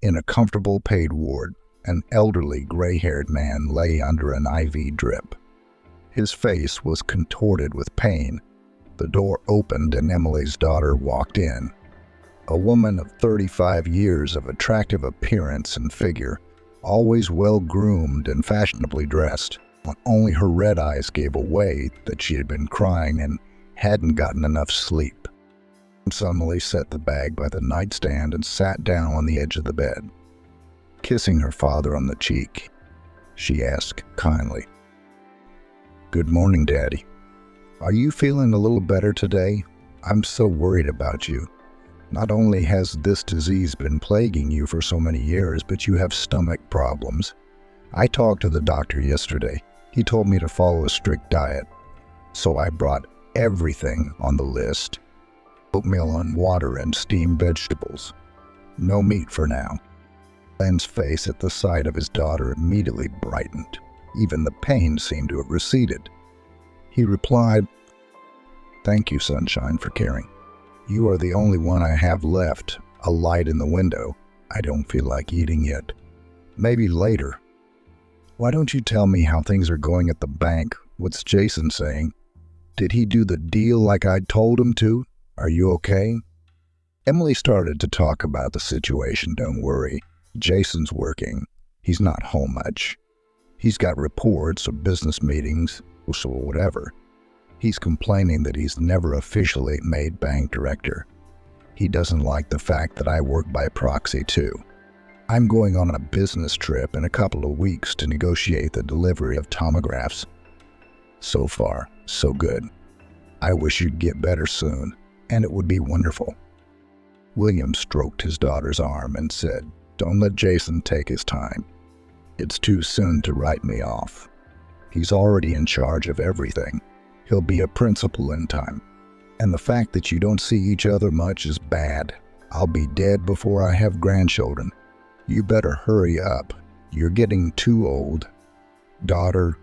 In a comfortable paid ward, an elderly gray-haired man lay under an IV drip. His face was contorted with pain. The door opened and Emily's daughter walked in. A woman of 35 years of attractive appearance and figure, always well-groomed and fashionably dressed. Only her red eyes gave away that she had been crying and hadn't gotten enough sleep. Emily set the bag by the nightstand and sat down on the edge of the bed. Kissing her father on the cheek, she asked kindly, "Good morning, Daddy. Are you feeling a little better today? I'm so worried about you. Not only has this disease been plaguing you for so many years, but you have stomach problems. I talked to the doctor yesterday. He told me to follow a strict diet. So I brought everything on the list. Oatmeal and water and steamed vegetables. No meat for now." Ben's face at the sight of his daughter immediately brightened. Even the pain seemed to have receded. He replied, "Thank you, Sunshine, for caring. You are the only one I have left, a light in the window. I don't feel like eating yet. Maybe later. Why don't you tell me how things are going at the bank? What's Jason saying? Did he do the deal like I told him to? Are you okay?" Emily started to talk about the situation. "Don't worry. Jason's working. He's not home much. He's got reports or business meetings, so whatever. He's complaining that he's never officially made bank director. He doesn't like the fact that I work by proxy too. I'm going on a business trip in a couple of weeks to negotiate the delivery of tomographs. So far, so good. I wish you'd get better soon, and it would be wonderful." William stroked his daughter's arm and said, "Don't let Jason take his time. It's too soon to write me off. He's already in charge of everything. He'll be a principal in time. And the fact that you don't see each other much is bad. I'll be dead before I have grandchildren. You better hurry up. You're getting too old. Daughter,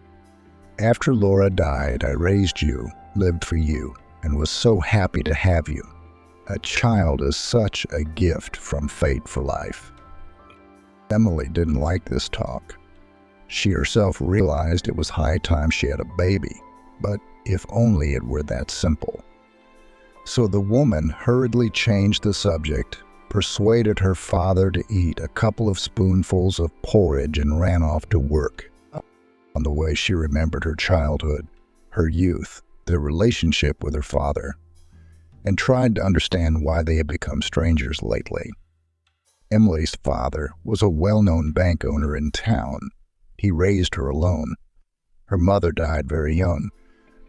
after Laura died, I raised you, lived for you, and was so happy to have you. A child is such a gift from fate for life." Emily didn't like this talk. She herself realized it was high time she had a baby, but if only it were that simple. So the woman hurriedly changed the subject, persuaded her father to eat a couple of spoonfuls of porridge, and ran off to work. On the way, she remembered her childhood, her youth, their relationship with her father, and tried to understand why they had become strangers lately. Emily's father was a well-known bank owner in town. He raised her alone. Her mother died very young.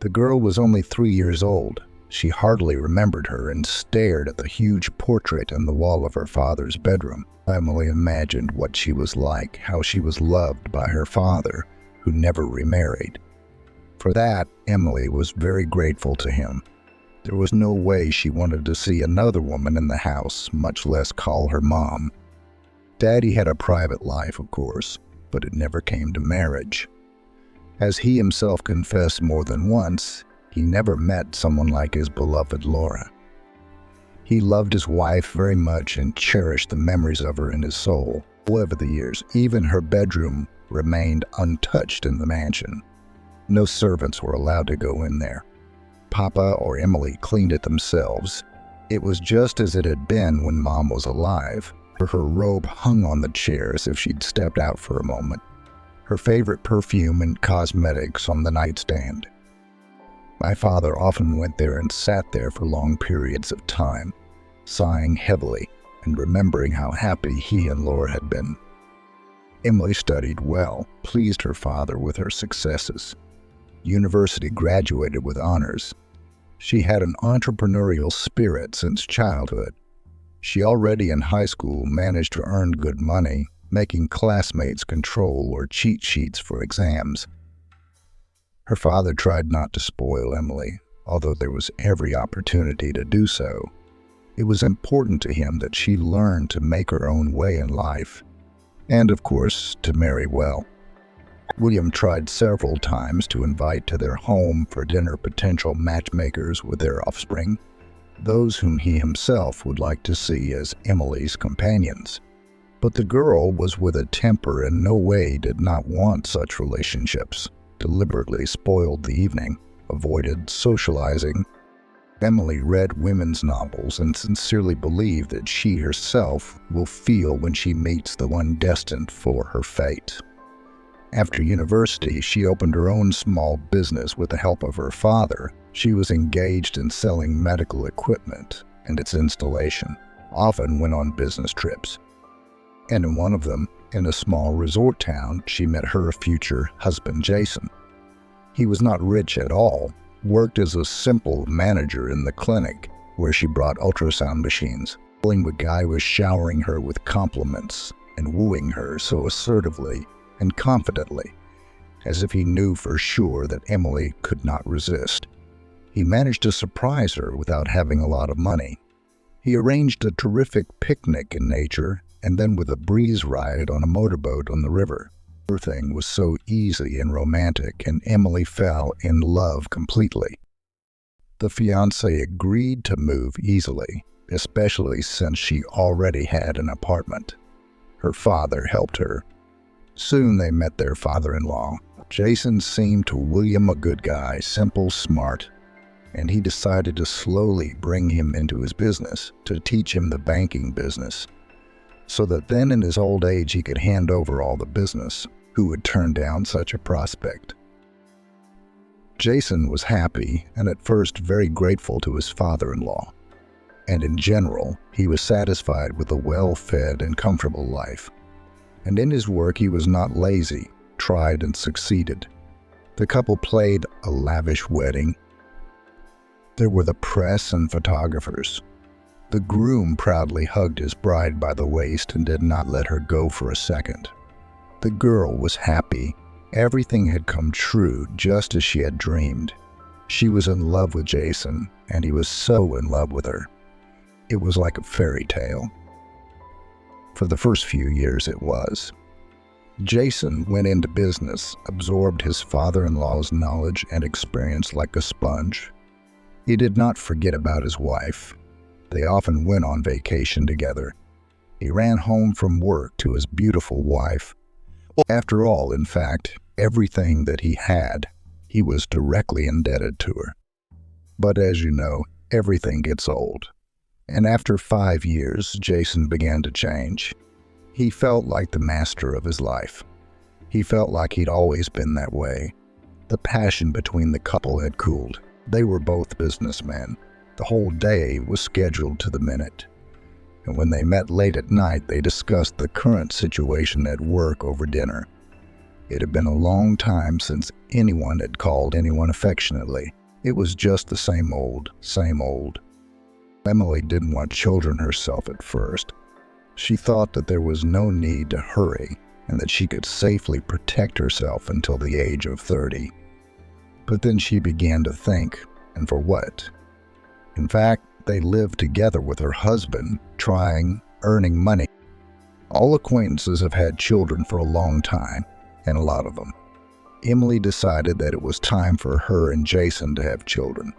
The girl was only 3 years old. She hardly remembered her and stared at the huge portrait on the wall of her father's bedroom. Emily imagined what she was like, how she was loved by her father, who never remarried. For that, Emily was very grateful to him. There was no way she wanted to see another woman in the house, much less call her mom. Daddy had a private life, of course, but it never came to marriage. As he himself confessed more than once, he never met someone like his beloved Laura. He loved his wife very much and cherished the memories of her in his soul. Over the years, even her bedroom remained untouched in the mansion. No servants were allowed to go in there. Papa or Emily cleaned it themselves. It was just as it had been when Mom was alive. Her robe hung on the chair as if she'd stepped out for a moment. Her favorite perfume and cosmetics on the nightstand. My father often went there and sat there for long periods of time, sighing heavily and remembering how happy he and Laura had been. Emily studied well, pleased her father with her successes. University graduated with honors. She had an entrepreneurial spirit since childhood. She already in high school managed to earn good money, making classmates control or cheat sheets for exams. Her father tried not to spoil Emily, although there was every opportunity to do so. It was important to him that she learn to make her own way in life, and of course, to marry well. William tried several times to invite to their home for dinner potential matchmakers with their offspring, those whom he himself would like to see as Emily's companions. But the girl was with a temper and no way did not want such relationships, deliberately spoiled the evening, avoided socializing. Emily read women's novels and sincerely believed that she herself will feel when she meets the one destined for her fate. After university, she opened her own small business with the help of her father. She was engaged in selling medical equipment and its installation, often went on business trips. And in one of them, in a small resort town, she met her future husband, Jason. He was not rich at all, worked as a simple manager in the clinic where she brought ultrasound machines. The guy was showering her with compliments and wooing her so assertively and confidently, as if he knew for sure that Emily could not resist. He managed to surprise her without having a lot of money. He arranged a terrific picnic in nature and then with a breeze ride on a motorboat on the river. Everything was so easy and romantic, and Emily fell in love completely. The fiancé agreed to move easily, especially since she already had an apartment. Her father helped her. Soon they met their father-in-law. Jason seemed to William a good guy, simple, smart, and he decided to slowly bring him into his business, to teach him the banking business, so that then in his old age he could hand over all the business. Who would turn down such a prospect? Jason was happy and at first very grateful to his father-in-law, and in general he was satisfied with a well-fed and comfortable life. And in his work he was not lazy, tried and succeeded. The couple played a lavish wedding. There were the press and photographers. The groom proudly hugged his bride by the waist and did not let her go for a second. The girl was happy. Everything had come true just as she had dreamed. She was in love with Jason, and he was so in love with her. It was like a fairy tale. For the first few years it was. Jason went into business, absorbed his father-in-law's knowledge and experience like a sponge. He did not forget about his wife. They often went on vacation together. He ran home from work to his beautiful wife. After all, in fact, everything that he had, he was directly indebted to her. But as you know, everything gets old. And after 5 years, Jason began to change. He felt like the master of his life. He felt like he'd always been that way. The passion between the couple had cooled. They were both businessmen. The whole day was scheduled to the minute. And when they met late at night, they discussed the current situation at work over dinner. It had been a long time since anyone had called anyone affectionately. It was just the same old, same old. Emily didn't want children herself at first. She thought that there was no need to hurry and that she could safely protect herself until the age of 30. But then she began to think, and for what? In fact, they lived together with her husband, earning money. All acquaintances have had children for a long time, and a lot of them. Emily decided that it was time for her and Jason to have children.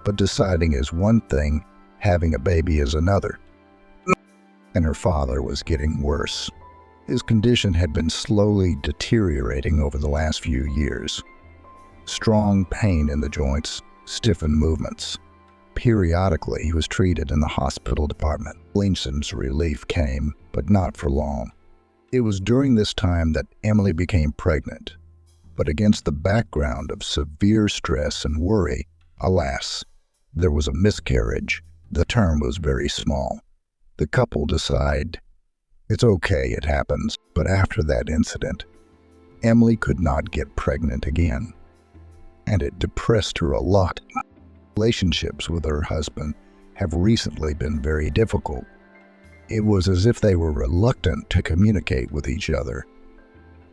But deciding is one thing, having a baby is another. And her father was getting worse. His condition had been slowly deteriorating over the last few years. Strong pain in the joints, stiffened movements. Periodically, he was treated in the hospital department. Lincoln's relief came, but not for long. It was during this time that Emily became pregnant. But against the background of severe stress and worry, alas, there was a miscarriage. The term was very small. The couple decided, it's okay, it happens. But after that incident, Emily could not get pregnant again. And it depressed her a lot. Relationships with her husband have recently been very difficult. It was as if they were reluctant to communicate with each other.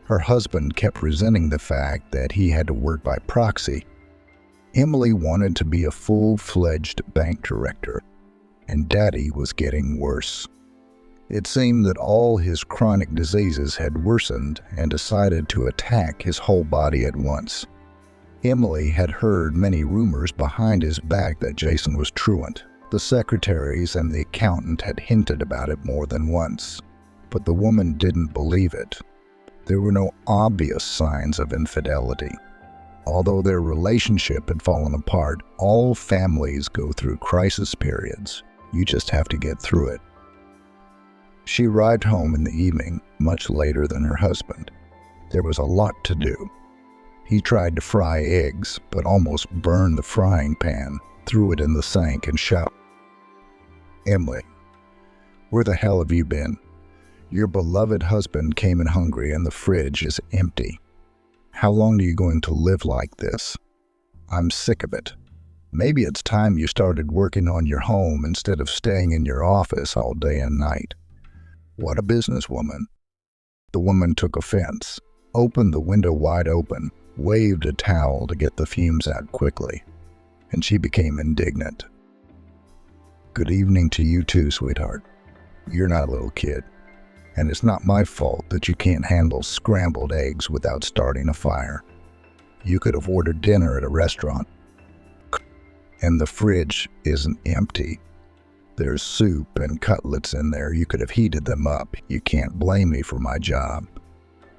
Her husband kept resenting the fact that he had to work by proxy. Emily wanted to be a full-fledged bank director, and Daddy was getting worse. It seemed that all his chronic diseases had worsened and decided to attack his whole body at once. Emily had heard many rumors behind his back that Jason was truant. The secretaries and the accountant had hinted about it more than once. But the woman didn't believe it. There were no obvious signs of infidelity. Although their relationship had fallen apart, all families go through crisis periods. You just have to get through it. She arrived home in the evening, much later than her husband. There was a lot to do. He tried to fry eggs, but almost burned the frying pan, threw it in the sink, and shouted, "Emily, where the hell have you been? Your beloved husband came in hungry and the fridge is empty. How long are you going to live like this? I'm sick of it. Maybe it's time you started working on your home instead of staying in your office all day and night." What a businesswoman. The woman took offense, opened the window wide open, waved a towel to get the fumes out quickly, and she became indignant. "Good evening to you too, sweetheart. You're not a little kid, and it's not my fault that you can't handle scrambled eggs without starting a fire. You could have ordered dinner at a restaurant, and the fridge isn't empty. There's soup and cutlets in there. You could have heated them up. You can't blame me for my job.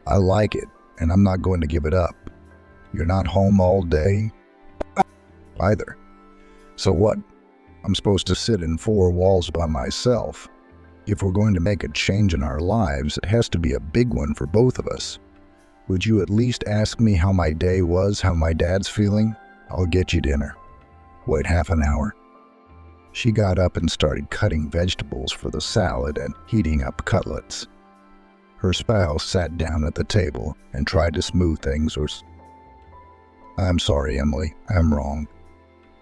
I like it, and I'm not going to give it up. You're not home all day either. So what? I'm supposed to sit in four walls by myself. If we're going to make a change in our lives, it has to be a big one for both of us. Would you at least ask me how my day was, how my dad's feeling? I'll get you dinner. Wait half an hour." She got up and started cutting vegetables for the salad and heating up cutlets. Her spouse sat down at the table and tried to smooth things. "I'm sorry, Emily. I'm wrong.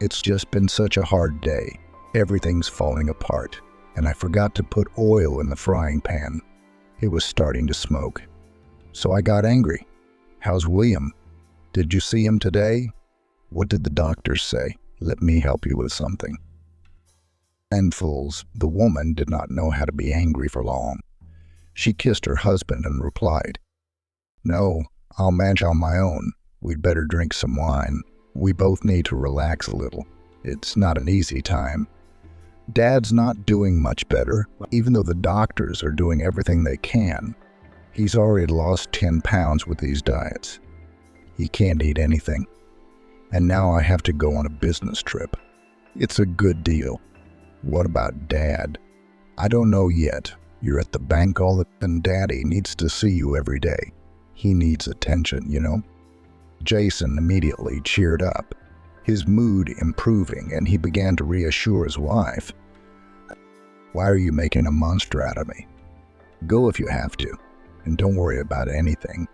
It's just been such a hard day. Everything's falling apart, and I forgot to put oil in the frying pan. It was starting to smoke. So I got angry. How's William? Did you see him today? What did the doctors say? Let me help you with something." Handfuls, the woman did not know how to be angry for long. She kissed her husband and replied, "No, I'll manage on my own. We'd better drink some wine. We both need to relax a little. It's not an easy time. Dad's not doing much better, even though the doctors are doing everything they can. He's already lost 10 pounds with these diets. He can't eat anything. And now I have to go on a business trip. It's a good deal. What about Dad? I don't know yet. You're at the bank all the time, and Daddy needs to see you every day. He needs attention, you know." Jason immediately cheered up, his mood improving, and he began to reassure his wife. "Why are you making a monster out of me? Go if you have to, and don't worry about anything.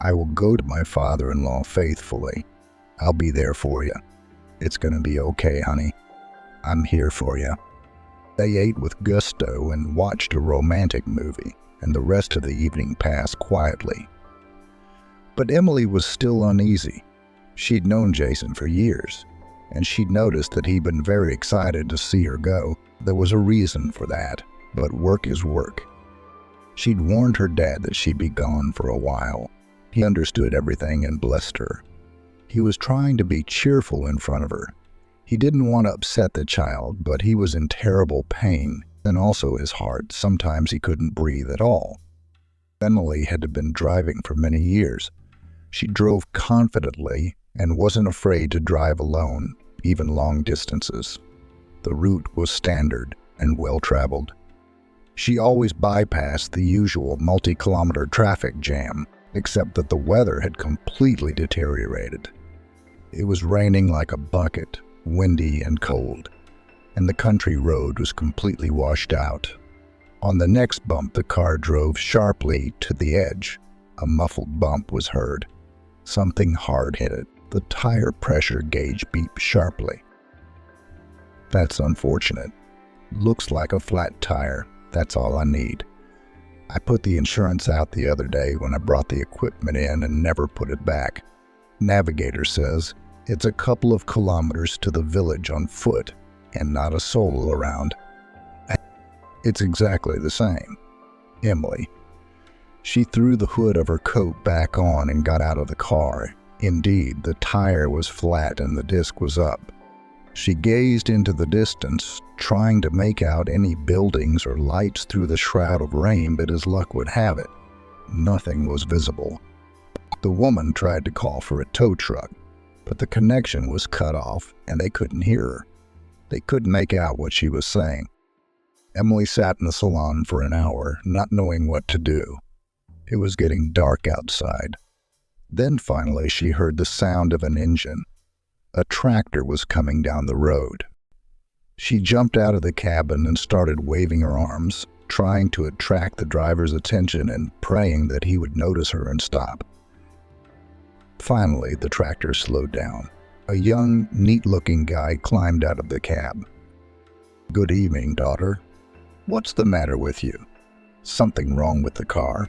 I will go to my father-in-law faithfully. I'll be there for you. It's going to be okay, honey. I'm here for you." They ate with gusto and watched a romantic movie, and the rest of the evening passed quietly. But Emily was still uneasy. She'd known Jason for years, and she'd noticed that he'd been very excited to see her go. There was a reason for that, but work is work. She'd warned her dad that she'd be gone for a while. He understood everything and blessed her. He was trying to be cheerful in front of her. He didn't want to upset the child, but he was in terrible pain, and also his heart. Sometimes he couldn't breathe at all. Emily had been driving for many years. She drove confidently and wasn't afraid to drive alone, even long distances. The route was standard and well-traveled. She always bypassed the usual multi-kilometer traffic jam, except that the weather had completely deteriorated. It was raining like a bucket, windy and cold, and the country road was completely washed out. On the next bump, the car drove sharply to the edge. A muffled bump was heard. Something hard hit it. The tire pressure gauge beeped sharply. "That's unfortunate. Looks like a flat tire. That's all I need. I put the insurance out the other day when I brought the equipment in and never put it back. Navigator says it's a couple of kilometers to the village on foot and not a soul around." It's exactly the same. Emily. She threw the hood of her coat back on and got out of the car. Indeed, the tire was flat and the disc was up. She gazed into the distance, trying to make out any buildings or lights through the shroud of rain, but as luck would have it, nothing was visible. The woman tried to call for a tow truck, but the connection was cut off and they couldn't hear her. They couldn't make out what she was saying. Emily sat in the salon for an hour, not knowing what to do. It was getting dark outside. Then finally she heard the sound of an engine. A tractor was coming down the road. She jumped out of the cabin and started waving her arms, trying to attract the driver's attention and praying that he would notice her and stop. Finally, the tractor slowed down. A young, neat-looking guy climbed out of the cab. "Good evening, daughter. What's the matter with you? Something wrong with the car?"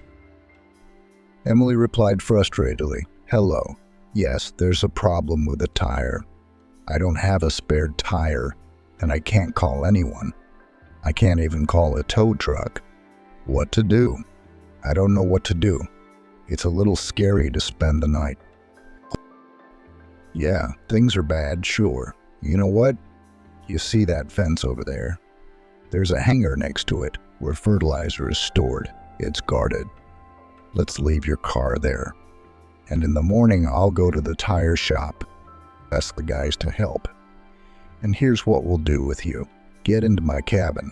Emily replied frustratedly, "Hello. Yes, there's a problem with the tire. I don't have a spare tire, and I can't call anyone. I can't even call a tow truck. What to do? I don't know what to do. It's a little scary to spend the night." "Yeah, things are bad, sure. You know what? You see that fence over there? There's a hangar next to it where fertilizer is stored. It's guarded. Let's leave your car there. And in the morning, I'll go to the tire shop, ask the guys to help. And here's what we'll do with you. Get into my cabin."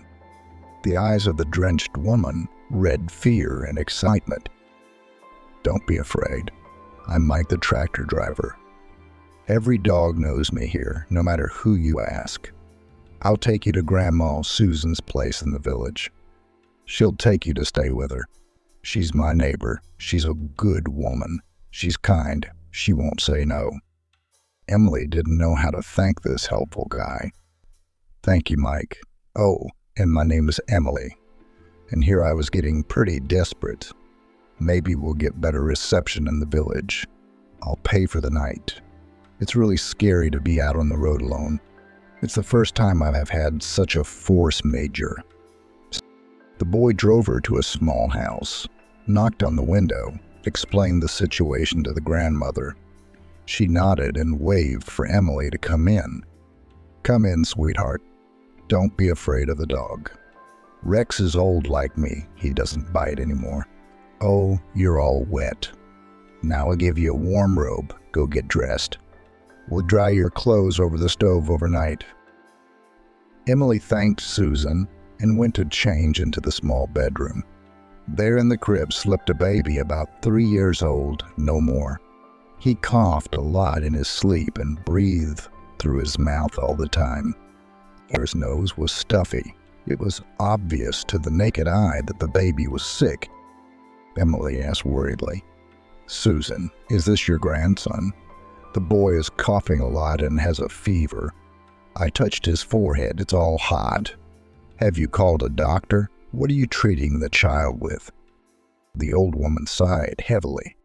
The eyes of the drenched woman read fear and excitement. "Don't be afraid. I'm Mike the tractor driver. Every dog knows me here, no matter who you ask. I'll take you to Grandma Susan's place in the village. She'll take you to stay with her. She's my neighbor. She's a good woman. She's kind. She won't say no." Emily didn't know how to thank this helpful guy. "Thank you, Mike. Oh, and my name is Emily. And here I was getting pretty desperate. Maybe we'll get better reception in the village. I'll pay for the night. It's really scary to be out on the road alone. It's the first time I have had such a force majeure." The boy drove her to a small house, knocked on the window, explained the situation to the grandmother. She nodded and waved for Emily to come in. "Come in, sweetheart. Don't be afraid of the dog. Rex is old like me. He doesn't bite anymore. Oh, you're all wet. Now I'll give you a warm robe. Go get dressed. We'll dry your clothes over the stove overnight." Emily thanked Susan and went to change into the small bedroom. There in the crib slept a baby about 3 years old, no more. He coughed a lot in his sleep and breathed through his mouth all the time. His nose was stuffy. It was obvious to the naked eye that the baby was sick. Emily asked worriedly, "Susan, is this your grandson? The boy is coughing a lot and has a fever. I touched his forehead. It's all hot. Have you called a doctor? What are you treating the child with?" The old woman sighed heavily.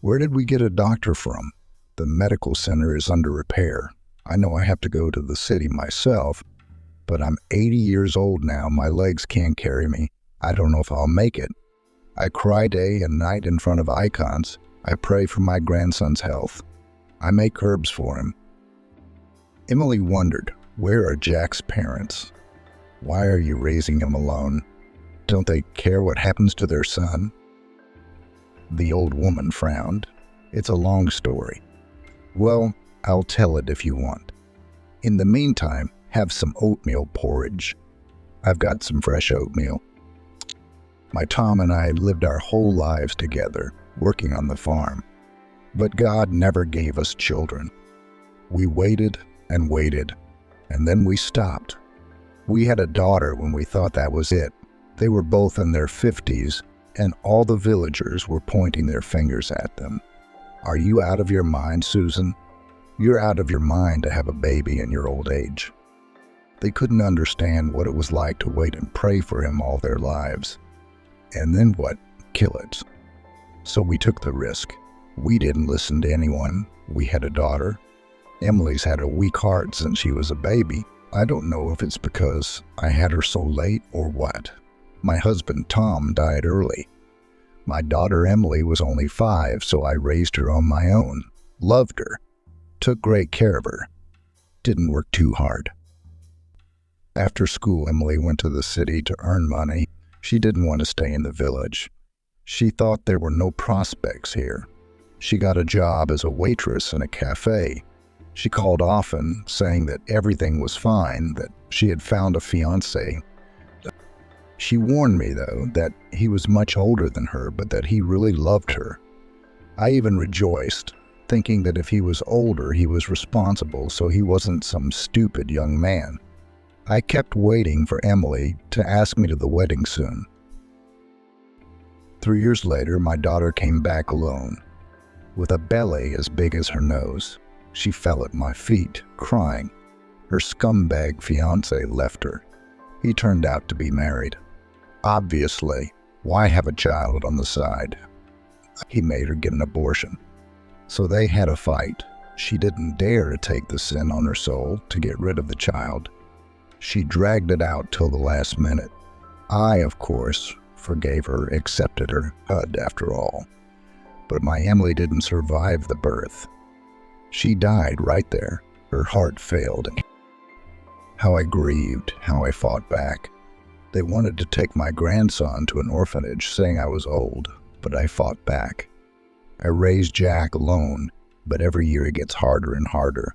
"Where did we get a doctor from? The medical center is under repair. I know I have to go to the city myself, but I'm 80 years old now. My legs can't carry me. I don't know if I'll make it. I cry day and night in front of icons. I pray for my grandson's health. I make herbs for him." Emily wondered, where are Jack's parents? Why are you raising him alone? Don't they care what happens to their son? The old woman frowned. "It's a long story. Well, I'll tell it if you want. In the meantime, have some oatmeal porridge. I've got some fresh oatmeal. My Tom and I lived our whole lives together, working on the farm. But God never gave us children. We waited and waited, and then we stopped. We had a daughter when we thought that was it. They were both in their 50s, and all the villagers were pointing their fingers at them. Are you out of your mind, Susan? You're out of your mind to have a baby in your old age." They couldn't understand what it was like to wait and pray for him all their lives. And then what? Kill it. So we took the risk. We didn't listen to anyone. We had a daughter. Emily's had a weak heart since she was a baby. I don't know if it's because I had her so late or what. My husband, Tom, died early. My daughter, Emily, was only 5, so I raised her on my own. Loved her. Took great care of her. didn't work too hard. After school, Emily went to the city to earn money. She didn't want to stay in the village. She thought there were no prospects here. She got a job as a waitress in a cafe. She called often, saying that everything was fine, that she had found a fiancé. She warned me, though, that he was much older than her, but that he really loved her. I even rejoiced, thinking that if he was older, he was responsible, so he wasn't some stupid young man. I kept waiting for Emily to ask me to the wedding soon. 3 years later, my daughter came back alone, with a belly as big as her nose. She fell at my feet, crying. Her scumbag fiancé left her. He turned out to be married. Obviously, why have a child on the side? He made her get an abortion. So they had a fight. She didn't dare to take the sin on her soul to get rid of the child. She dragged it out till the last minute. I, of course, forgave her, accepted her, after all. But my Emily didn't survive the birth. She died right there. Her heart failed. How I grieved, how I fought back. They wanted to take my grandson to an orphanage, saying I was old, but I fought back. I raised Jack alone, but every year it gets harder and harder.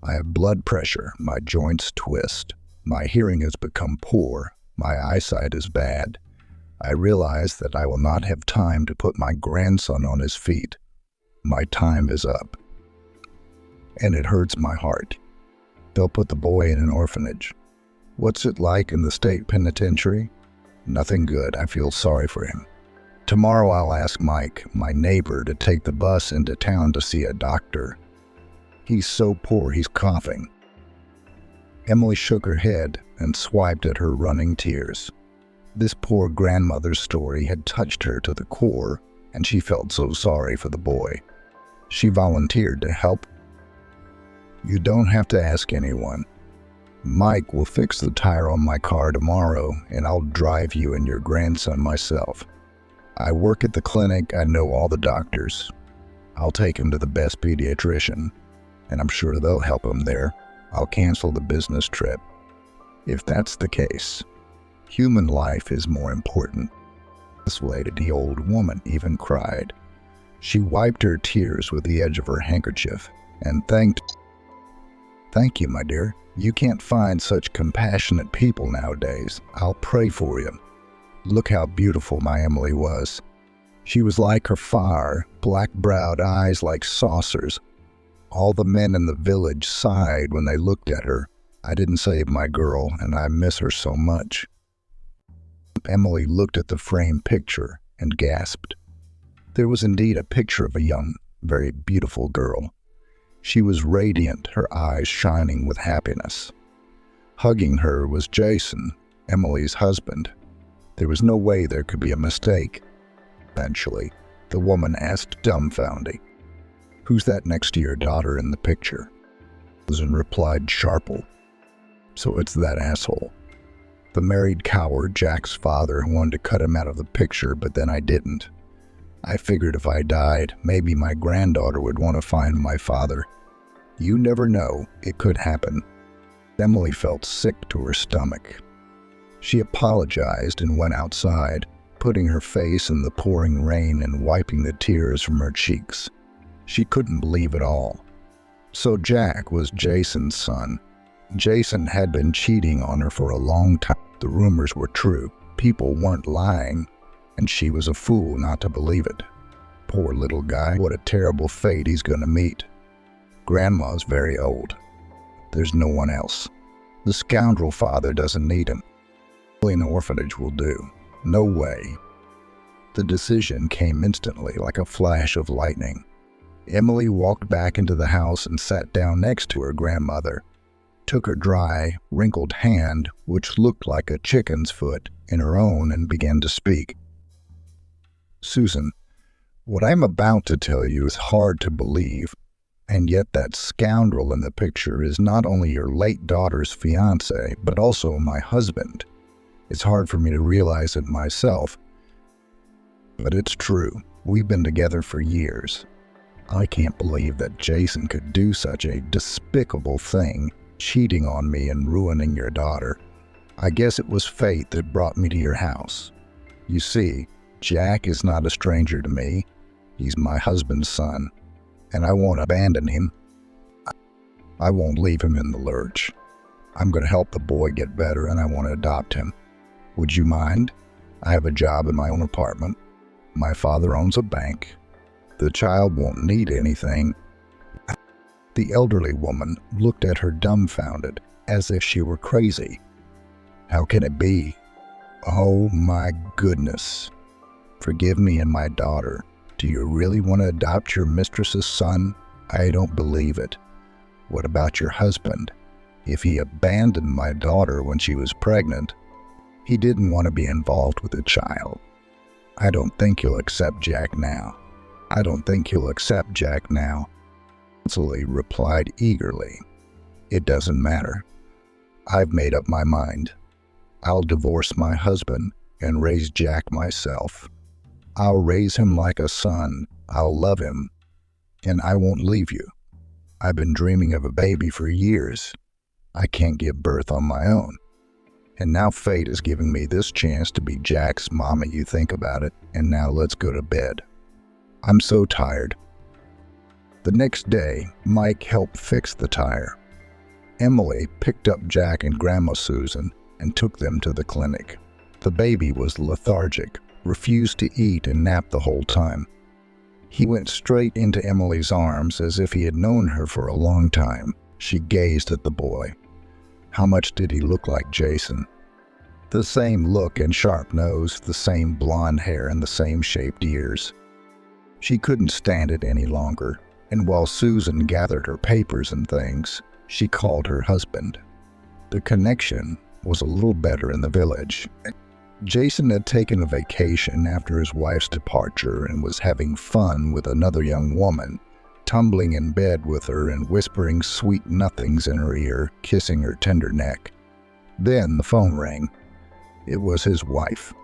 I have blood pressure, my joints twist, my hearing has become poor, my eyesight is bad. I realize that I will not have time to put my grandson on his feet. My time is up. And it hurts my heart. They'll put the boy in an orphanage. What's it like in the state penitentiary? Nothing good. I feel sorry for him. Tomorrow I'll ask Mike, my neighbor, to take the bus into town to see a doctor. He's so poor he's coughing. Emily shook her head and swiped at her running tears. This poor grandmother's story had touched her to the core, and she felt so sorry for the boy. She volunteered to help. You don't have to ask anyone. Mike will fix the tire on my car tomorrow, and I'll drive you and your grandson myself. I work at the clinic. I know all the doctors. I'll take him to the best pediatrician, and I'm sure they'll help him there. I'll cancel the business trip. If that's the case, human life is more important. This lady, the old woman, even cried. She wiped her tears with the edge of her handkerchief and thanked. Thank you, my dear. You can't find such compassionate people nowadays. I'll pray for you. Look how beautiful my Emily was. She was like her fire, black-browed eyes like saucers. All the men in the village sighed when they looked at her. I didn't save my girl, and I miss her so much. Emily looked at the framed picture and gasped. There was indeed a picture of a young, very beautiful girl. She was radiant, her eyes shining with happiness. Hugging her was Jason, Emily's husband. There was no way there could be a mistake. Eventually, the woman asked dumbfounded, "Who's that next to your daughter in the picture?" Susan replied sharply, "So it's that asshole." The married coward, Jack's father, wanted to cut him out of the picture, but then I didn't. I figured if I died, maybe my granddaughter would want to find my father. You never know, it could happen. Emily felt sick to her stomach. She apologized and went outside, putting her face in the pouring rain and wiping the tears from her cheeks. She couldn't believe it all. So Jack was Jason's son. Jason had been cheating on her for a long time. The rumors were true. People weren't lying, and she was a fool not to believe it. Poor little guy, what a terrible fate he's gonna meet. Grandma's very old. There's no one else. The scoundrel father doesn't need him. An orphanage will do. No way. The decision came instantly, like a flash of lightning. Emily walked back into the house and sat down next to her grandmother, took her dry, wrinkled hand, which looked like a chicken's foot, in her own and began to speak. "Susan, what I'm about to tell you is hard to believe, and yet that scoundrel in the picture is not only your late daughter's fiancé, but also my husband. It's hard for me to realize it myself, but it's true. We've been together for years. I can't believe that Jason could do such a despicable thing, cheating on me and ruining your daughter. I guess it was fate that brought me to your house. You see, Jack is not a stranger to me. He's my husband's son, and I won't abandon him. I won't leave him in the lurch. I'm going to help the boy get better, and I want to adopt him. Would you mind? I have a job in my own apartment. My father owns a bank. The child won't need anything. The elderly woman looked at her dumbfounded, as if she were crazy. How can it be? Oh my goodness. Forgive me and my daughter. Do you really want to adopt your mistress's son? I don't believe it. What about your husband? If he abandoned my daughter when she was pregnant, he didn't want to be involved with the child. I don't think he'll accept Jack now. I don't think he'll accept Jack now. Cecily replied eagerly. It doesn't matter. I've made up my mind. I'll divorce my husband and raise Jack myself. I'll raise him like a son. I'll love him. And I won't leave you. I've been dreaming of a baby for years. I can't give birth on my own. And now fate is giving me this chance to be Jack's mommy. You think about it, and now let's go to bed. I'm so tired. The next day, Mike helped fix the tire. Emily picked up Jack and Grandma Susan and took them to the clinic. The baby was lethargic, refused to eat, and napped the whole time. He went straight into Emily's arms as if he had known her for a long time. She gazed at the boy. How much did he look like Jason? The same look and sharp nose, the same blonde hair, and the same shaped ears. She couldn't stand it any longer, and while Susan gathered her papers and things, she called her husband. The connection was a little better in the village. Jason had taken a vacation after his wife's departure and was having fun with another young woman, tumbling in bed with her and whispering sweet nothings in her ear, kissing her tender neck. Then the phone rang. It was his wife.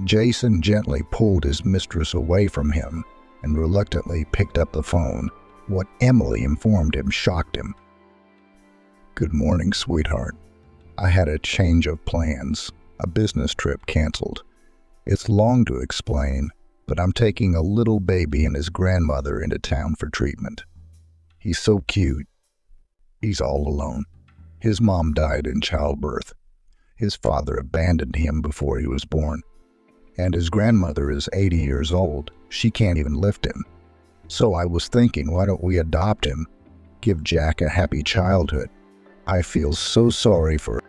Jason gently pulled his mistress away from him and reluctantly picked up the phone. What Emily informed him shocked him. Good morning, sweetheart. I had a change of plans. A business trip canceled. It's long to explain, but I'm taking a little baby and his grandmother into town for treatment. He's so cute. He's all alone. His mom died in childbirth. His father abandoned him before he was born. And his grandmother is 80 years old. She can't even lift him. So I was thinking, why don't we adopt him? Give Jack a happy childhood. I feel so sorry for him.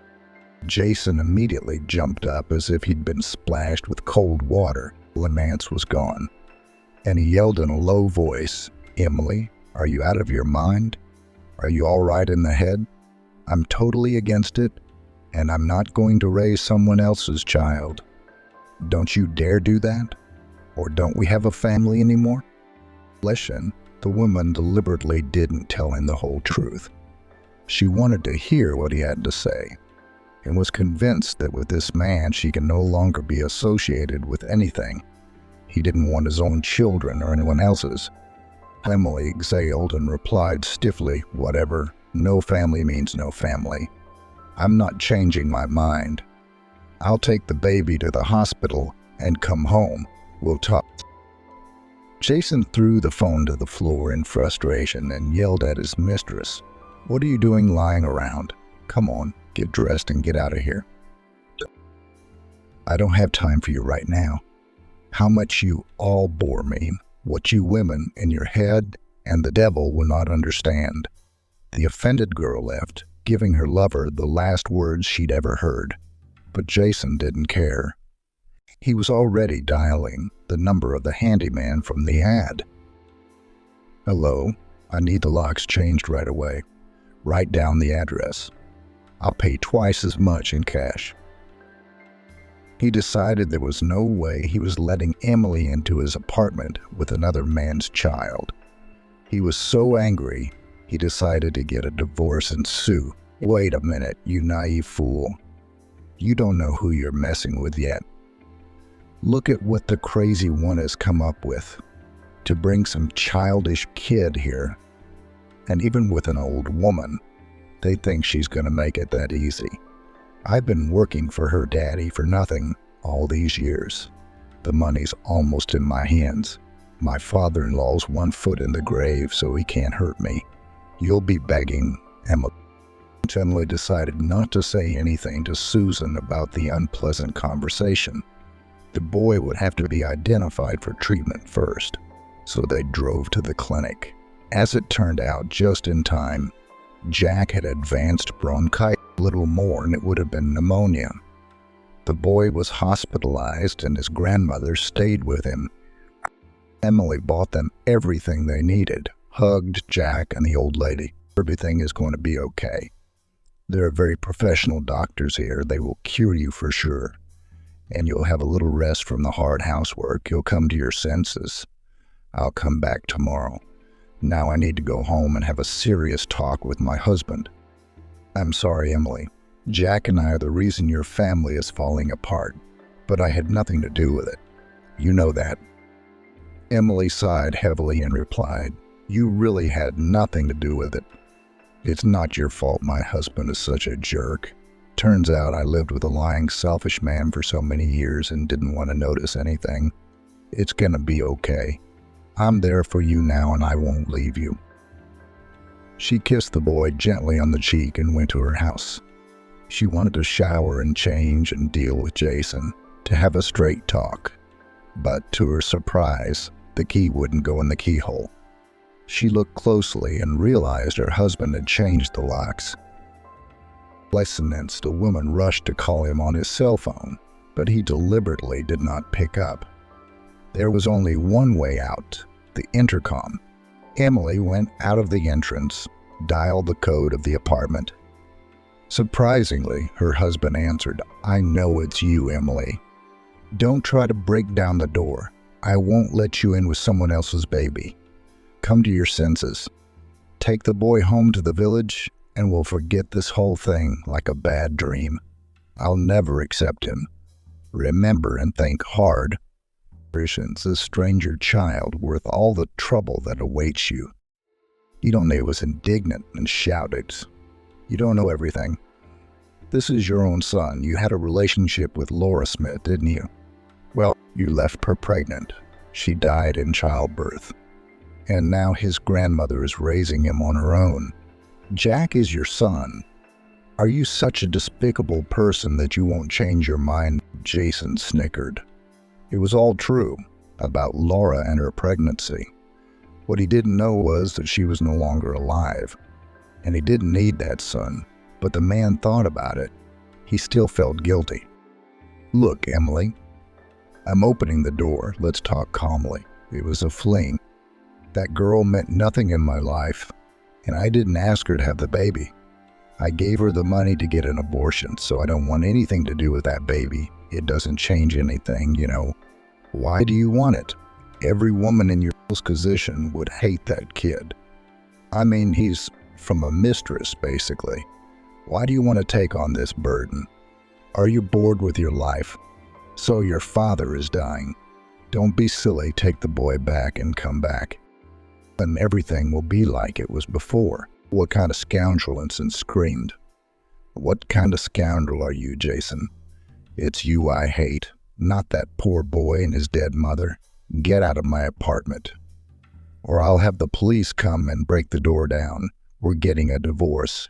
Jason immediately jumped up as if he'd been splashed with cold water when Nance was gone. And he yelled in a low voice, Emily, are you out of your mind? Are you all right in the head? I'm totally against it, and I'm not going to raise someone else's child. Don't you dare do that? Or don't we have a family anymore? Listen, the woman deliberately didn't tell him the whole truth. She wanted to hear what he had to say, and was convinced that with this man she can no longer be associated with anything. He didn't want his own children or anyone else's. Emily exhaled and replied stiffly, whatever, no family means no family. I'm not changing my mind. I'll take the baby to the hospital and come home. We'll talk. Jason threw the phone to the floor in frustration and yelled at his mistress. What are you doing lying around? Come on, get dressed and get out of here. I don't have time for you right now. How much you all bore me, what you women in your head and the devil will not understand. The offended girl left, giving her lover the last words she'd ever heard. But Jason didn't care. He was already dialing the number of the handyman from the ad. Hello, I need the locks changed right away. Write down the address. I'll pay twice as much in cash. He decided there was no way he was letting Emily into his apartment with another man's child. He was so angry, he decided to get a divorce and sue. Wait a minute, you naive fool. You don't know who you're messing with yet. Look at what the crazy one has come up with. to bring some childish kid here. And even with an old woman, they think she's going to make it that easy. I've been working for her daddy for nothing all these years. The money's almost in my hands. My father-in-law's 1 foot in the grave, so he can't hurt me. You'll be begging, Emily. Emily decided not to say anything to Susan about the unpleasant conversation. The boy would have to be identified for treatment first, so they drove to the clinic. As it turned out, just in time, Jack had advanced bronchitis, a little more and it would have been pneumonia. The boy was hospitalized and his grandmother stayed with him. Emily bought them everything they needed, hugged Jack and the old lady. Everything is going to be okay. There are very professional doctors here. They will cure you for sure. And you'll have a little rest from the hard housework. You'll come to your senses. I'll come back tomorrow. Now I need to go home and have a serious talk with my husband. I'm sorry, Emily. Jack and I are the reason your family is falling apart, but I had nothing to do with it. You know that. Emily sighed heavily and replied, You really had nothing to do with it. It's not your fault my husband is such a jerk. Turns out I lived with a lying, selfish man for so many years and didn't want to notice anything. It's gonna be okay. I'm there for you now and I won't leave you. She kissed the boy gently on the cheek and went to her house. She wanted to shower and change and deal with Jason, to have a straight talk. But to her surprise, the key wouldn't go in the keyhole. She looked closely and realized her husband had changed the locks. Licensed, the woman rushed to call him on his cell phone, but he deliberately did not pick up. There was only one way out, the intercom. Emily went out of the entrance, dialed the code of the apartment. Surprisingly, her husband answered, I know it's you, Emily. Don't try to break down the door. I won't let you in with someone else's baby. Come to your senses. Take the boy home to the village, and we'll forget this whole thing like a bad dream. I'll never accept him. Remember and think hard. Is a stranger child worth all the trouble that awaits you. Idone was indignant and shouted, You don't know everything. This is your own son. You had a relationship with Laura Smith, didn't you? Well, you left her pregnant. She died in childbirth. And now his grandmother is raising him on her own. Jack is your son. Are you such a despicable person that you won't change your mind? Jason snickered. It was all true about Laura and her pregnancy. What he didn't know was that she was no longer alive. And he didn't need that son. But the man thought about it. He still felt guilty. Look, Emily. I'm opening the door. Let's talk calmly. It was a fling. That girl meant nothing in my life, and I didn't ask her to have the baby. I gave her the money to get an abortion, so I don't want anything to do with that baby. It doesn't change anything, you know. Why do you want it? Every woman in your position would hate that kid. I mean, he's from a mistress, basically. Why do you want to take on this burden? Are you bored with your life? So your father is dying. Don't be silly, take the boy back and come back. And everything will be like it was before. What kind of scoundrel? Ensign screamed. What kind of scoundrel are you, Jason? It's you I hate, not that poor boy and his dead mother. Get out of my apartment, or I'll have the police come and break the door down. We're getting a divorce.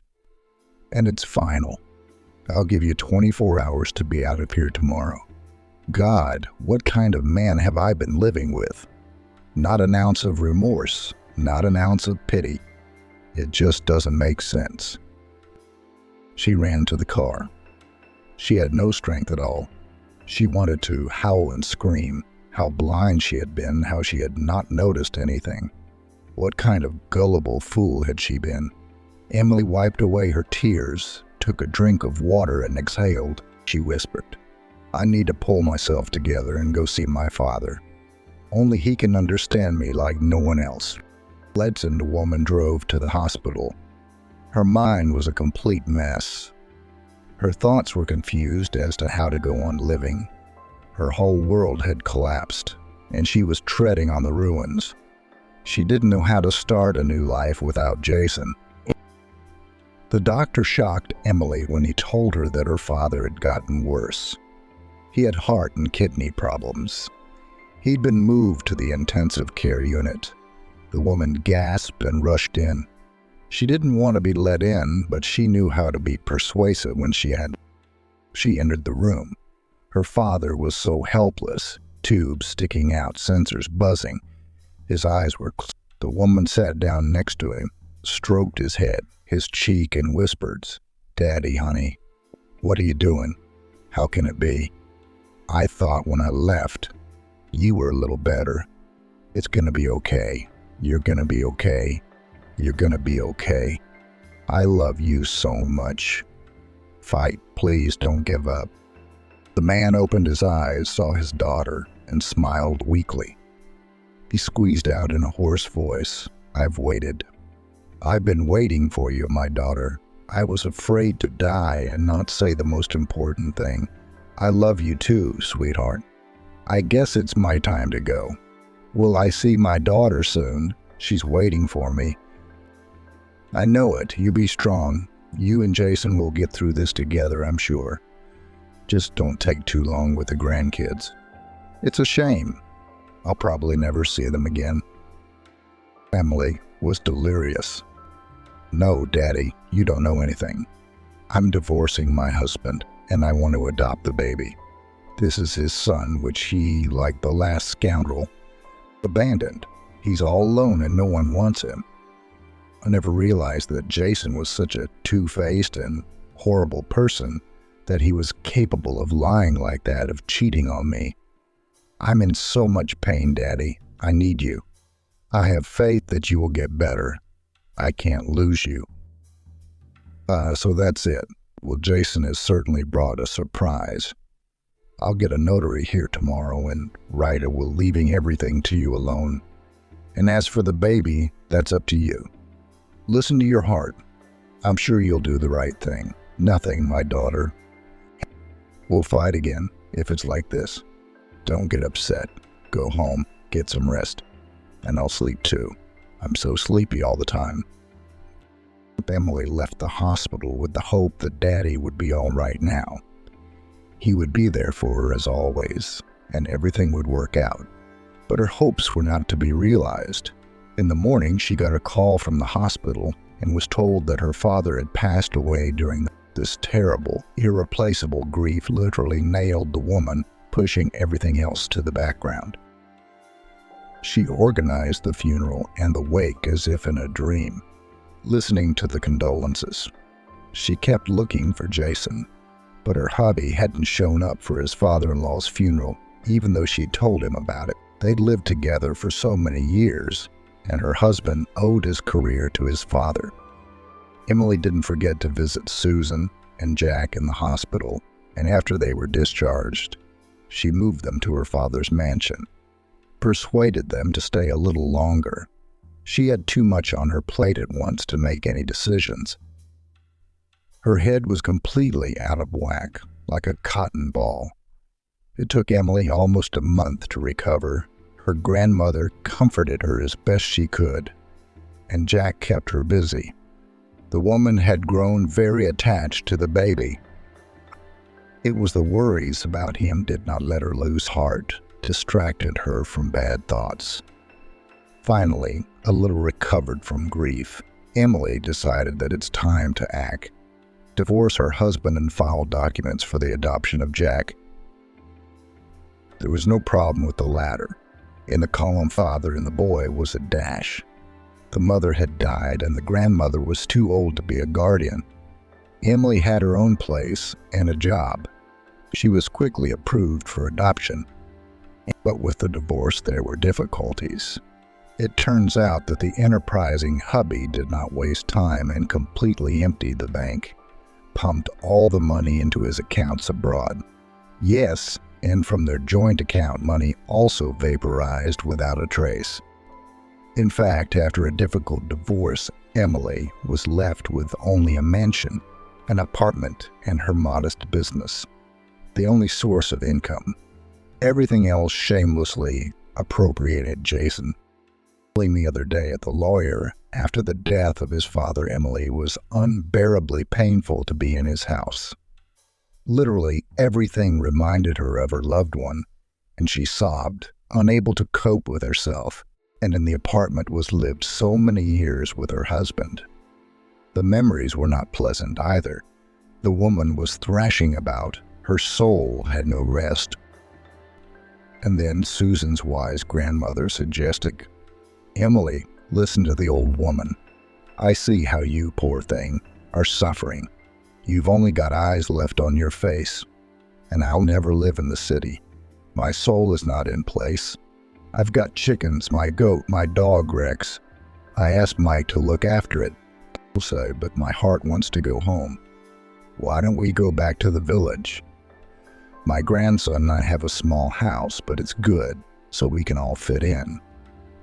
And it's final. I'll give you 24 hours to be out of here tomorrow. God, what kind of man have I been living with? Not an ounce of remorse, not an ounce of pity. It just doesn't make sense. She ran to the car. She had no strength at all. She wanted to howl and scream, how blind she had been, how she had not noticed anything. What kind of gullible fool had she been? Emily wiped away her tears, took a drink of water and exhaled. She whispered, I need to pull myself together and go see my father. Only he can understand me like no one else. The woman drove to the hospital. Her mind was a complete mess. Her thoughts were confused as to how to go on living. Her whole world had collapsed, and she was treading on the ruins. She didn't know how to start a new life without Jason. The doctor shocked Emily when he told her that her father had gotten worse. He had heart and kidney problems. He'd been moved to the intensive care unit. The woman gasped and rushed in. She didn't want to be let in, but she knew how to be persuasive when she entered the room. Her father was so helpless, tubes sticking out, sensors buzzing. His eyes were closed. The woman sat down next to him, stroked his head, his cheek, and whispered, "Daddy, honey, what are you doing? How can it be? I thought when I left, you were a little better. It's gonna be okay. You're gonna be okay. You're gonna be okay. I love you so much. Fight, please don't give up." The man opened his eyes, saw his daughter, and smiled weakly. He squeezed out in a hoarse voice, "I've waited. I've been waiting for you, my daughter. I was afraid to die and not say the most important thing. I love you too, sweetheart. I guess it's my time to go. Will I see my daughter soon? She's waiting for me." "I know it. You be strong. You and Jason will get through this together, I'm sure. Just don't take too long with the grandkids. It's a shame. I'll probably never see them again." Emily was delirious. "No, Daddy, you don't know anything. I'm divorcing my husband, and I want to adopt the baby. This is his son, which he, like the last scoundrel, abandoned. He's all alone and no one wants him. I never realized that Jason was such a two-faced and horrible person, that he was capable of lying like that, of cheating on me. I'm in so much pain, Daddy. I need you. I have faith that you will get better. I can't lose you." So that's it. Well, Jason has certainly brought a surprise. I'll get a notary here tomorrow, and Ryder will leaving everything to you alone. And as for the baby, that's up to you. Listen to your heart. I'm sure you'll do the right thing. Nothing, my daughter. We'll fight again if it's like this. Don't get upset. Go home, get some rest. And I'll sleep too. I'm so sleepy all the time. Emily left the hospital with the hope that Daddy would be all right now. He would be there for her as always, and everything would work out. But her hopes were not to be realized. In the morning, she got a call from the hospital and was told that her father had passed away during this terrible, irreplaceable grief literally nailed the woman, pushing everything else to the background. She organized the funeral and the wake as if in a dream, listening to the condolences. She kept looking for Jason, but her hubby hadn't shown up for his father-in-law's funeral, even though she'd told him about it. They'd lived together for so many years, and her husband owed his career to his father. Emily didn't forget to visit Susan and Jack in the hospital, and after they were discharged, she moved them to her father's mansion, persuaded them to stay a little longer. She had too much on her plate at once to make any decisions. Her head was completely out of whack, like a cotton ball. It took Emily almost a month to recover. Her grandmother comforted her as best she could, and Jack kept her busy. The woman had grown very attached to the baby. It was the worries about him did not let her lose heart, distracted her from bad thoughts. Finally, a little recovered from grief, Emily decided that it's time to act, divorce her husband and file documents for the adoption of Jack. There was no problem with the latter. In the column father and the boy was a dash. The mother had died and the grandmother was too old to be a guardian. Emily had her own place and a job. She was quickly approved for adoption. But with the divorce there were difficulties. It turns out that the enterprising hubby did not waste time and completely emptied the bank, pumped all the money into his accounts abroad. Yes, and from their joint account money also vaporized without a trace. In fact, after a difficult divorce, Emily was left with only a mansion, an apartment, and her modest business, the only source of income. Everything else shamelessly appropriated Jason. The other day at the lawyer after the death of his father. Emily was unbearably painful to be in his house. Literally everything reminded her of her loved one, and she sobbed, unable to cope with herself, and in the apartment was lived so many years with her husband. The memories were not pleasant either. The woman was thrashing about. Her soul had no rest. And then Susan's wise grandmother suggested, "Emily, listen to the old woman. I see how you, poor thing, are suffering. You've only got eyes left on your face. And I'll never live in the city. My soul is not in place. I've got chickens, my goat, my dog Rex. I asked Mike to look after it. He'll say, but my heart wants to go home. Why don't we go back to the village? My grandson and I have a small house, but it's good, so we can all fit in.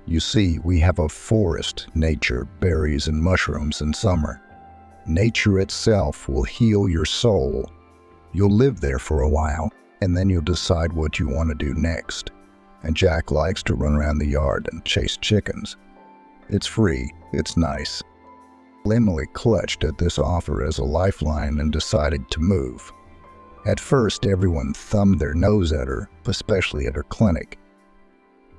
You see, we have a forest, nature, berries, and mushrooms in summer. Nature itself will heal your soul. You'll live there for a while, and then you'll decide what you want to do next. And Jack likes to run around the yard and chase chickens. It's free, it's nice." Emily clutched at this offer as a lifeline and decided to move. At first, everyone thumbed their nose at her, especially at her clinic.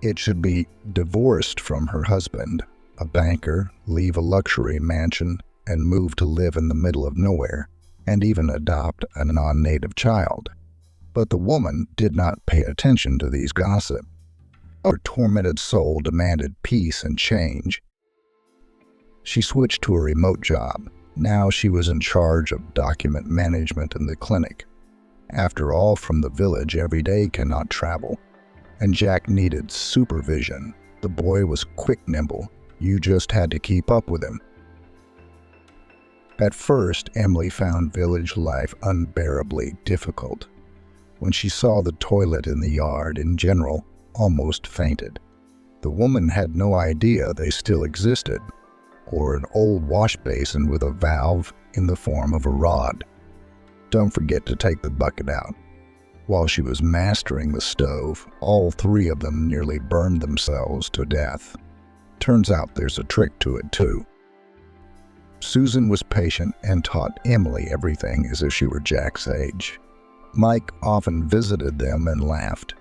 It should be divorced from her husband, a banker, leave a luxury mansion, and move to live in the middle of nowhere, and even adopt a non-native child. But the woman did not pay attention to these gossip. Her tormented soul demanded peace and change. She switched to a remote job. Now she was in charge of document management in the clinic. After all, from the village every day cannot travel. And Jack needed supervision. The boy was quick, nimble. You just had to keep up with him. At first, Emily found village life unbearably difficult. When she saw the toilet in the yard in general, almost fainted. The woman had no idea they still existed, or an old wash basin with a valve in the form of a rod. Don't forget to take the bucket out. While she was mastering the stove, all three of them nearly burned themselves to death. Turns out there's a trick to it too. Susan was patient and taught Emily everything as if she were Jack's age. Mike often visited them and laughed.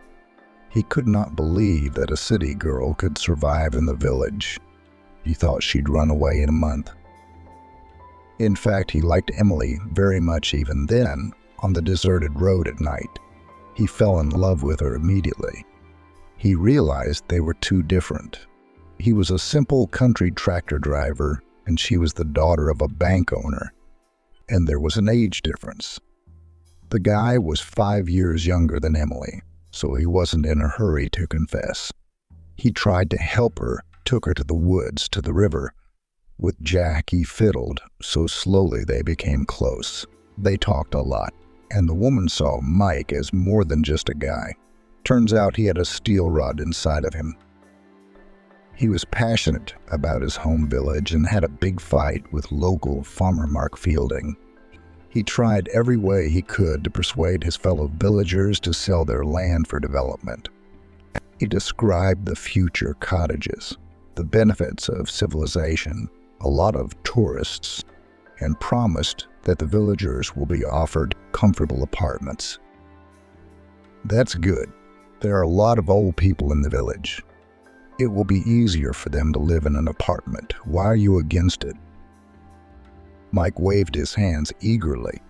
He could not believe that a city girl could survive in the village. He thought she'd run away in a month. In fact, he liked Emily very much even then, on the deserted road at night. He fell in love with her immediately. He realized they were too different. He was a simple country tractor driver, and she was the daughter of a bank owner. And there was an age difference. The guy was 5 years younger than Emily, so he wasn't in a hurry to confess. He tried to help her, took her to the woods, to the river. With Jack, he fiddled, so slowly they became close. They talked a lot, and the woman saw Mike as more than just a guy. Turns out he had a steel rod inside of him. He was passionate about his home village and had a big fight with local farmer Mark Fielding. He tried every way he could to persuade his fellow villagers to sell their land for development. He described the future cottages, the benefits of civilization, a lot of tourists, and promised that the villagers will be offered comfortable apartments. That's good. There are a lot of old people in the village. It will be easier for them to live in an apartment. Why are you against it? Mike waved his hands eagerly.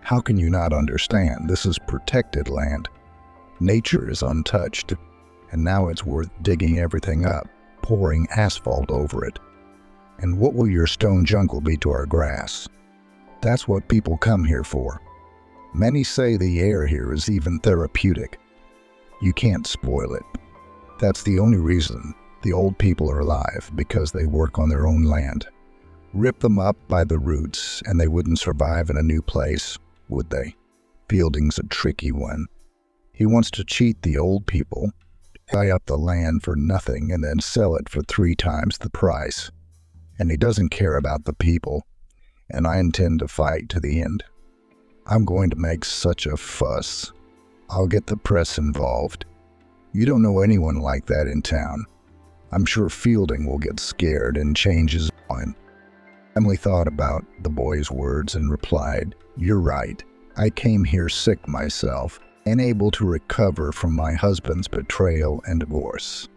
How can you not understand? This is protected land. Nature is untouched, and now it's worth digging everything up, pouring asphalt over it. And what will your stone jungle be to our grass? That's what people come here for. Many say the air here is even therapeutic. You can't spoil it. That's the only reason the old people are alive, because they work on their own land. Rip them up by the roots, and they wouldn't survive in a new place, would they? Fielding's a tricky one. He wants to cheat the old people, buy up the land for nothing, and then sell it for 3 times the price. And he doesn't care about the people, and I intend to fight to the end. I'm going to make such a fuss. I'll get the press involved. You don't know anyone like that in town. I'm sure Fielding will get scared and change his mind." Emily thought about the boy's words and replied, "You're right. I came here sick myself, unable to recover from my husband's betrayal and divorce.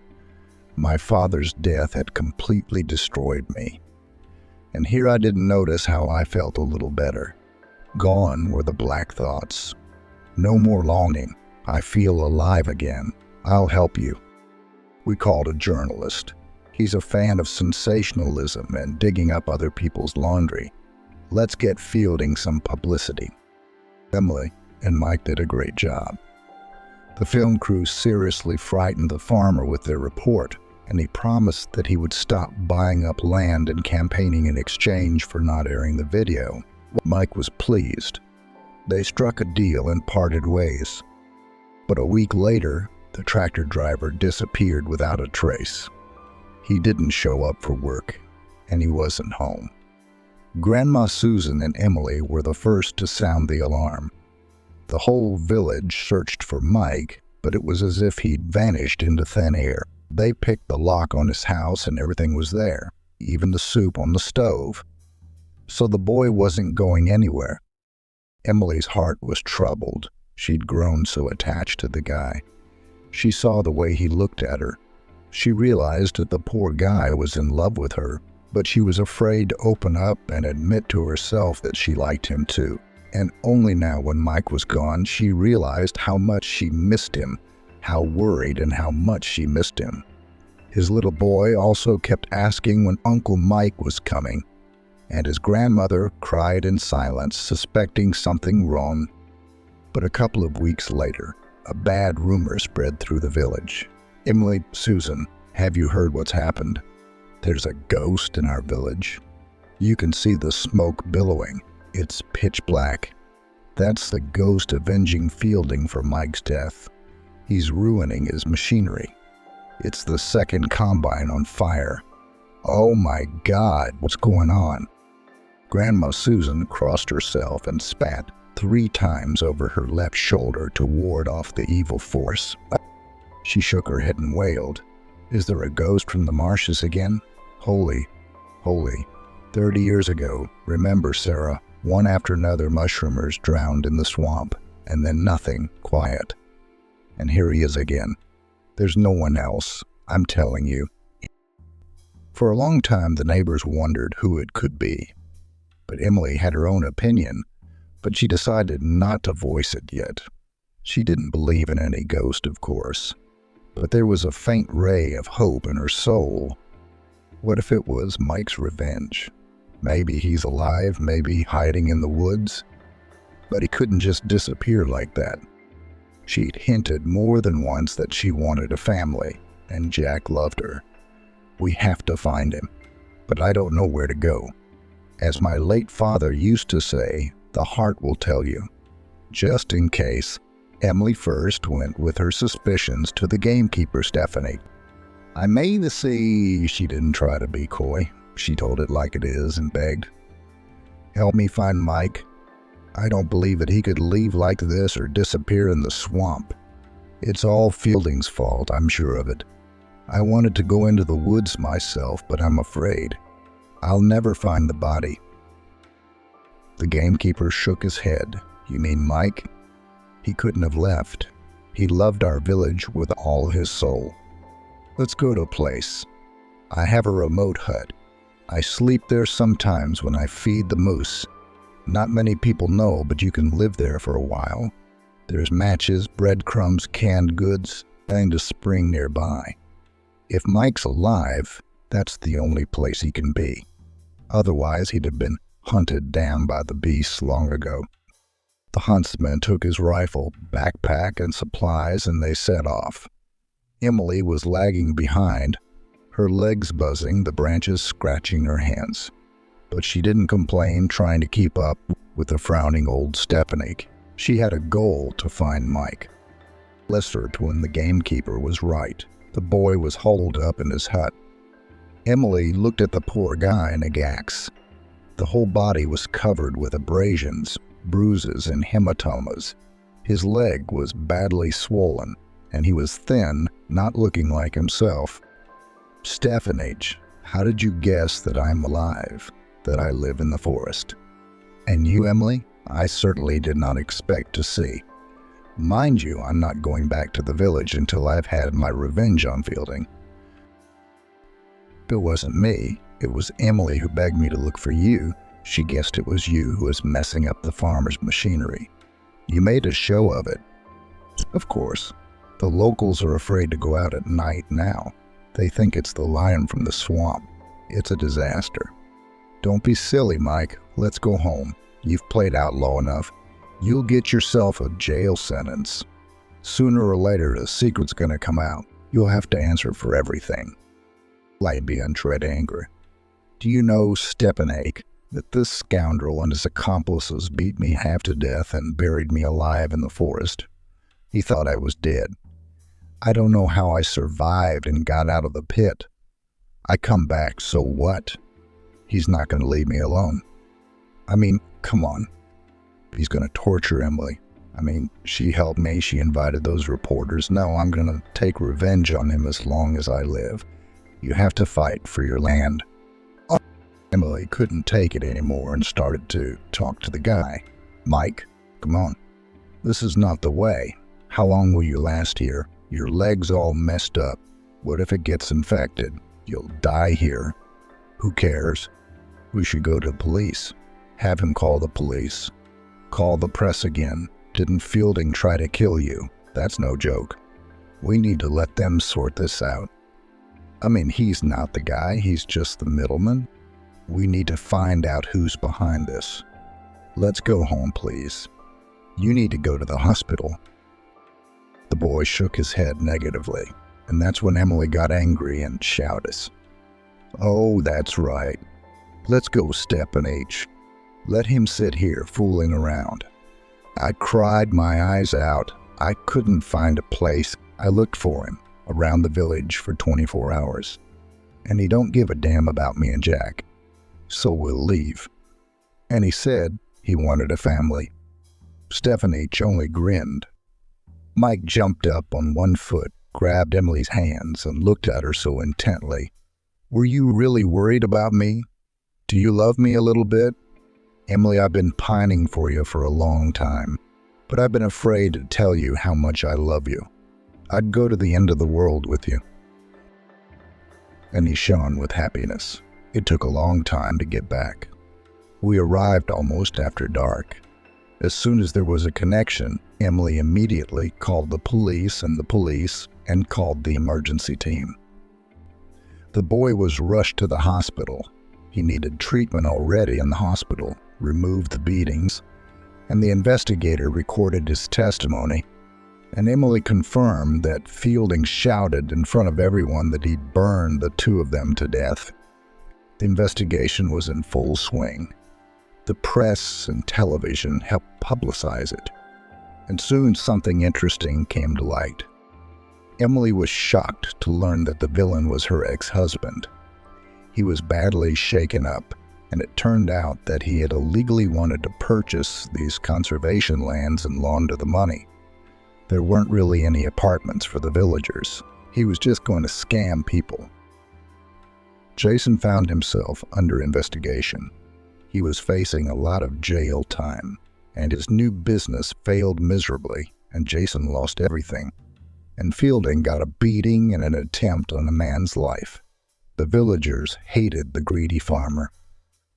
My father's death had completely destroyed me. And here I didn't notice how I felt a little better. Gone were the black thoughts. No more longing. I feel alive again. I'll help you." We called a journalist. He's a fan of sensationalism and digging up other people's laundry. Let's get Fielding some publicity. Emily and Mike did a great job. The film crew seriously frightened the farmer with their report, and he promised that he would stop buying up land and campaigning in exchange for not airing the video. Mike was pleased. They struck a deal and parted ways. But a week later, the tractor driver disappeared without a trace. He didn't show up for work, and he wasn't home. Grandma Susan and Emily were the first to sound the alarm. The whole village searched for Mike, but it was as if he'd vanished into thin air. They picked the lock on his house and everything was there, even the soup on the stove. So the boy wasn't going anywhere. Emily's heart was troubled. She'd grown so attached to the guy. She saw the way he looked at her. She realized that the poor guy was in love with her, but she was afraid to open up and admit to herself that she liked him too. And only now, when Mike was gone, she realized how much she missed him, how worried and how much she missed him. His little boy also kept asking when Uncle Mike was coming, and his grandmother cried in silence, suspecting something wrong. But a couple of weeks later, a bad rumor spread through the village. "Emily, Susan, have you heard what's happened? There's a ghost in our village. You can see the smoke billowing. It's pitch black. That's the ghost avenging Fielding for Mike's death. He's ruining his machinery. It's the second combine on fire. Oh my God, what's going on?" Grandma Susan crossed herself and spat 3 times over her left shoulder to ward off the evil force. She shook her head and wailed, "Is there a ghost from the marshes again? Holy, holy. 30 years ago, remember, Sarah, one after another mushroomers drowned in the swamp, and then nothing, quiet. And here he is again. There's no one else, I'm telling you." For a long time, the neighbors wondered who it could be. But Emily had her own opinion, but she decided not to voice it yet. She didn't believe in any ghost, of course, but there was a faint ray of hope in her soul. What if it was Mike's revenge? Maybe he's alive, maybe hiding in the woods. But he couldn't just disappear like that. She'd hinted more than once that she wanted a family, and Jack loved her. "We have to find him, but I don't know where to go. As my late father used to say, the heart will tell you." Just in case, Emily first went with her suspicions to the gamekeeper, Stephanie. "I may see," she didn't try to be coy. She told it like it is and begged, "Help me find Mike. I don't believe that he could leave like this or disappear in the swamp. It's all Fielding's fault, I'm sure of it. I wanted to go into the woods myself, but I'm afraid. I'll never find the body." The gamekeeper shook his head. "You mean Mike? He couldn't have left. He loved our village with all his soul. Let's go to a place. I have a remote hut. I sleep there sometimes when I feed the moose. Not many people know, but you can live there for a while. There's matches, breadcrumbs, canned goods, and a spring nearby. If Mike's alive, that's the only place he can be. Otherwise, he'd have been hunted down by the beasts long ago." The huntsman took his rifle, backpack, and supplies, and they set off. Emily was lagging behind, her legs buzzing, the branches scratching her hands. But she didn't complain, trying to keep up with the frowning old Stephanie. She had a goal to find Mike. Listened when the gamekeeper was right. The boy was holed up in his hut. Emily looked at the poor guy in a gax. The whole body was covered with abrasions, bruises, and hematomas. His leg was badly swollen, and he was thin, not looking like himself. Stephanie, how did you guess that I'm alive, that I live in the forest? And you, Emily, I certainly did not expect to see. Mind you, I'm not going back to the village until I've had my revenge on Fielding. It wasn't me. It was Emily who begged me to look for you. She guessed it was you who was messing up the farmer's machinery. You made a show of it. Of course, the locals are afraid to go out at night now. They think it's the lion from the swamp. It's a disaster. Don't be silly, Mike. Let's go home. You've played outlaw enough. You'll get yourself a jail sentence. Sooner or later, the secret's gonna come out. You'll have to answer for everything. Lybian tread anger. Do you know, Stephanie, that this scoundrel and his accomplices beat me half to death and buried me alive in the forest? He thought I was dead. I don't know how I survived and got out of the pit. I come back, so what? He's not going to leave me alone. I mean, come on. He's going to torture Emily. I mean, she helped me. She invited those reporters. No, I'm going to take revenge on him as long as I live. You have to fight for your land. Emily couldn't take it anymore and started to talk to the guy. Mike, come on. This is not the way. How long will you last here? Your leg's all messed up. What if it gets infected? You'll die here. Who cares? We should go to the police. Have him call the police. Call the press again. Didn't Fielding try to kill you? That's no joke. We need to let them sort this out. I mean, he's not the guy. He's just the middleman. We need to find out who's behind this. Let's go home, please. You need to go to the hospital. The boy shook his head negatively, and that's when Emily got angry and shouted, Oh, that's right. Let's go, Stephanie. Let him sit here fooling around. I cried my eyes out. I couldn't find a place. I looked for him around the village for 24 hours. And he don't give a damn about me and Jack. So we'll leave. And he said he wanted a family. Stephanie only grinned. Mike jumped up on one foot, grabbed Emily's hands, and looked at her so intently. Were you really worried about me? Do you love me a little bit? Emily, I've been pining for you for a long time, but I've been afraid to tell you how much I love you. I'd go to the end of the world with you. And he shone with happiness. It took a long time to get back. We arrived almost after dark. As soon as there was a connection, Emily immediately called the police and called the emergency team. The boy was rushed to the hospital. He needed treatment already in the hospital, removed the beatings, and the investigator recorded his testimony, and Emily confirmed that Fielding shouted in front of everyone that he'd burned the two of them to death. The investigation was in full swing. The press and television helped publicize it, and soon something interesting came to light. Emily was shocked to learn that the villain was her ex-husband. He was badly shaken up, and it turned out that he had illegally wanted to purchase these conservation lands and launder the money. There weren't really any apartments for the villagers. He was just going to scam people. Jason found himself under investigation. He was facing a lot of jail time, and his new business failed miserably, and Jason lost everything. And Fielding got a beating and an attempt on a man's life. The villagers hated the greedy farmer.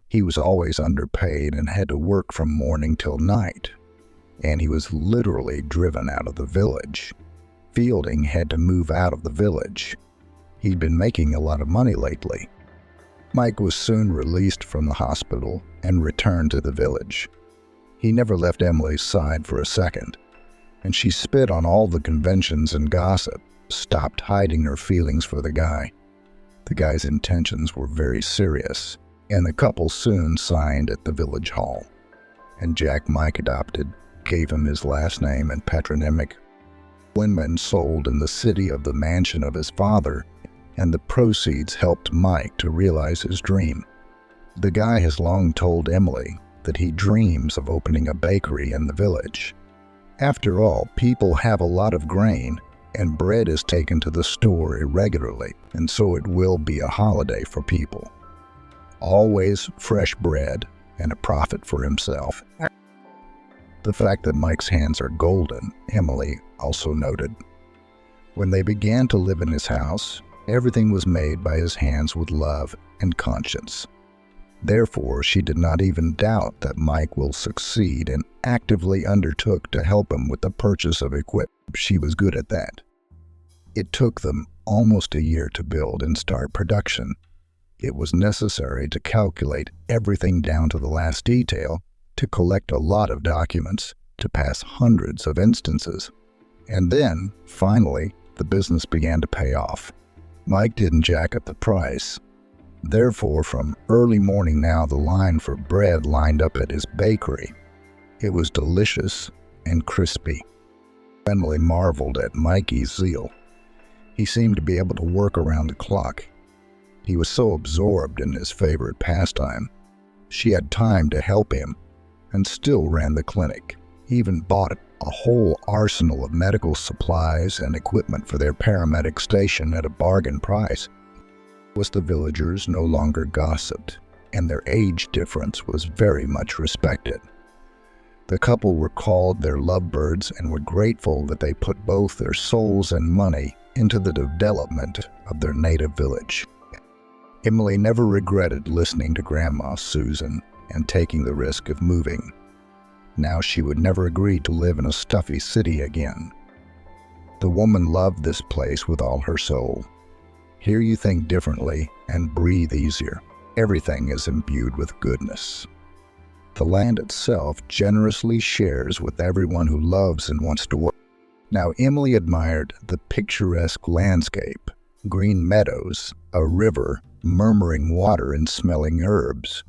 He was always underpaid and had to work from morning till night, and he was literally driven out of the village. Fielding had to move out of the village. He'd been making a lot of money lately. Mike was soon released from the hospital and returned to the village. He never left Emily's side for a second, and she spit on all the conventions and gossip, stopped hiding her feelings for the guy. The guy's intentions were very serious, and the couple soon signed at the village hall. And Jack Mike adopted, gave him his last name and patronymic. Windman sold in the city of the mansion of his father, and the proceeds helped Mike to realize his dream. The guy has long told Emily that he dreams of opening a bakery in the village. After all, people have a lot of grain, and bread is taken to the store irregularly, and so it will be a holiday for people. Always fresh bread and a profit for himself. The fact that Mike's hands are golden, Emily also noted. When they began to live in his house, everything was made by his hands with love and conscience. Therefore, she did not even doubt that Mike will succeed and actively undertook to help him with the purchase of equipment. She was good at that. It took them almost a year to build and start production. It was necessary to calculate everything down to the last detail, to collect a lot of documents, to pass hundreds of instances. And then, finally, the business began to pay off. Mike didn't jack up the price. Therefore, from early morning now, the line for bread lined up at his bakery. It was delicious and crispy. Emily marveled at Mikey's zeal. He seemed to be able to work around the clock. He was so absorbed in his favorite pastime. She had time to help him and still ran the clinic. He even bought a whole arsenal of medical supplies and equipment for their paramedic station at a bargain price. The villagers no longer gossiped, and their age difference was very much respected. The couple were called their lovebirds and were grateful that they put both their souls and money into the development of their native village. Emily never regretted listening to Grandma Susan and taking the risk of moving. Now she would never agree to live in a stuffy city again. The woman loved this place with all her soul. Here you think differently and breathe easier. Everything is imbued with goodness. The land itself generously shares with everyone who loves and wants to work. Now Emily admired the picturesque landscape, green meadows, a river, murmuring water and smelling herbs.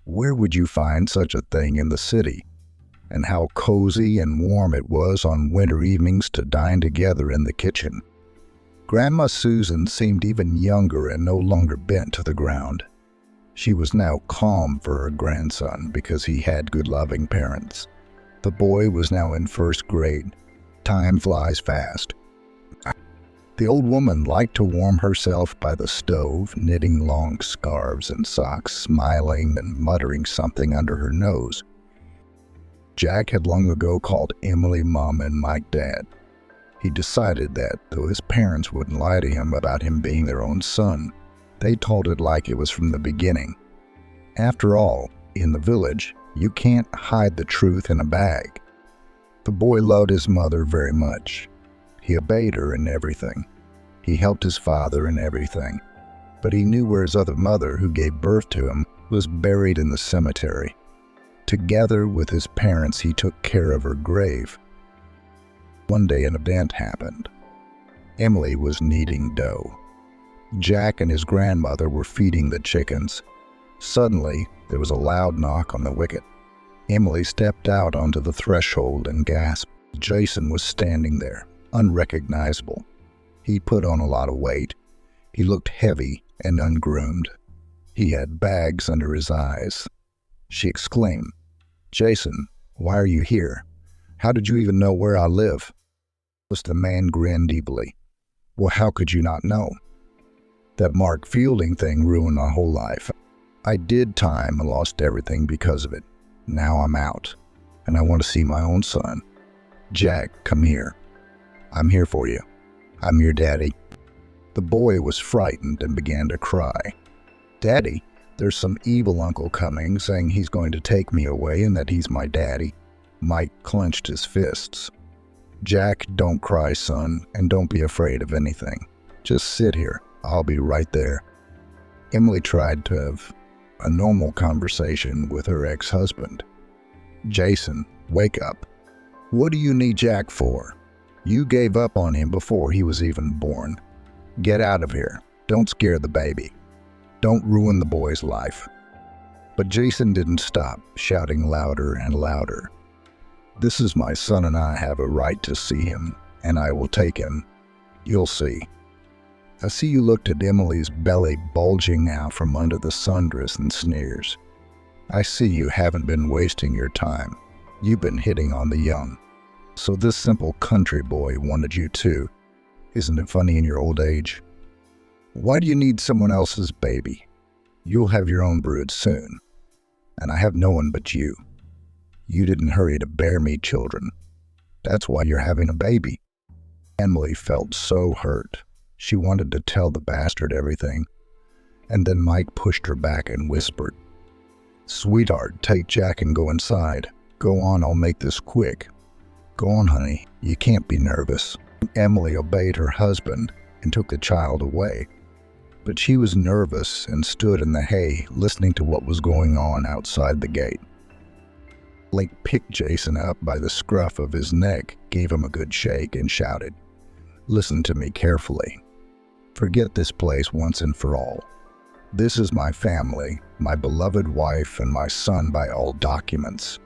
Where would you find such a thing in the city? And how cozy and warm it was on winter evenings to dine together in the kitchen. Grandma Susan seemed even younger and no longer bent to the ground. She was now calm for her grandson because he had good loving parents. The boy was now in first grade. Time flies fast. The old woman liked to warm herself by the stove, knitting long scarves and socks, smiling and muttering something under her nose. Jack had long ago called Emily Mom and Mike Dad. He decided that, though his parents wouldn't lie to him about him being their own son, they told it like it was from the beginning. After all, in the village, you can't hide the truth in a bag. The boy loved his mother very much. He obeyed her in everything. He helped his father in everything. But he knew where his other mother, who gave birth to him, was buried in the cemetery. Together with his parents, he took care of her grave. One day an event happened. Emily was kneading dough. Jack and his grandmother were feeding the chickens. Suddenly, there was a loud knock on the wicket. Emily stepped out onto the threshold and gasped. Jason was standing there, unrecognizable. He put on a lot of weight. He looked heavy and ungroomed. He had bags under his eyes. She exclaimed, "Jason, why are you here? How did you even know where I live?" The man grinned evilly. "Well, how could you not know? That Mark Fielding thing ruined my whole life. I did time and lost everything because of it. Now I'm out, and I want to see my own son. Jack, come here. I'm here for you. I'm your daddy." The boy was frightened and began to cry. "Daddy, there's some evil uncle coming saying he's going to take me away and that he's my daddy." Mike clenched his fists. "Jack, don't cry, son, and don't be afraid of anything. Just sit here. I'll be right there." Emily tried to have a normal conversation with her ex-husband. "Jason, wake up. What do you need Jack for? You gave up on him before he was even born. Get out of here. Don't scare the baby. Don't ruin the boy's life." But Jason didn't stop, shouting louder and louder. "This is my son and I have a right to see him, and I will take him. You'll see." I see you looked at Emily's belly bulging out from under the sundress and sneers. I see you haven't been wasting your time. You've been hitting on the young. So this simple country boy wanted you too. Isn't it funny in your old age? Why do you need someone else's baby? You'll have your own brood soon. And I have no one but you. You didn't hurry to bear me children. That's why you're having a baby. Emily felt so hurt. She wanted to tell the bastard everything. And then Mike pushed her back and whispered, "Sweetheart, take Jack and go inside. Go on, I'll make this quick." "Go on, honey. You can't be nervous." Emily obeyed her husband and took the child away. But she was nervous and stood in the hay listening to what was going on outside the gate. Link picked Jason up by the scruff of his neck, gave him a good shake, and shouted, "Listen to me carefully. Forget this place once and for all. This is my family, my beloved wife, and my son by all documents.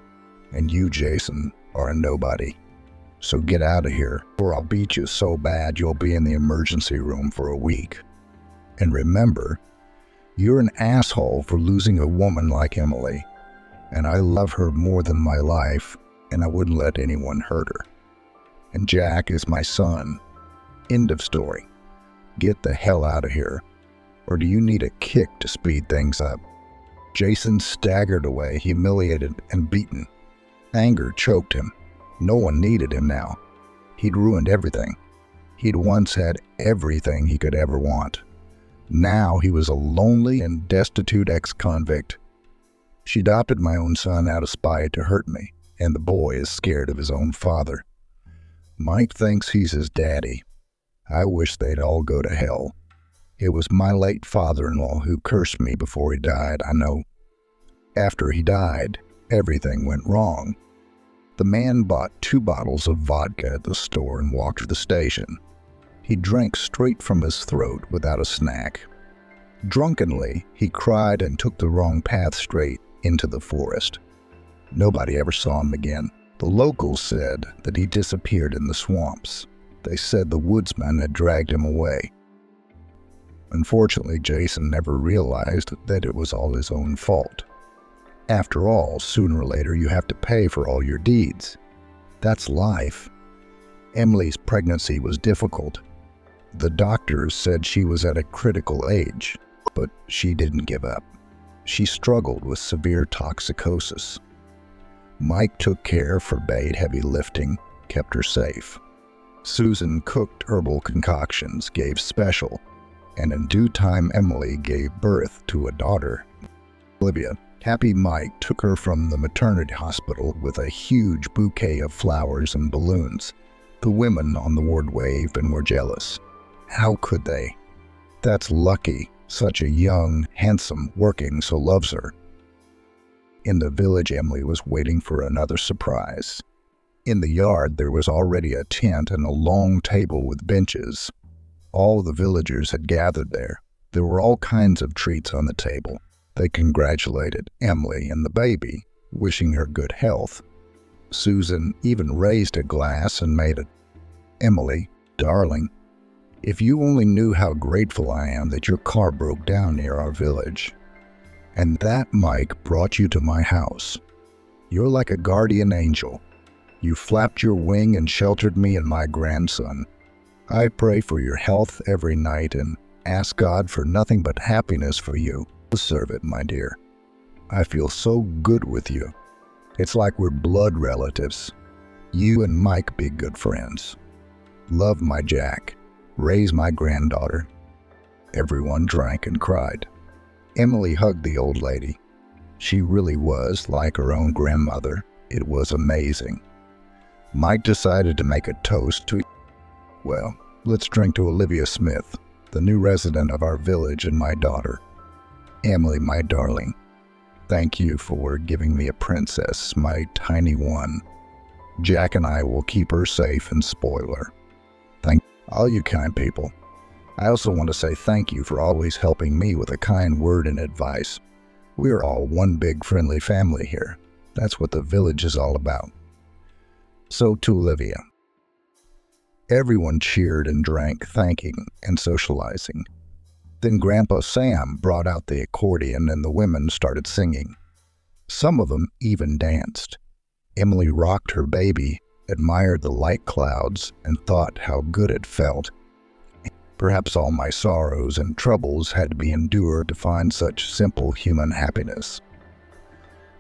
And you, Jason, are a nobody. So get out of here, or I'll beat you so bad you'll be in the emergency room for a week. And remember, you're an asshole for losing a woman like Emily. And I love her more than my life, and I wouldn't let anyone hurt her. And Jack is my son. End of story. Get the hell out of here. Or do you need a kick to speed things up?" Jason staggered away, humiliated and beaten. Anger choked him. No one needed him now. He'd ruined everything. He'd once had everything he could ever want. Now he was a lonely and destitute ex-convict. "She adopted my own son out of spite to hurt me, and the boy is scared of his own father. Mike thinks he's his daddy. I wish they'd all go to hell. It was my late father-in-law who cursed me before he died, I know. After he died, everything went wrong." The man bought 2 bottles of vodka at the store and walked to the station. He drank straight from his throat without a snack. Drunkenly, he cried and took the wrong path straight into the forest. Nobody ever saw him again. The locals said that he disappeared in the swamps. They said the woodsman had dragged him away. Unfortunately, Jason never realized that it was all his own fault. After all, sooner or later you have to pay for all your deeds. That's life. Emily's pregnancy was difficult. The doctors said she was at a critical age, but she didn't give up. She struggled with severe toxicosis. Mike took care, forbade heavy lifting, kept her safe. Susan cooked herbal concoctions, gave special, and in due time Emily gave birth to a daughter, Olivia. Happy Mike took her from the maternity hospital with a huge bouquet of flowers and balloons. The women on the ward waved and were jealous. How could they? That's lucky. Such a young, handsome, working so loves her. In the village, Emily was waiting for another surprise. In the yard, there was already a tent and a long table with benches. All the villagers had gathered there. There were all kinds of treats on the table. They congratulated Emily and the baby, wishing her good health. Susan even raised a glass and made it. "Emily, darling, if you only knew how grateful I am that your car broke down near our village, and that Mike brought you to my house. You're like a guardian angel. You flapped your wing and sheltered me and my grandson. I pray for your health every night and ask God for nothing but happiness for you. Deserve it, my dear. I feel so good with you. It's like we're blood relatives. You and Mike be good friends. Love my Jack. Raise my granddaughter." Everyone drank and cried. Emily hugged the old lady. She really was like her own grandmother. It was amazing. Mike decided to make a toast to, "Well, let's drink to Olivia Smith, the new resident of our village and my daughter. Emily, my darling, thank you for giving me a princess, my tiny one. Jack and I will keep her safe and spoil her. Thank all you kind people. I also want to say thank you for always helping me with a kind word and advice. We're all one big friendly family here. That's what the village is all about." So to Olivia. Everyone cheered and drank, thanking and socializing. Then Grandpa Sam brought out the accordion and the women started singing. Some of them even danced. Emily rocked her baby, admired the light clouds, and thought how good it felt. Perhaps all my sorrows and troubles had to be endured to find such simple human happiness.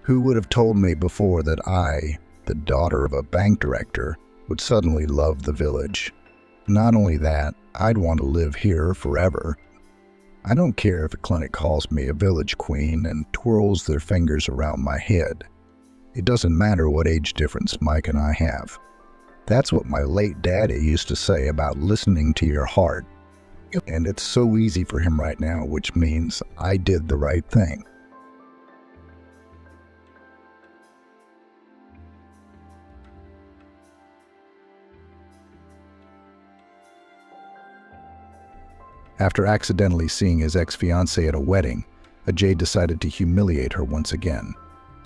Who would have told me before that I, the daughter of a bank director, would suddenly love the village? Not only that, I'd want to live here forever. I don't care if a clinic calls me a village queen and twirls their fingers around my head. It doesn't matter what age difference Mike and I have. That's what my late daddy used to say about listening to your heart. And it's so easy for him right now, which means I did the right thing. After accidentally seeing his ex-fiancée at a wedding, Ajay decided to humiliate her once again.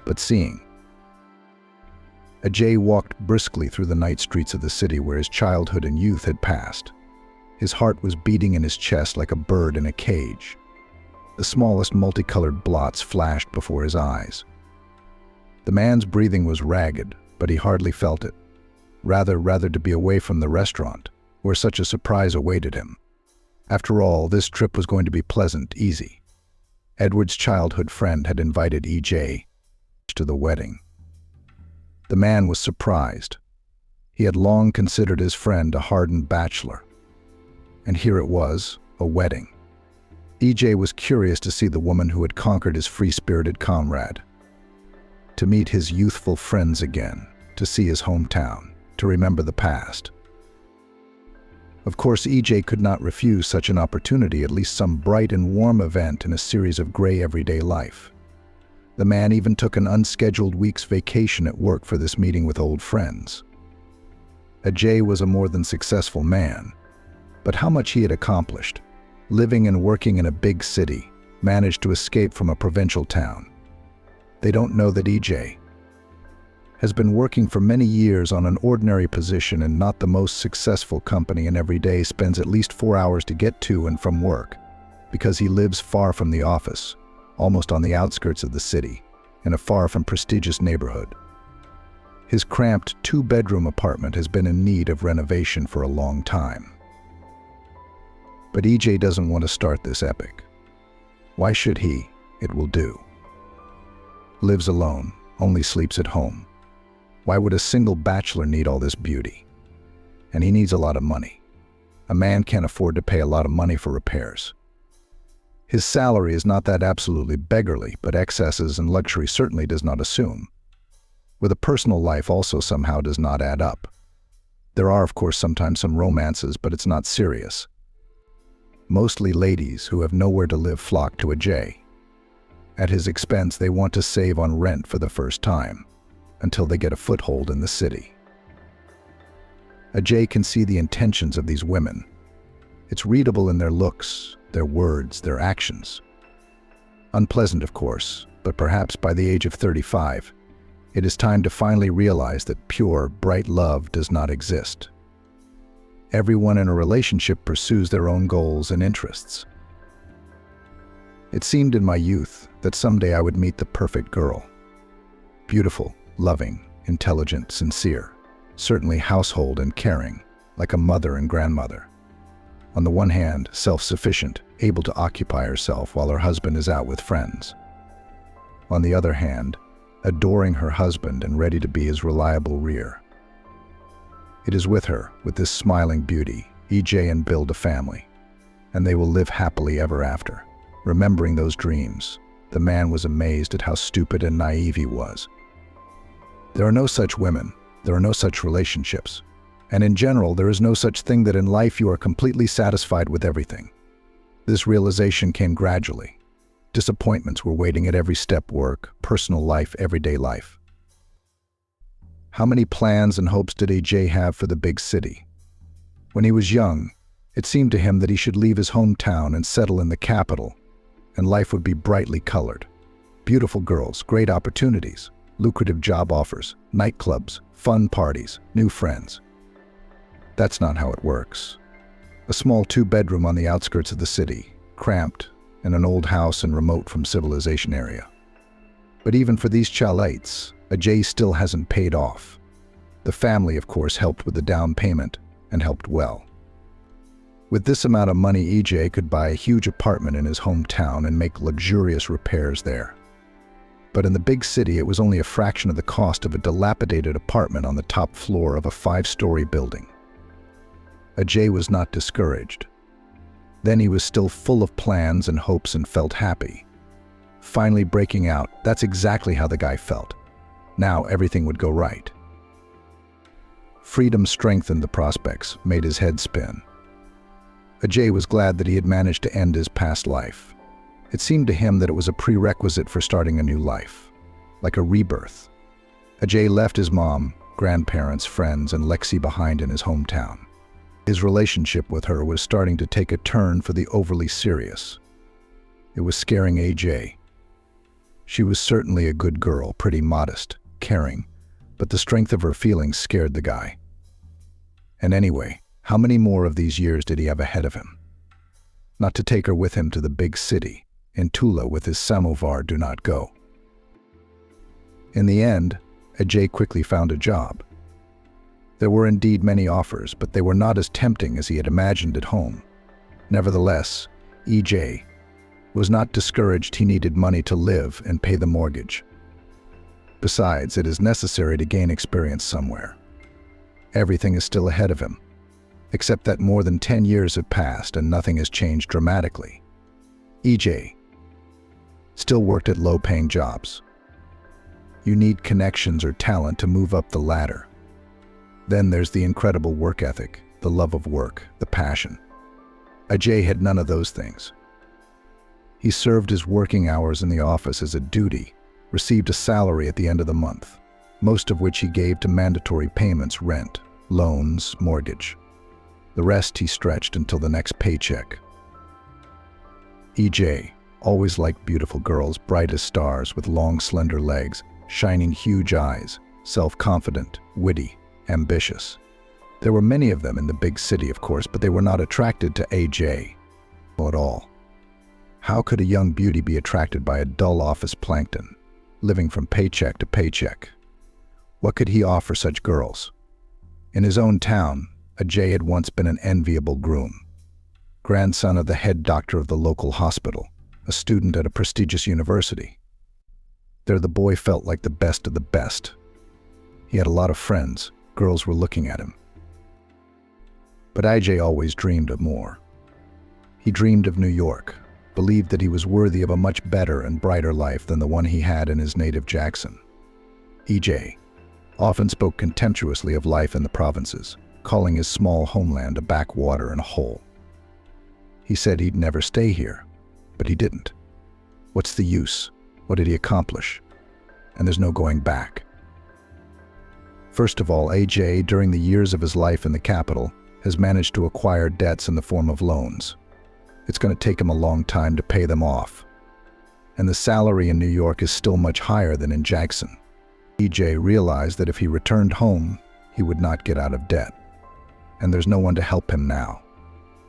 But Ajay walked briskly through the night streets of the city where his childhood and youth had passed. His heart was beating in his chest like a bird in a cage. The smallest multicolored blots flashed before his eyes. The man's breathing was ragged, but he hardly felt it. Rather to be away from the restaurant, where such a surprise awaited him. After all, this trip was going to be pleasant, easy. Edward's childhood friend had invited EJ to the wedding. The man was surprised. He had long considered his friend a hardened bachelor. And here it was, a wedding. EJ was curious to see the woman who had conquered his free-spirited comrade. To meet his youthful friends again, to see his hometown, to remember the past. Of course, EJ could not refuse such an opportunity, at least some bright and warm event in a series of gray everyday life. The man even took an unscheduled week's vacation at work for this meeting with old friends. Ajay was a more than successful man, but how much he had accomplished, living and working in a big city, managed to escape from a provincial town. They don't know that EJ has been working for many years on an ordinary position in not the most successful company, and every day spends at least 4 hours to get to and from work, because he lives far from the office, almost on the outskirts of the city, in a far from prestigious neighborhood. His cramped 2-bedroom apartment has been in need of renovation for a long time. But EJ doesn't want to start this epic. Why should he? It will do. Lives alone, only sleeps at home. Why would a single bachelor need all this beauty? And he needs a lot of money. A man can't afford to pay a lot of money for repairs. His salary is not that absolutely beggarly, but excesses and luxury certainly does not assume. With a personal life also somehow does not add up. There are, of course, sometimes some romances, but it's not serious. Mostly ladies who have nowhere to live flock to Ajay. At his expense, they want to save on rent for the first time, until they get a foothold in the city. Ajay can see the intentions of these women. It's readable in their looks, their words, their actions. Unpleasant, of course, but perhaps by the age of 35, it is time to finally realize that pure, bright love does not exist. Everyone in a relationship pursues their own goals and interests. It seemed in my youth that someday I would meet the perfect girl. Beautiful, loving, intelligent, sincere, certainly household and caring, like a mother and grandmother. On the one hand, self-sufficient, able to occupy herself while her husband is out with friends. On the other hand, adoring her husband and ready to be his reliable rear. It is with her, with this smiling beauty, EJ and build a family, and they will live happily ever after. Remembering those dreams, the man was amazed at how stupid and naive he was. There are no such women, there are no such relationships, and in general, there is no such thing that in life you are completely satisfied with everything. This realization came gradually. Disappointments were waiting at every step: work, personal life, everyday life. How many plans and hopes did AJ have for the big city? When he was young, it seemed to him that he should leave his hometown and settle in the capital, and life would be brightly colored. Beautiful girls, great opportunities, lucrative job offers, nightclubs, fun parties, new friends. That's not how it works. A small 2-bedroom on the outskirts of the city, cramped, in an old house and remote from civilization area. But even for these chalites, Ajay still hasn't paid off. The family, of course, helped with the down payment, and helped well. With this amount of money, EJ could buy a huge apartment in his hometown and make luxurious repairs there. But in the big city, it was only a fraction of the cost of a dilapidated apartment on the top floor of a 5-story building. Ajay was not discouraged. Then he was still full of plans and hopes and felt happy. Finally breaking out, that's exactly how the guy felt. Now everything would go right. Freedom strengthened the prospects, made his head spin. Ajay was glad that he had managed to end his past life. It seemed to him that it was a prerequisite for starting a new life, like a rebirth. Ajay left his mom, grandparents, friends, and Lexi behind in his hometown. His relationship with her was starting to take a turn for the overly serious. It was scaring Ajay. She was certainly a good girl, pretty modest, caring, but the strength of her feelings scared the guy. And anyway, how many more of these years did he have ahead of him? Not to take her with him to the big city. In Tula with his samovar do not go. In the end, Ajay quickly found a job. There were indeed many offers, but they were not as tempting as he had imagined at home. Nevertheless, EJ was not discouraged. He needed money to live and pay the mortgage. Besides, it is necessary to gain experience somewhere. Everything is still ahead of him, except that more than 10 years have passed and nothing has changed dramatically. EJ still worked at low-paying jobs. You need connections or talent to move up the ladder. Then there's the incredible work ethic, the love of work, the passion. Ajay had none of those things. He served his working hours in the office as a duty, received a salary at the end of the month, most of which he gave to mandatory payments, rent, loans, mortgage. The rest he stretched until the next paycheck. EJ always liked beautiful girls, bright as stars, with long, slender legs, shining huge eyes, self-confident, witty, ambitious. There were many of them in the big city, of course, but they were not attracted to AJ at all. How could a young beauty be attracted by a dull office plankton, living from paycheck to paycheck? What could he offer such girls? In his own town, Ajay had once been an enviable groom, grandson of the head doctor of the local hospital, a student at a prestigious university. There the boy felt like the best of the best. He had a lot of friends. Girls were looking at him. But Ajay always dreamed of more. He dreamed of New York, believed that he was worthy of a much better and brighter life than the one he had in his native Jackson. EJ often spoke contemptuously of life in the provinces, calling his small homeland a backwater and a hole. He said he'd never stay here, but he didn't. What's the use? What did he accomplish? And there's no going back. First of all, AJ, during the years of his life in the capital, has managed to acquire debts in the form of loans. It's going to take him a long time to pay them off. And the salary in New York is still much higher than in Jackson. EJ realized that if he returned home, he would not get out of debt. And there's no one to help him now.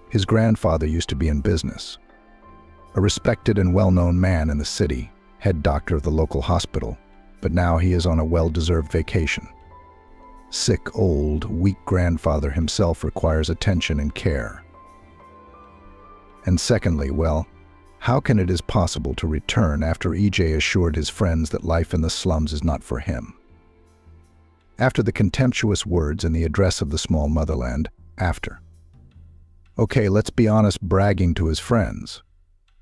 His grandfather used to be in business. A respected and well-known man in the city, head doctor of the local hospital, but now he is on a well-deserved vacation. Sick, old, weak grandfather himself requires attention and care. And secondly, well, how can it is possible to return after EJ assured his friends that life in the slums is not for him? After the contemptuous words in the address of the small motherland, after. Okay, let's be honest, bragging to his friends.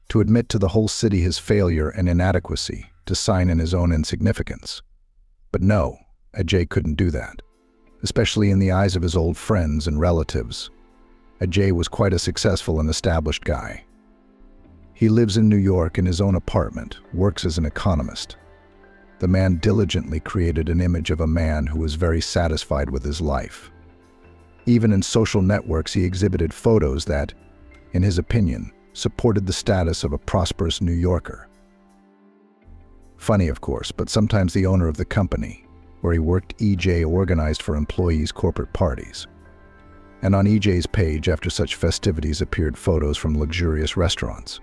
To admit to the whole city his failure and inadequacy, to sign in his own insignificance. But no, Ajay couldn't do that, especially in the eyes of his old friends and relatives. Ajay was quite a successful and established guy. He lives in New York in his own apartment, works as an economist. The man diligently created an image of a man who was very satisfied with his life. Even in social networks, he exhibited photos that, in his opinion, supported the status of a prosperous New Yorker. Funny, of course, but sometimes the owner of the company, where he worked, EJ, organized for employees' corporate parties. And on EJ's page after such festivities appeared photos from luxurious restaurants.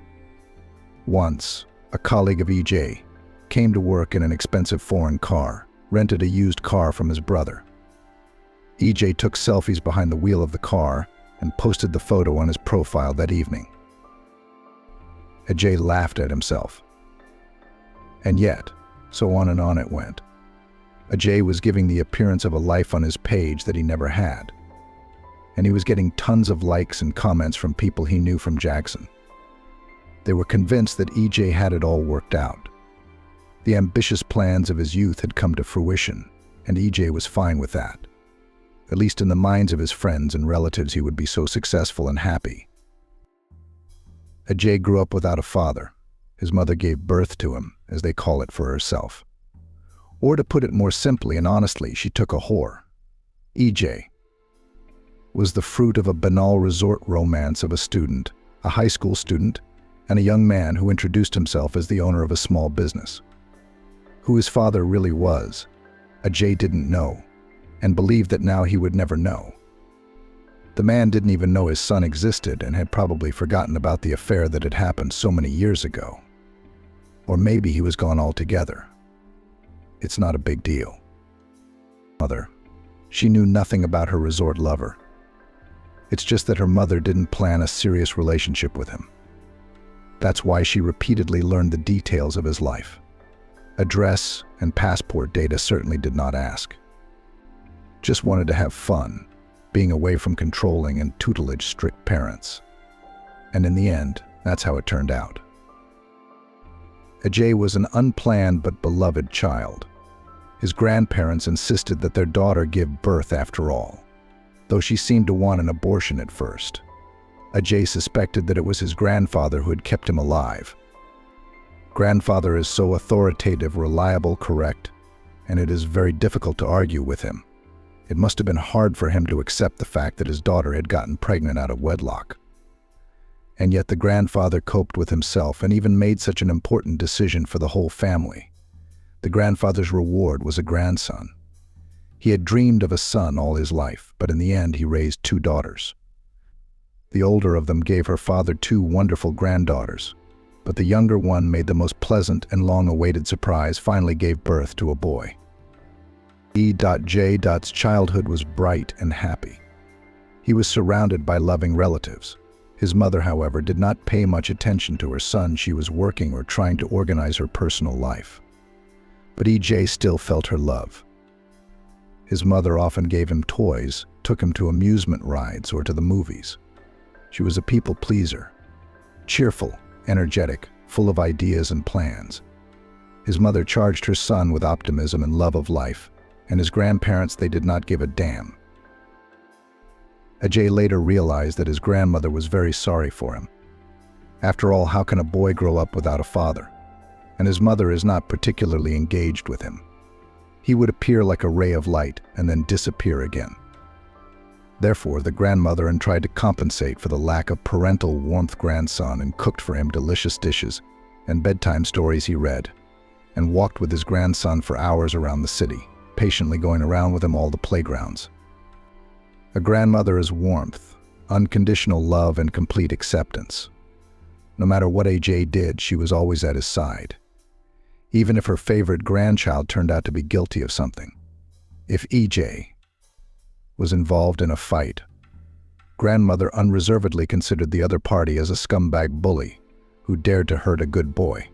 Once, a colleague of EJ came to work in an expensive foreign car, rented a used car from his brother. EJ took selfies behind the wheel of the car, and posted the photo on his profile that evening. Ajay laughed at himself. And yet, so on and on it went. Ajay was giving the appearance of a life on his page that he never had. And he was getting tons of likes and comments from people he knew from Jackson. They were convinced that EJ had it all worked out. The ambitious plans of his youth had come to fruition, and EJ was fine with that. At least in the minds of his friends and relatives, he would be so successful and happy. Ajay grew up without a father. His mother gave birth to him, as they call it, for herself. Or to put it more simply and honestly, she took a whore. EJ was the fruit of a banal resort romance of a student, a high school student, and a young man who introduced himself as the owner of a small business. Who his father really was, Ajay didn't know, and believed that now he would never know. The man didn't even know his son existed and had probably forgotten about the affair that had happened so many years ago. Or maybe he was gone altogether. It's not a big deal. Mother, she knew nothing about her resort lover. It's just that her mother didn't plan a serious relationship with him. That's why she repeatedly learned the details of his life. Address and passport data certainly did not ask. Just wanted to have fun, being away from controlling and tutelage strict parents. And in the end, that's how it turned out. Ajay was an unplanned but beloved child. His grandparents insisted that their daughter give birth after all, though she seemed to want an abortion at first. Ajay suspected that it was his grandfather who had kept him alive. Grandfather is so authoritative, reliable, correct, and it is very difficult to argue with him. It must have been hard for him to accept the fact that his daughter had gotten pregnant out of wedlock. And yet the grandfather coped with himself and even made such an important decision for the whole family. The grandfather's reward was a grandson. He had dreamed of a son all his life, but in the end he raised 2 daughters. The older of them gave her father 2 wonderful granddaughters, but the younger one made the most pleasant and long-awaited surprise, finally gave birth to a boy. E.J.'s childhood was bright and happy. He was surrounded by loving relatives. His mother, however, did not pay much attention to her son. She was working or trying to organize her personal life. But EJ still felt her love. His mother often gave him toys, took him to amusement rides or to the movies. She was a people pleaser, cheerful, energetic, full of ideas and plans. His mother charged her son with optimism and love of life, and his grandparents, they did not give a damn. Ajay later realized that his grandmother was very sorry for him. After all, how can a boy grow up without a father? And his mother is not particularly engaged with him. He would appear like a ray of light and then disappear again. Therefore, the grandmother tried to compensate for the lack of parental warmth grandson and cooked for him delicious dishes and bedtime stories he read, and walked with his grandson for hours around the city, patiently going around with him all the playgrounds. A grandmother is warmth, unconditional love, and complete acceptance. No matter what AJ did, she was always at his side. Even if her favorite grandchild turned out to be guilty of something. If EJ was involved in a fight, grandmother unreservedly considered the other party as a scumbag bully who dared to hurt a good boy.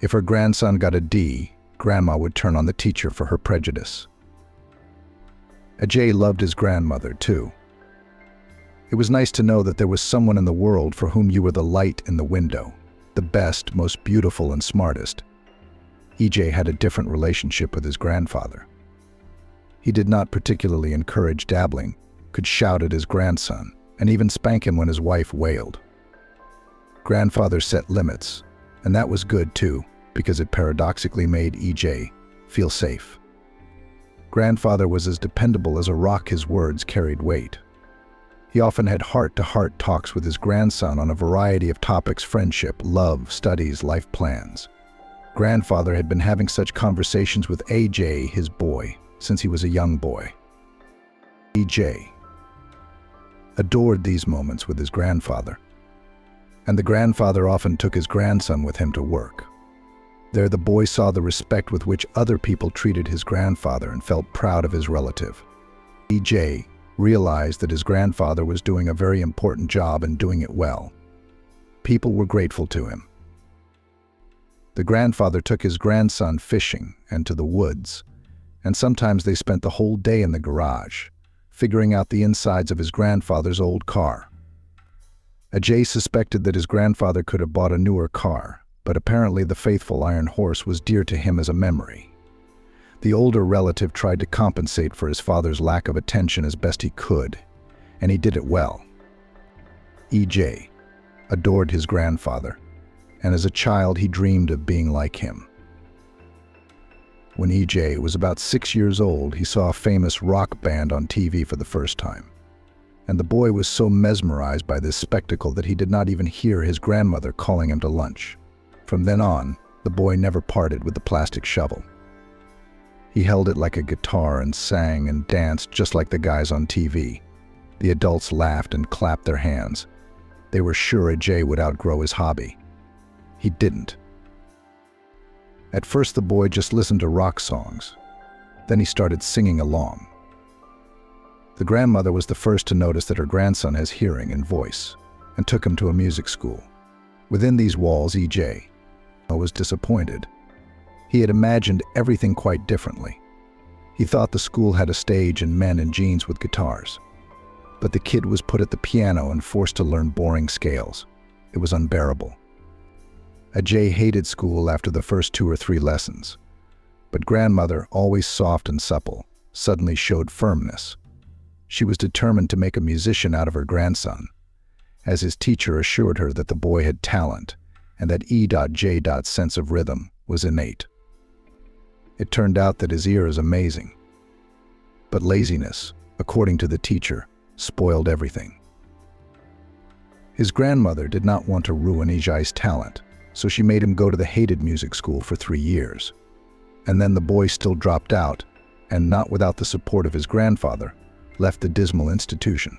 If her grandson got a D, grandma would turn on the teacher for her prejudice. Ajay loved his grandmother, too. It was nice to know that there was someone in the world for whom you were the light in the window, the best, most beautiful, and smartest. EJ had a different relationship with his grandfather. He did not particularly encourage dabbling, could shout at his grandson, and even spank him when his wife wailed. Grandfather set limits, and that was good too, because it paradoxically made EJ feel safe. Grandfather was as dependable as a rock. His words carried weight. He often had heart-to-heart talks with his grandson on a variety of topics: friendship, love, studies, life plans. Grandfather had been having such conversations with AJ, his boy, since he was a young boy. EJ adored these moments with his grandfather, and the grandfather often took his grandson with him to work. There the boy saw the respect with which other people treated his grandfather and felt proud of his relative. EJ realized that his grandfather was doing a very important job and doing it well. People were grateful to him. The grandfather took his grandson fishing and to the woods, and sometimes they spent the whole day in the garage, figuring out the insides of his grandfather's old car. Ajay suspected that his grandfather could have bought a newer car, but apparently the faithful iron horse was dear to him as a memory. The older relative tried to compensate for his father's lack of attention as best he could, and he did it well. EJ adored his grandfather, and as a child he dreamed of being like him. When EJ was about 6 years old, he saw a famous rock band on TV for the first time, and the boy was so mesmerized by this spectacle that he did not even hear his grandmother calling him to lunch. From then on, the boy never parted with the plastic shovel. He held it like a guitar and sang and danced just like the guys on TV. The adults laughed and clapped their hands. They were sure Ajay would outgrow his hobby. He didn't. At first, the boy just listened to rock songs. Then he started singing along. The grandmother was the first to notice that her grandson has hearing and voice, and took him to a music school. Within these walls, EJ was disappointed. He had imagined everything quite differently. He thought the school had a stage and men in jeans with guitars. But the kid was put at the piano and forced to learn boring scales. It was unbearable. Ajay hated school after the first 2 or 3 lessons. But grandmother, always soft and supple, suddenly showed firmness. She was determined to make a musician out of her grandson, as his teacher assured her that the boy had talent and that E.J.'s sense of rhythm was innate. It turned out that his ear is amazing. But laziness, according to the teacher, spoiled everything. His grandmother did not want to ruin Ajay's talent, so she made him go to the hated music school for 3 years. And then the boy still dropped out, and not without the support of his grandfather, left the dismal institution.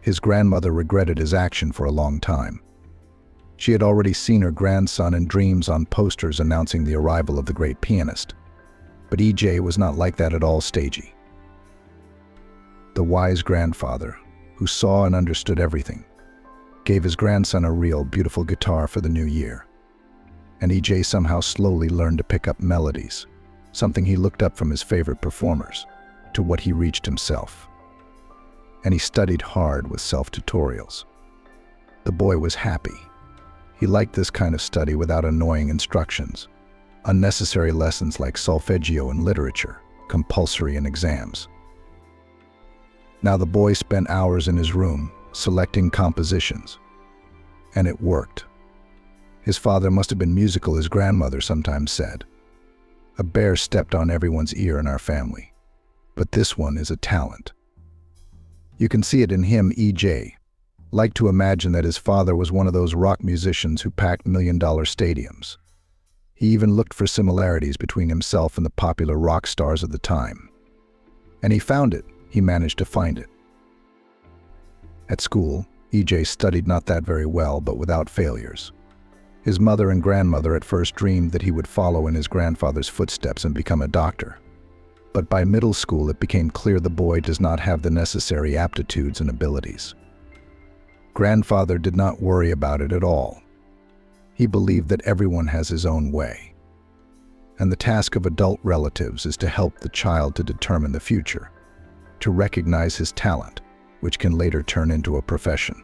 His grandmother regretted his action for a long time. She had already seen her grandson in dreams on posters announcing the arrival of the great pianist. But EJ was not like that at all stagey. The wise grandfather, who saw and understood everything, gave his grandson a real, beautiful guitar for the new year. And EJ somehow slowly learned to pick up melodies, something he looked up from his favorite performers, to what he reached himself. And he studied hard with self-tutorials. The boy was happy. He liked this kind of study without annoying instructions, unnecessary lessons like solfeggio and literature, compulsory in exams. Now the boy spent hours in his room, selecting compositions. And it worked. His father must have been musical, his grandmother sometimes said. A bear stepped on everyone's ear in our family. But this one is a talent. You can see it in him. EJ liked to imagine that his father was one of those rock musicians who packed million-dollar stadiums. He even looked for similarities between himself and the popular rock stars of the time. And he found it. He managed to find it. At school, EJ studied not that very well, but without failures. His mother and grandmother at first dreamed that he would follow in his grandfather's footsteps and become a doctor. But by middle school, it became clear the boy does not have the necessary aptitudes and abilities. Grandfather did not worry about it at all. He believed that everyone has his own way. And the task of adult relatives is to help the child to determine the future, to recognize his talent, which can later turn into a profession.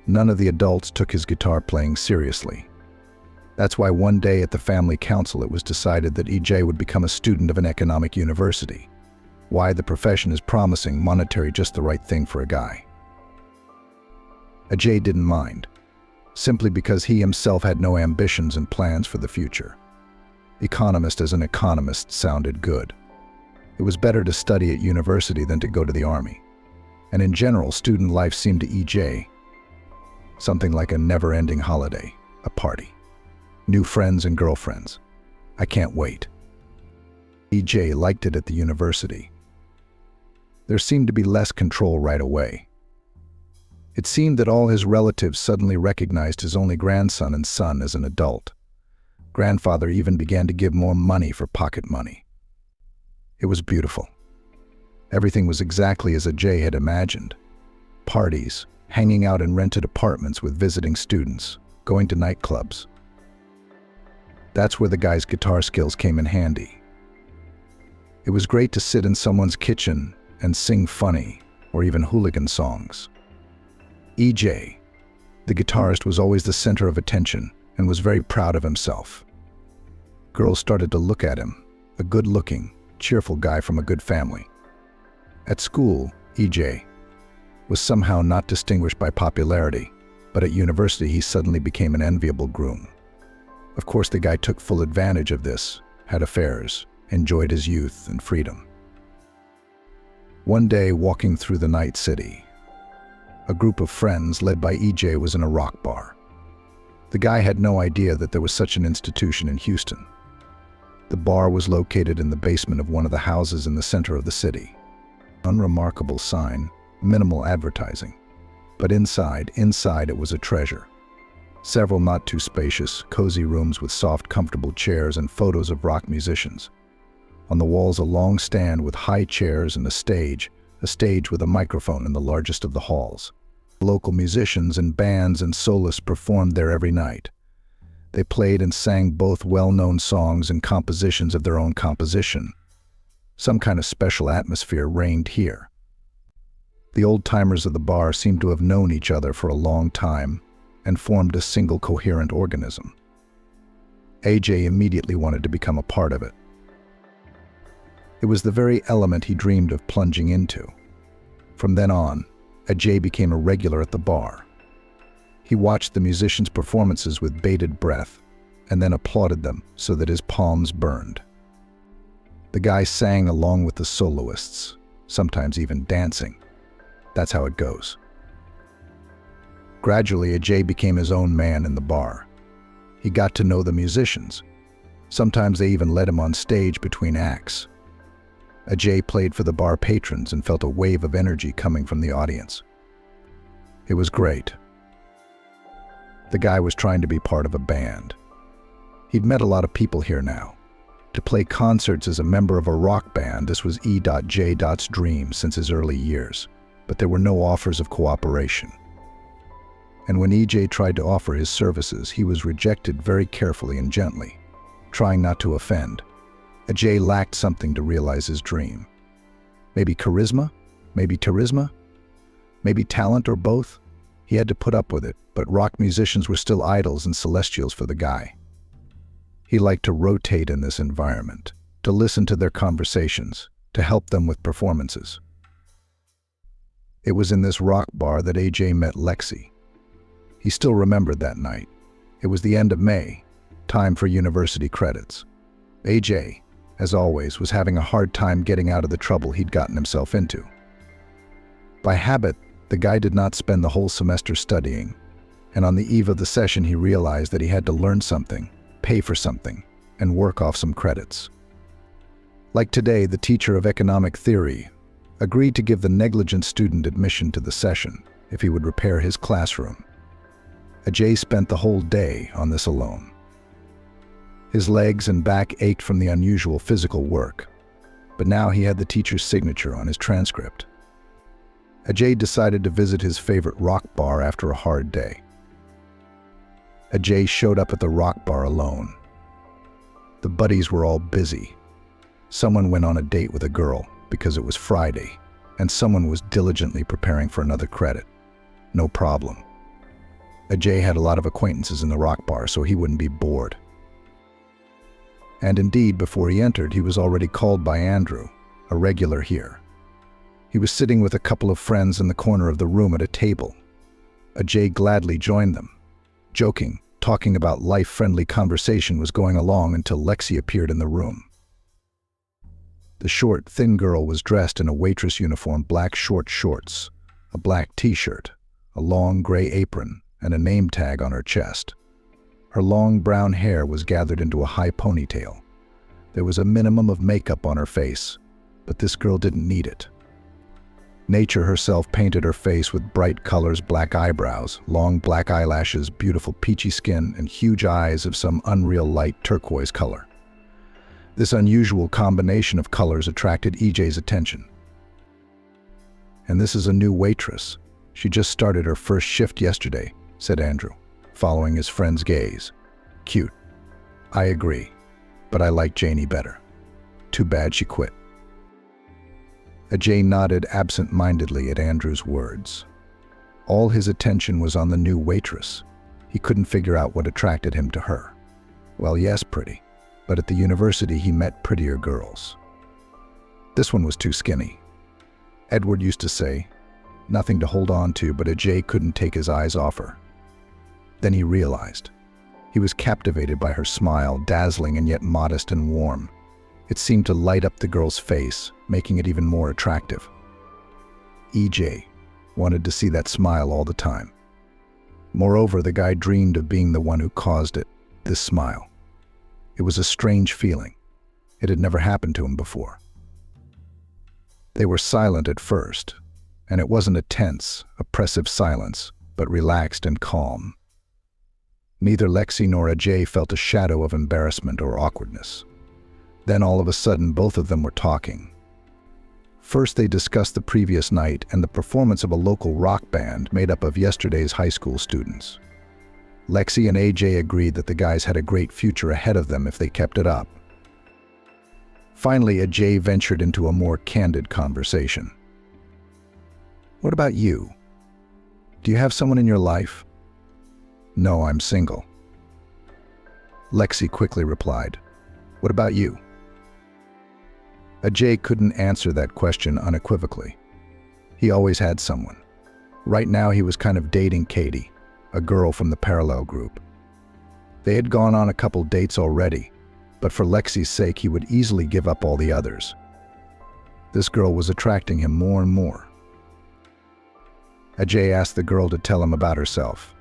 None of the adults took his guitar playing seriously. That's why one day at the family council it was decided that EJ would become a student of an economic university. Why? The profession is promising, monetary, just the right thing for a guy. Ajay didn't mind, simply because he himself had no ambitions and plans for the future. Economist as an economist sounded good. It was better to study at university than to go to the army. And in general, student life seemed to EJ something like a never-ending holiday, a party. New friends and girlfriends. I can't wait. EJ liked it at the university. There seemed to be less control right away. It seemed that all his relatives suddenly recognized his only grandson and son as an adult. Grandfather even began to give more money for pocket money. It was beautiful. Everything was exactly as Ajay had imagined. Parties, hanging out in rented apartments with visiting students, going to nightclubs. That's where the guy's guitar skills came in handy. It was great to sit in someone's kitchen and sing funny or even hooligan songs. EJ, the guitarist, was always the center of attention and was very proud of himself. Girls started to look at him, a good-looking, cheerful guy from a good family. At school, EJ was somehow not distinguished by popularity, but at university he suddenly became an enviable groom. Of course, the guy took full advantage of this, had affairs, enjoyed his youth and freedom. One day, walking through the night city, a group of friends led by EJ was in a rock bar. The guy had no idea that there was such an institution in Houston. The bar was located in the basement of one of the houses in the center of the city. Unremarkable sign, minimal advertising. But inside it was a treasure. Several not too spacious, cozy rooms with soft, comfortable chairs and photos of rock musicians. On the walls, a long stand with high chairs and a stage with a microphone in the largest of the halls. Local musicians and bands and soloists performed there every night. They played and sang both well-known songs and compositions of their own composition. Some kind of special atmosphere reigned here. The old-timers of the bar seemed to have known each other for a long time and formed a single coherent organism. AJ immediately wanted to become a part of it. It was the very element he dreamed of plunging into. From then on, Ajay became a regular at the bar. He watched the musicians' performances with bated breath and then applauded them so that his palms burned. The guy sang along with the soloists, sometimes even dancing. That's how it goes. Gradually, Ajay became his own man in the bar. He got to know the musicians. Sometimes they even let him on stage between acts. Ajay played for the bar patrons and felt a wave of energy coming from the audience. It was great. The guy was trying to be part of a band. He'd met a lot of people here now. To play concerts as a member of a rock band, this was E.J.'s dream since his early years, but there were no offers of cooperation. And when EJ tried to offer his services, he was rejected very carefully and gently, trying not to offend. Ajay lacked something to realize his dream. Maybe charisma? Maybe charisma? Maybe talent, or both? He had to put up with it, but rock musicians were still idols and celestials for the guy. He liked to rotate in this environment, to listen to their conversations, to help them with performances. It was in this rock bar that AJ met Lexi. He still remembered that night. It was the end of May, time for university credits. AJ, as always, was having a hard time getting out of the trouble he'd gotten himself into. By habit, the guy did not spend the whole semester studying, and on the eve of the session he realized that he had to learn something, pay for something, and work off some credits. Like today, the teacher of economic theory agreed to give the negligent student admission to the session if he would repair his classroom. Ajay spent the whole day on this alone. His legs and back ached from the unusual physical work, but now he had the teacher's signature on his transcript. Ajay decided to visit his favorite rock bar after a hard day. Ajay showed up at the rock bar alone. The buddies were all busy. Someone went on a date with a girl because it was Friday, and someone was diligently preparing for another credit. No problem. Ajay had a lot of acquaintances in the rock bar, so he wouldn't be bored. And indeed, before he entered, he was already called by Andrew, a regular here. He was sitting with a couple of friends in the corner of the room at a table. Ajay gladly joined them. Joking, talking about life-friendly conversation was going along until Lexi appeared in the room. The short, thin girl was dressed in a waitress uniform, black short shorts, a black t-shirt, a long gray apron, and a name tag on her chest. Her long brown hair was gathered into a high ponytail. There was a minimum of makeup on her face, but this girl didn't need it. Nature herself painted her face with bright colors, black eyebrows, long black eyelashes, beautiful peachy skin, and huge eyes of some unreal light turquoise color. This unusual combination of colors attracted EJ's attention. And this is a new waitress. She just started her first shift yesterday, said Andrew, following his friend's gaze. Cute. I agree, but I like Janie better. Too bad she quit. Ajay nodded absent-mindedly at Andrew's words. All his attention was on the new waitress. He couldn't figure out what attracted him to her. Well, yes, pretty, but at the university he met prettier girls. This one was too skinny. Edward used to say, nothing to hold on to, but Ajay couldn't take his eyes off her. Then he realized. He was captivated by her smile, dazzling and yet modest and warm. It seemed to light up the girl's face, making it even more attractive. EJ wanted to see that smile all the time. Moreover, the guy dreamed of being the one who caused it, this smile. It was a strange feeling. It had never happened to him before. They were silent at first, and it wasn't a tense, oppressive silence, but relaxed and calm. Neither Lexi nor Ajay felt a shadow of embarrassment or awkwardness. Then all of a sudden, both of them were talking. First, they discussed the previous night and the performance of a local rock band made up of yesterday's high school students. Lexi and AJ agreed that the guys had a great future ahead of them if they kept it up. Finally, Ajay ventured into a more candid conversation. What about you? Do you have someone in your life? No, I'm single. Lexi quickly replied. What about you? Ajay couldn't answer that question unequivocally. He always had someone. Right now he was kind of dating Katie, a girl from the parallel group. They had gone on a couple dates already, but for Lexi's sake he would easily give up all the others. This girl was attracting him more and more. Ajay asked the girl to tell him about herself.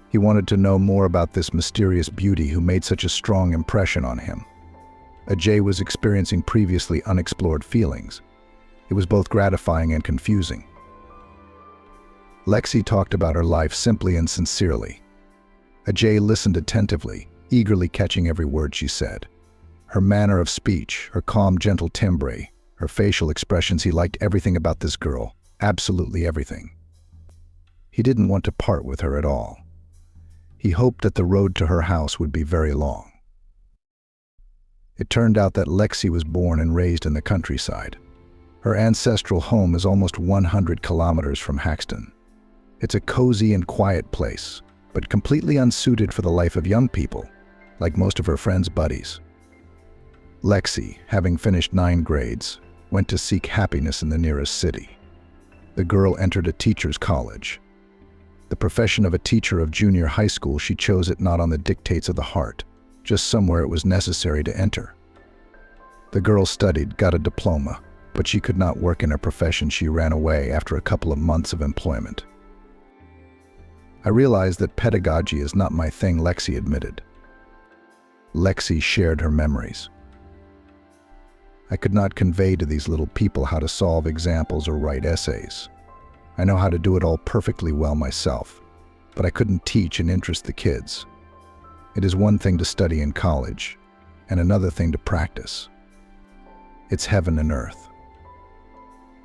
He wanted to know more about this mysterious beauty who made such a strong impression on him. Ajay was experiencing previously unexplored feelings. It was both gratifying and confusing. Lexi talked about her life simply and sincerely. Ajay listened attentively, eagerly catching every word she said. Her manner of speech, her calm, gentle timbre, her facial expressions, he liked everything about this girl, absolutely everything. He didn't want to part with her at all. He hoped that the road to her house would be very long. It turned out that Lexi was born and raised in the countryside. Her ancestral home is almost 100 kilometers from Haxton. It's a cozy and quiet place, but completely unsuited for the life of young people, like most of her friends' buddies. Lexi, having finished 9 grades, went to seek happiness in the nearest city. The girl entered a teacher's college. The profession of a teacher of junior high school, she chose it not on the dictates of the heart, just somewhere it was necessary to enter. The girl studied, got a diploma, but she could not work in her profession. She ran away after a couple of months of employment. I realized that pedagogy is not my thing, Lexi admitted. Lexi shared her memories. I could not convey to these little people how to solve examples or write essays. I know how to do it all perfectly well myself, but I couldn't teach and interest the kids. It is one thing to study in college, and another thing to practice. It's heaven and earth.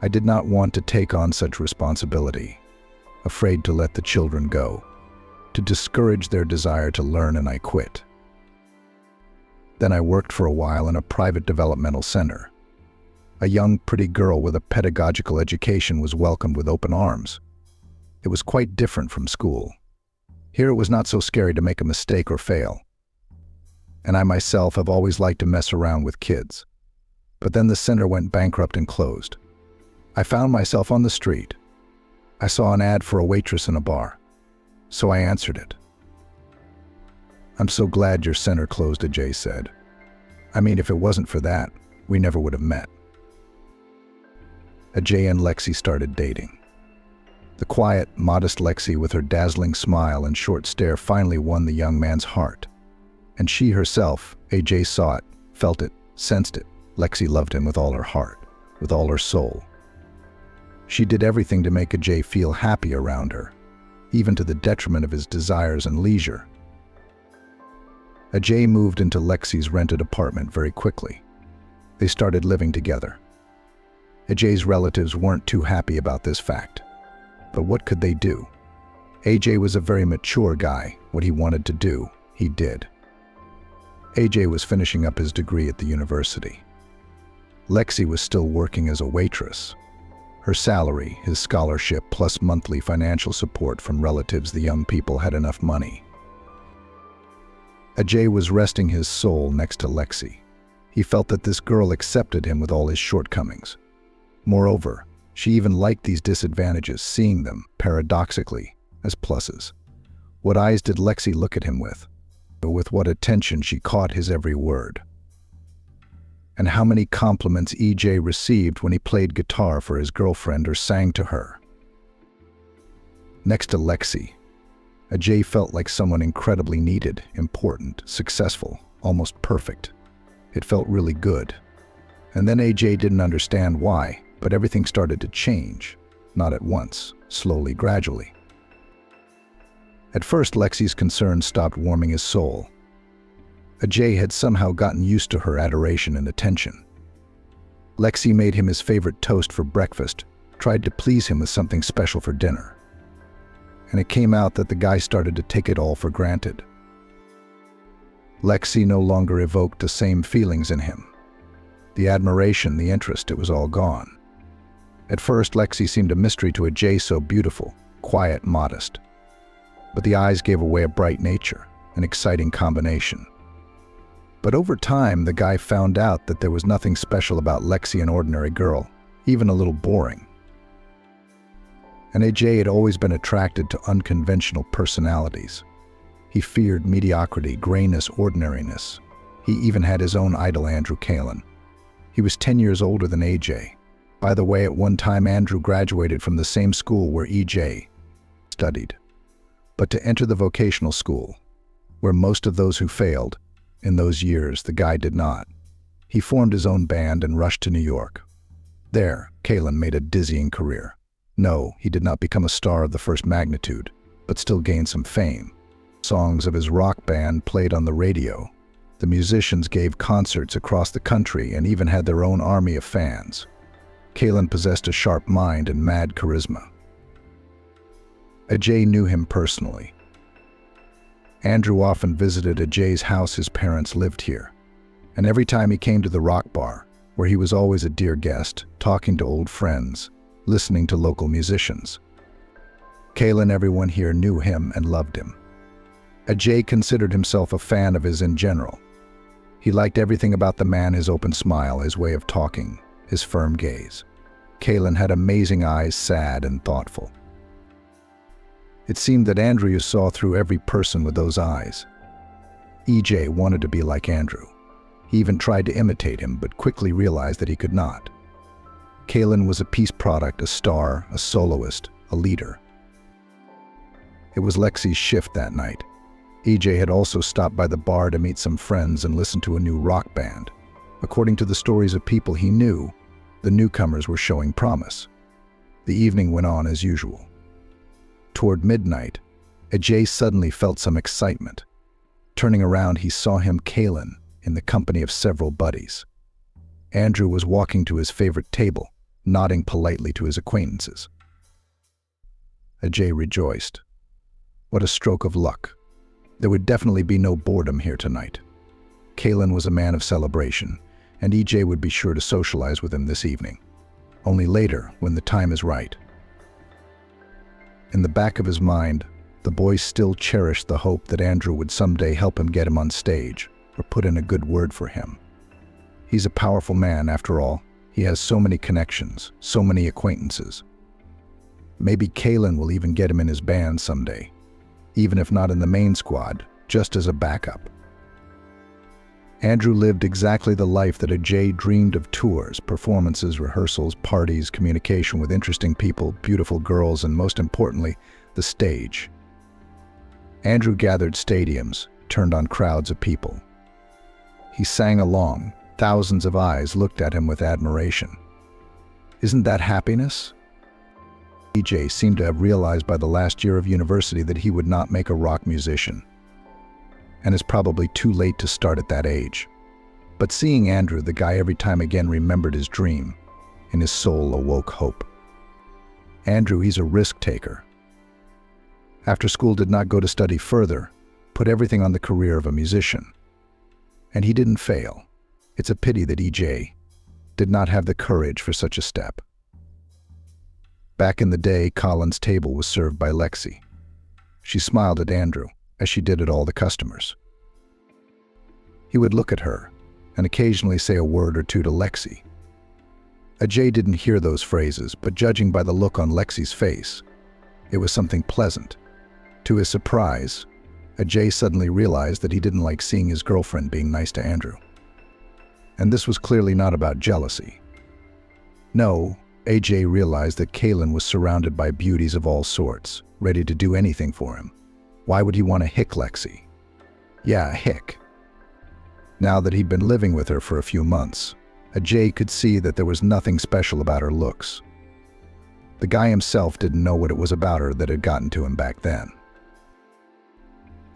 I did not want to take on such responsibility, afraid to let the children go, to discourage their desire to learn, and I quit. Then I worked for a while in a private developmental center. A young, pretty girl with a pedagogical education was welcomed with open arms. It was quite different from school. Here it was not so scary to make a mistake or fail. And I myself have always liked to mess around with kids. But then the center went bankrupt and closed. I found myself on the street. I saw an ad for a waitress in a bar, so I answered it. I'm so glad your center closed, Ajay said. I mean, if it wasn't for that, we never would have met. Ajay and Lexi started dating. The quiet, modest Lexi with her dazzling smile and short stare finally won the young man's heart. And she herself, Ajay, saw it, felt it, sensed it. Lexi loved him with all her heart, with all her soul. She did everything to make Ajay feel happy around her, even to the detriment of his desires and leisure. Ajay moved into Lexi's rented apartment very quickly. They started living together. AJ's relatives weren't too happy about this fact. But what could they do? AJ was a very mature guy. What he wanted to do, he did. AJ was finishing up his degree at the university. Lexi was still working as a waitress. Her salary, his scholarship, plus monthly financial support from relatives, the young people had enough money. AJ was resting his soul next to Lexi. He felt that this girl accepted him with all his shortcomings. Moreover, she even liked these disadvantages, seeing them, paradoxically, as pluses. What eyes did Lexi look at him with? With what attention she caught his every word. And how many compliments EJ received when he played guitar for his girlfriend or sang to her. Next to Lexi, AJ felt like someone incredibly needed, important, successful, almost perfect. It felt really good. And then AJ didn't understand why, but everything started to change. Not at once, slowly, gradually. At first, Lexi's concern stopped warming his soul. AJ had somehow gotten used to her adoration and attention. Lexi made him his favorite toast for breakfast, tried to please him with something special for dinner. And it came out that the guy started to take it all for granted. Lexi no longer evoked the same feelings in him. The admiration, the interest, it was all gone. At first, Lexi seemed a mystery to AJ, so beautiful, quiet, modest. But the eyes gave away a bright nature, an exciting combination. But over time, the guy found out that there was nothing special about Lexi, an ordinary girl, even a little boring. And AJ had always been attracted to unconventional personalities. He feared mediocrity, grayness, ordinariness. He even had his own idol, Andrew Kalin. He was 10 years older than AJ. By the way, at one time, Andrew graduated from the same school where EJ studied. But to enter the vocational school, where most of those who failed, in those years, the guy did not. He formed his own band and rushed to New York. There, Kalin made a dizzying career. No, he did not become a star of the first magnitude, but still gained some fame. Songs of his rock band played on the radio. The musicians gave concerts across the country and even had their own army of fans. Kalin possessed a sharp mind and mad charisma. AJ knew him personally. Andrew often visited AJ's house. His parents lived here. And every time he came to the rock bar, where he was always a dear guest, talking to old friends, listening to local musicians. Kalin, everyone here knew him and loved him. AJ considered himself a fan of his in general. He liked everything about the man, his open smile, his way of talking, his firm gaze. Kalin had amazing eyes, sad and thoughtful. It seemed that Andrew saw through every person with those eyes. EJ wanted to be like Andrew. He even tried to imitate him, but quickly realized that he could not. Kalin was a peace product, a star, a soloist, a leader. It was Lexi's shift that night. EJ had also stopped by the bar to meet some friends and listen to a new rock band. According to the stories of people he knew, the newcomers were showing promise. The evening went on as usual. Toward midnight, AJ suddenly felt some excitement. Turning around, he saw him, Kalin, in the company of several buddies. Andrew was walking to his favorite table, nodding politely to his acquaintances. AJ rejoiced. What a stroke of luck. There would definitely be no boredom here tonight. Kalin was a man of celebration, and EJ would be sure to socialize with him this evening. Only later, when the time is right. In the back of his mind, the boy still cherished the hope that Andrew would someday help him get him on stage, or put in a good word for him. He's a powerful man, after all. He has so many connections, so many acquaintances. Maybe Kalin will even get him in his band someday, even if not in the main squad, just as a backup. Andrew lived exactly the life that AJ dreamed of: tours, performances, rehearsals, parties, communication with interesting people, beautiful girls, and most importantly, the stage. Andrew gathered stadiums, turned on crowds of people. He sang along. Thousands of eyes looked at him with admiration. Isn't that happiness? EJ seemed to have realized by the last year of university that he would not make a rock musician. And it's probably too late to start at that age. But seeing Andrew, the guy, every time again remembered his dream. In his soul awoke hope. Andrew, he's a risk taker. After school did not go to study further, put everything on the career of a musician. And he didn't fail. It's a pity that EJ did not have the courage for such a step. Back in the day, Colin's table was served by Lexi. She smiled at Andrew, as she did at all the customers. He would look at her, and occasionally say a word or two to Lexi. Ajay didn't hear those phrases, but judging by the look on Lexi's face, it was something pleasant. To his surprise, Ajay suddenly realized that he didn't like seeing his girlfriend being nice to Andrew. And this was clearly not about jealousy. No, AJ realized that Kaylin was surrounded by beauties of all sorts, ready to do anything for him. Why would he want to hick Lexi? Yeah, hick. Now that he'd been living with her for a few months, Ajay could see that there was nothing special about her looks. The guy himself didn't know what it was about her that had gotten to him back then.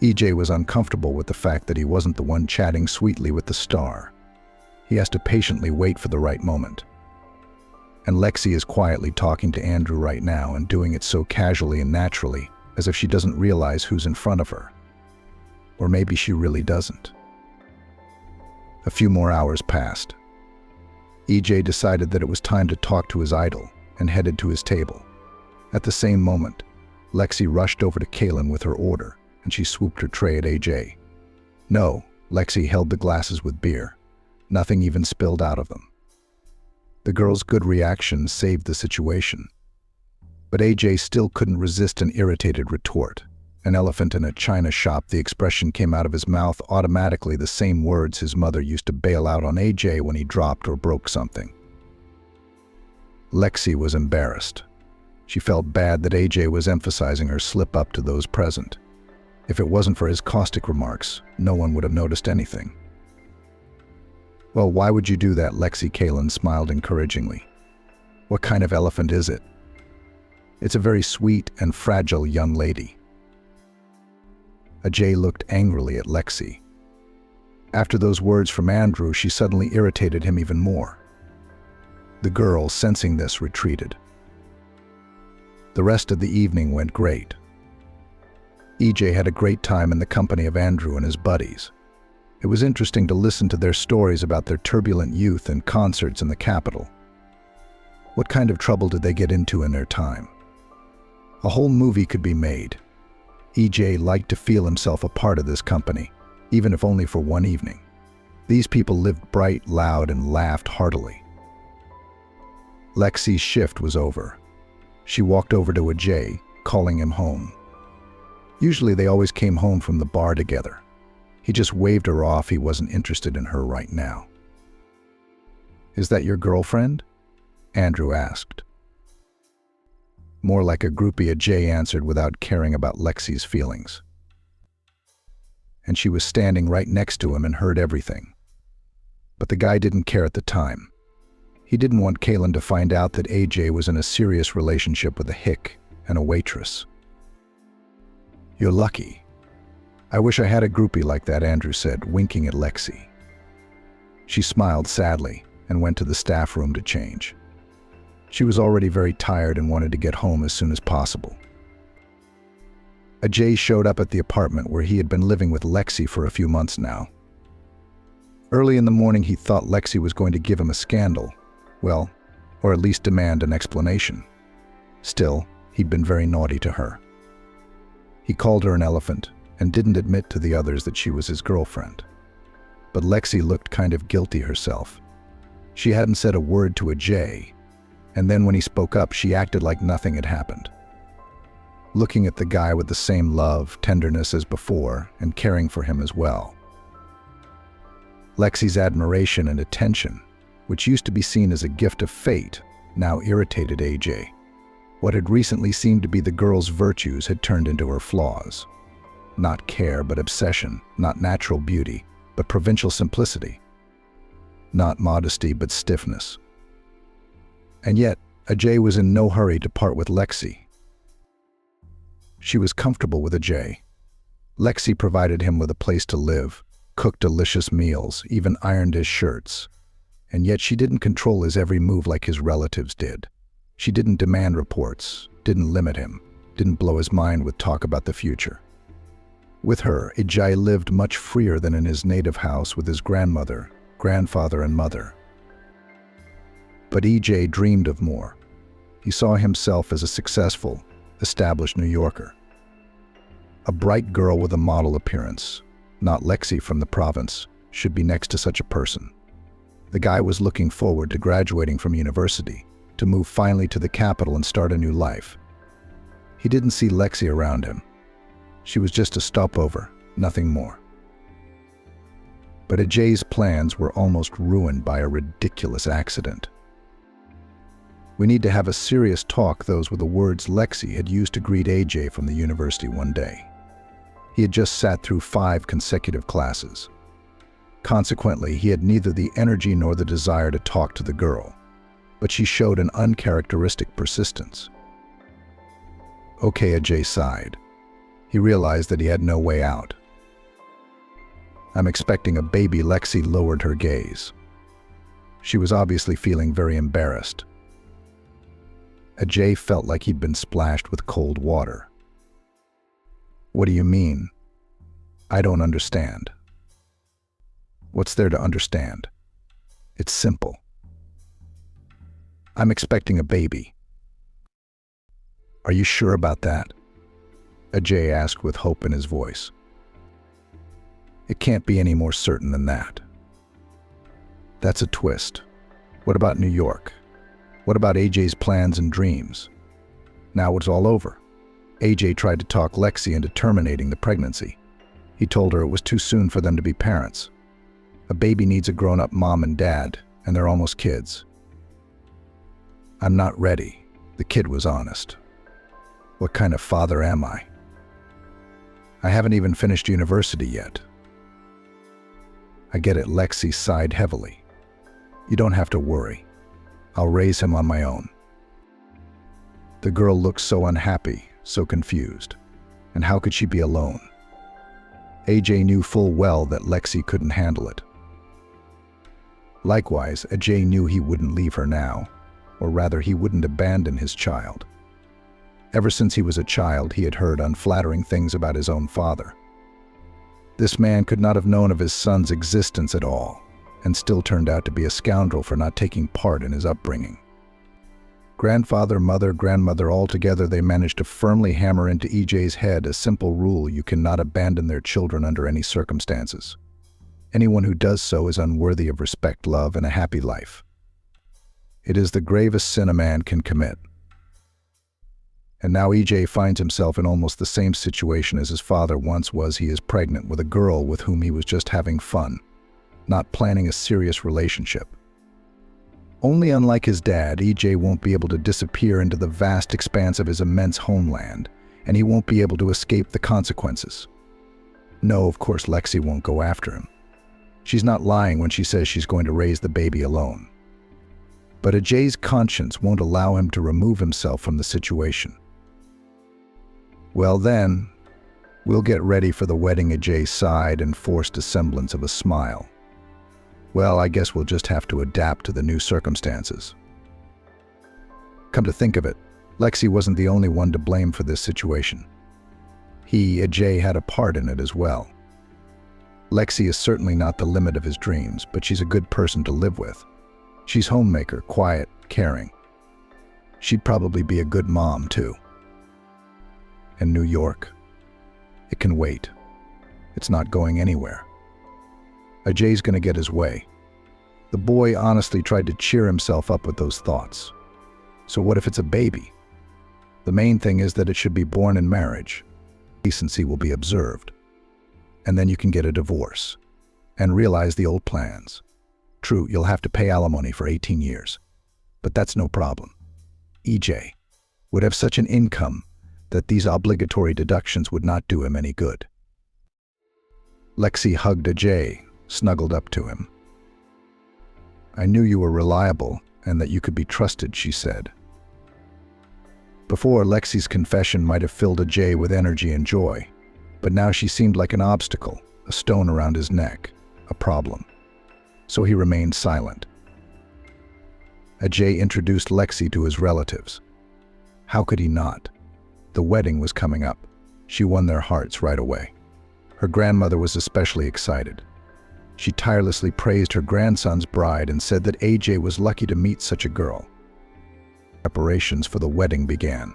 EJ was uncomfortable with the fact that he wasn't the one chatting sweetly with the star. He has to patiently wait for the right moment. And Lexi is quietly talking to Andrew right now and doing it so casually and naturally, as if she doesn't realize who's in front of her. Or maybe she really doesn't. A few more hours passed. EJ decided that it was time to talk to his idol and headed to his table. At the same moment, Lexi rushed over to Kaylin with her order, and she swooped her tray at AJ. No, Lexi held the glasses with beer. Nothing even spilled out of them. The girl's good reaction saved the situation. But AJ still couldn't resist an irritated retort. An elephant in a china shop, the expression came out of his mouth automatically, the same words his mother used to bail out on AJ when he dropped or broke something. Lexi was embarrassed. She felt bad that AJ was emphasizing her slip-up to those present. If it wasn't for his caustic remarks, no one would have noticed anything. Well, why would you do that, Lexi? Kaylin smiled encouragingly. What kind of elephant is it? It's a very sweet and fragile young lady. Ajay looked angrily at Lexi. After those words from Andrew, she suddenly irritated him even more. The girl, sensing this, retreated. The rest of the evening went great. EJ had a great time in the company of Andrew and his buddies. It was interesting to listen to their stories about their turbulent youth and concerts in the capital. What kind of trouble did they get into in their time? A whole movie could be made. EJ liked to feel himself a part of this company, even if only for one evening. These people lived bright, loud, and laughed heartily. Lexi's shift was over. She walked over to Ajay, calling him home. Usually they always came home from the bar together. He just waved her off. He wasn't interested in her right now. Is that your girlfriend? Andrew asked. More like a groupie, Ajay answered without caring about Lexi's feelings. And she was standing right next to him and heard everything. But the guy didn't care at the time. He didn't want Kaylin to find out that AJ was in a serious relationship with a hick and a waitress. You're lucky. I wish I had a groupie like that, Andrew said, winking at Lexi. She smiled sadly and went to the staff room to change. She was already very tired and wanted to get home as soon as possible. Ajay showed up at the apartment where he had been living with Lexi for a few months now. Early in the morning, he thought Lexi was going to give him a scandal. Well, or at least demand an explanation. Still, he'd been very naughty to her. He called her an elephant and didn't admit to the others that she was his girlfriend. But Lexi looked kind of guilty herself. She hadn't said a word to Ajay, and then when he spoke up, she acted like nothing had happened. Looking at the guy with the same love, tenderness as before, and caring for him as well. Lexi's admiration and attention, which used to be seen as a gift of fate, now irritated AJ. What had recently seemed to be the girl's virtues had turned into her flaws. Not care, but obsession. Not natural beauty, but provincial simplicity. Not modesty, but stiffness. And yet, Ajay was in no hurry to part with Lexi. She was comfortable with Ajay. Lexi provided him with a place to live, cooked delicious meals, even ironed his shirts. And yet she didn't control his every move like his relatives did. She didn't demand reports, didn't limit him, didn't blow his mind with talk about the future. With her, Ajay lived much freer than in his native house with his grandmother, grandfather, and mother. But EJ dreamed of more. He saw himself as a successful, established New Yorker. A bright girl with a model appearance, not Lexi from the province, should be next to such a person. The guy was looking forward to graduating from university, to move finally to the capital and start a new life. He didn't see Lexi around him. She was just a stopover, nothing more. But Ajay's plans were almost ruined by a ridiculous accident. We need to have a serious talk, those were the words Lexi had used to greet AJ from the university one day. He had just sat through 5 consecutive classes. Consequently, he had neither the energy nor the desire to talk to the girl, but she showed an uncharacteristic persistence. Okay, Ajay sighed. He realized that he had no way out. I'm expecting a baby. Lexi lowered her gaze. She was obviously feeling very embarrassed. Ajay felt like he'd been splashed with cold water. What do you mean? I don't understand. What's there to understand? It's simple. I'm expecting a baby. Are you sure about that? Ajay asked with hope in his voice. It can't be any more certain than that. That's a twist. What about New York? What about AJ's plans and dreams? Now it's all over. AJ tried to talk Lexi into terminating the pregnancy. He told her it was too soon for them to be parents. A baby needs a grown-up mom and dad, and they're almost kids. I'm not ready, the kid was honest. What kind of father am I? I haven't even finished university yet. I get it, Lexi sighed heavily. You don't have to worry. I'll raise him on my own. The girl looked so unhappy, so confused. And how could she be alone? AJ knew full well that Lexi couldn't handle it. Likewise, Ajay knew he wouldn't leave her now, or rather he wouldn't abandon his child. Ever since he was a child, he had heard unflattering things about his own father. This man could not have known of his son's existence at all, and still turned out to be a scoundrel for not taking part in his upbringing. Grandfather, mother, grandmother, all together they managed to firmly hammer into EJ's head a simple rule: you cannot abandon their children under any circumstances. Anyone who does so is unworthy of respect, love, and a happy life. It is the gravest sin a man can commit. And now EJ finds himself in almost the same situation as his father once was. He is pregnant with a girl with whom he was just having fun, not planning a serious relationship. Only unlike his dad, EJ won't be able to disappear into the vast expanse of his immense homeland, and he won't be able to escape the consequences. No, of course Lexi won't go after him. She's not lying when she says she's going to raise the baby alone. But Ajay's conscience won't allow him to remove himself from the situation. Well then, we'll get ready for the wedding. Ajay sighed and forced a semblance of a smile. Well, I guess we'll just have to adapt to the new circumstances. Come to think of it, Lexi wasn't the only one to blame for this situation. He, Ajay, had a part in it as well. Lexi is certainly not the limit of his dreams, but she's a good person to live with. She's homemaker, quiet, caring. She'd probably be a good mom, too. And New York? It can wait. It's not going anywhere. Ajay's gonna get his way. The boy honestly tried to cheer himself up with those thoughts. So what if it's a baby? The main thing is that it should be born in marriage. Decency will be observed. And then you can get a divorce and realize the old plans. True, you'll have to pay alimony for 18 years, but that's no problem. EJ would have such an income that these obligatory deductions would not do him any good. Lexi hugged Ajay, snuggled up to him. I knew you were reliable and that you could be trusted, she said. Before, Lexi's confession might have filled Ajay with energy and joy, but now she seemed like an obstacle, a stone around his neck, a problem. So he remained silent. Ajay introduced Lexi to his relatives. How could he not? The wedding was coming up. She won their hearts right away. Her grandmother was especially excited. She tirelessly praised her grandson's bride and said that AJ was lucky to meet such a girl. Preparations for the wedding began.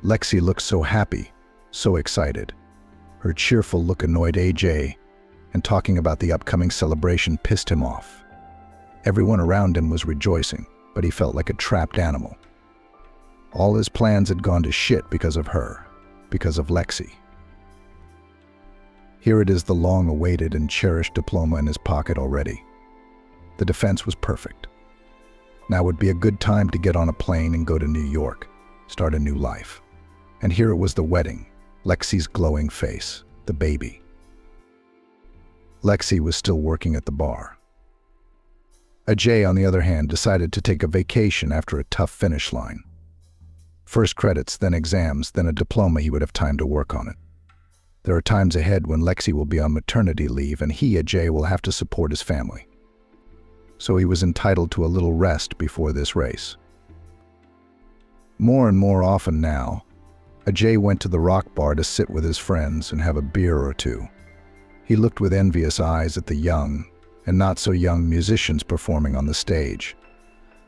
Lexi looked so happy, so excited. Her cheerful look annoyed AJ, and talking about the upcoming celebration pissed him off. Everyone around him was rejoicing, but he felt like a trapped animal. All his plans had gone to shit because of her, because of Lexi. Here it is, the long-awaited and cherished diploma in his pocket already. The defense was perfect. Now would be a good time to get on a plane and go to New York, start a new life. And here it was, the wedding, Lexi's glowing face, the baby. Lexi was still working at the bar. Ajay, on the other hand, decided to take a vacation after a tough finish line. First credits, then exams, then a diploma. He would have time to work on it. There are times ahead when Lexi will be on maternity leave and he, Ajay, will have to support his family. So he was entitled to a little rest before this race. More and more often now, Ajay went to the rock bar to sit with his friends and have a beer or two. He looked with envious eyes at the young and not so young musicians performing on the stage.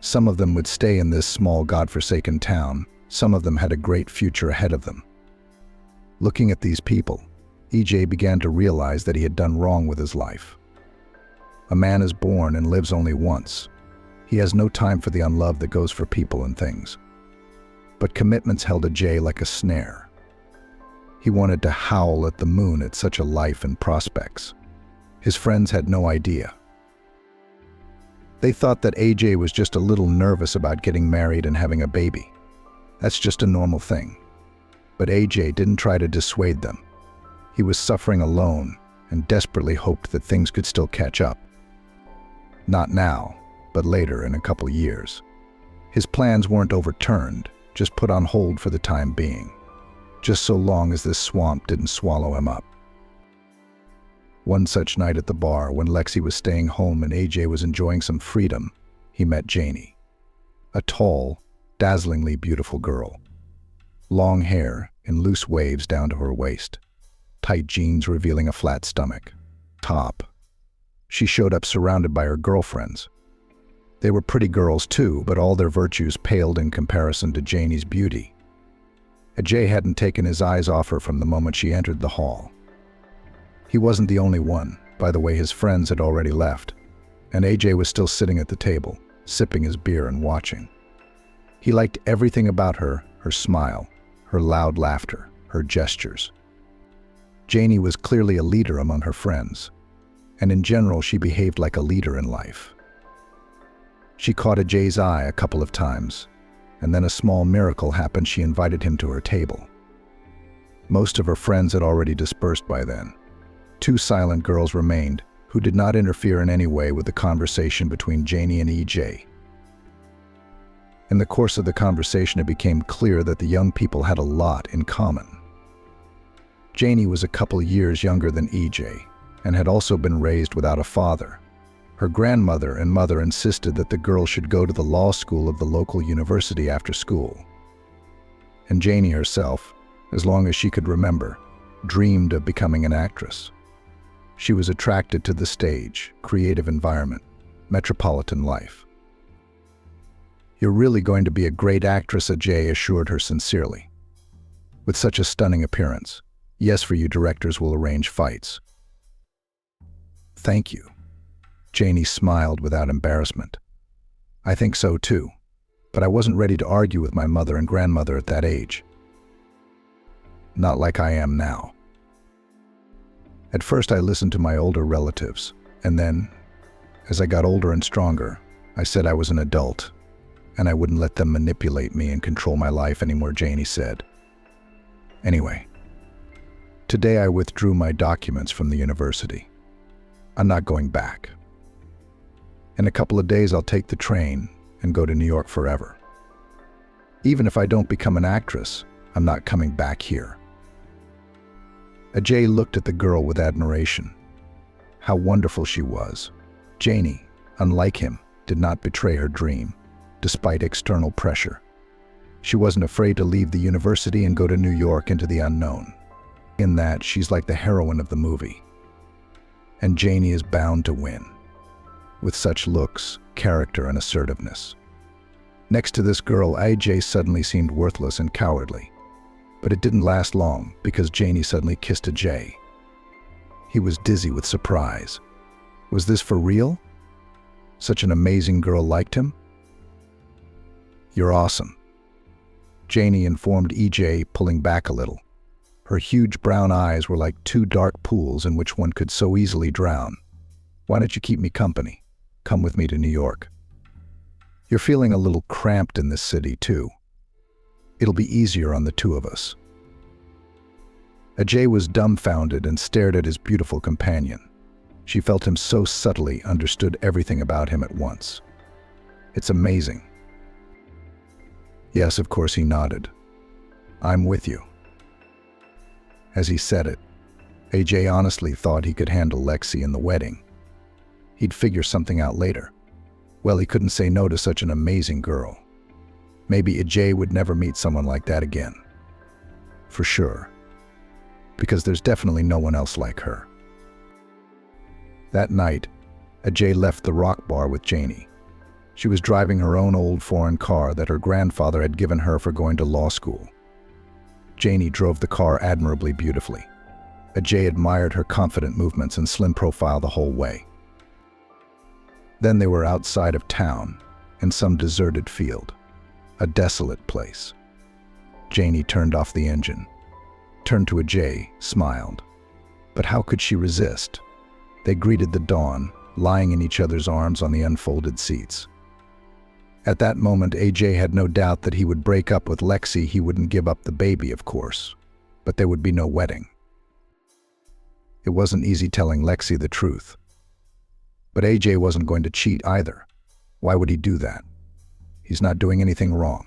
Some of them would stay in this small godforsaken town. Some of them had a great future ahead of them. Looking at these people, EJ began to realize that he had done wrong with his life. A man is born and lives only once. He has no time for the unlove that goes for people and things. But commitments held Ajay like a snare. He wanted to howl at the moon at such a life and prospects. His friends had no idea. They thought that AJ was just a little nervous about getting married and having a baby. That's just a normal thing. But AJ didn't try to dissuade them. He was suffering alone and desperately hoped that things could still catch up. Not now, but later in a couple years. His plans weren't overturned, just put on hold for the time being, just so long as this swamp didn't swallow him up. One such night at the bar, when Lexi was staying home and AJ was enjoying some freedom, he met Janie, a tall, dazzlingly beautiful girl. Long hair in loose waves down to her waist, tight jeans revealing a flat stomach. Top. She showed up surrounded by her girlfriends. They were pretty girls too, but all their virtues paled in comparison to Janie's beauty. Ajay hadn't taken his eyes off her from the moment she entered the hall. He wasn't the only one. By the way, his friends had already left, and AJ was still sitting at the table, sipping his beer and watching. He liked everything about her, her smile, her loud laughter, her gestures. Janie was clearly a leader among her friends, and in general she behaved like a leader in life. She caught Ajay's eye a couple of times, and then a small miracle happened. She invited him to her table. Most of her friends had already dispersed by then. Two silent girls remained, who did not interfere in any way with the conversation between Janie and EJ. In the course of the conversation, it became clear that the young people had a lot in common. Janie was a couple years younger than EJ, and had also been raised without a father. Her grandmother and mother insisted that the girl should go to the law school of the local university after school. And Janie herself, as long as she could remember, dreamed of becoming an actress. She was attracted to the stage, creative environment, metropolitan life. "You're really going to be a great actress," Ajay assured her sincerely. "With such a stunning appearance. Yes, for you directors will arrange fights." "Thank you." Janie smiled without embarrassment. "I think so too, but I wasn't ready to argue with my mother and grandmother at that age. Not like I am now. At first I listened to my older relatives, and then, as I got older and stronger, I said I was an adult, and I wouldn't let them manipulate me and control my life anymore," Janie said. "Anyway, today I withdrew my documents from the university. I'm not going back. In a couple of days I'll take the train and go to New York forever. Even if I don't become an actress, I'm not coming back here." Ajay looked at the girl with admiration. How wonderful she was. Janie, unlike him, did not betray her dream, despite external pressure. She wasn't afraid to leave the university and go to New York into the unknown. In that, she's like the heroine of the movie. And Janie is bound to win, with such looks, character, and assertiveness. Next to this girl, AJ suddenly seemed worthless and cowardly. But it didn't last long, because Janie suddenly kissed Ajay. He was dizzy with surprise. Was this for real? Such an amazing girl liked him? "You're awesome," Janie informed EJ, pulling back a little. Her huge brown eyes were like two dark pools in which one could so easily drown. "Why don't you keep me company? Come with me to New York. You're feeling a little cramped in this city, too. It'll be easier on the two of us." Ajay was dumbfounded and stared at his beautiful companion. She felt him so subtly understood everything about him at once. "It's amazing." "Yes, of course," he nodded. "I'm with you." As he said it, AJ honestly thought he could handle Lexi in the wedding. He'd figure something out later. Well, he couldn't say no to such an amazing girl. Maybe Ajay would never meet someone like that again. For sure. Because there's definitely no one else like her. That night, Ajay left the rock bar with Janie. She was driving her own old foreign car that her grandfather had given her for going to law school. Janie drove the car admirably beautifully. Ajay admired her confident movements and slim profile the whole way. Then they were outside of town, in some deserted field, a desolate place. Janie turned off the engine, turned to Ajay, smiled. But how could she resist? They greeted the dawn, lying in each other's arms on the unfolded seats. At that moment, AJ had no doubt that he would break up with Lexi. He wouldn't give up the baby, of course, but there would be no wedding. It wasn't easy telling Lexi the truth. But AJ wasn't going to cheat either. Why would he do that? He's not doing anything wrong.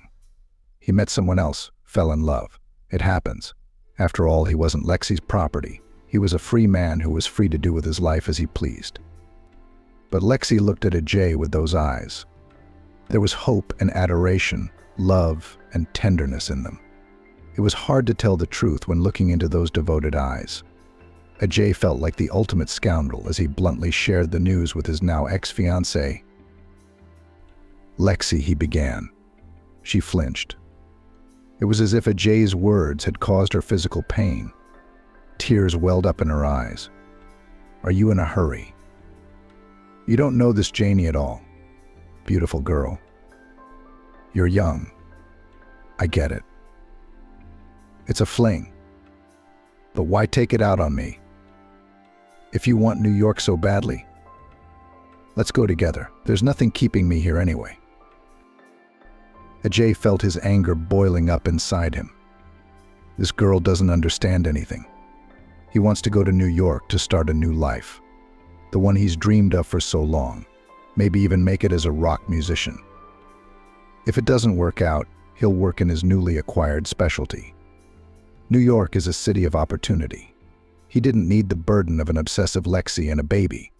He met someone else, fell in love. It happens. After all, he wasn't Lexi's property. He was a free man who was free to do with his life as he pleased. But Lexi looked at Ajay with those eyes. There was hope and adoration, love and tenderness in them. It was hard to tell the truth when looking into those devoted eyes. Ajay felt like the ultimate scoundrel as he bluntly shared the news with his now ex-fiancée. "Lexi," he began. She flinched. It was as if Ajay's words had caused her physical pain. Tears welled up in her eyes. "Are you in a hurry? You don't know this Janie at all. Beautiful girl. You're young. I get it. It's a fling. But why take it out on me? If you want New York so badly, let's go together. There's nothing keeping me here anyway." Ajay felt his anger boiling up inside him. This girl doesn't understand anything. He wants to go to New York to start a new life. The one he's dreamed of for so long. Maybe even make it as a rock musician. If it doesn't work out, he'll work in his newly acquired specialty. New York is a city of opportunity. He didn't need the burden of an obsessive Lexi and a baby.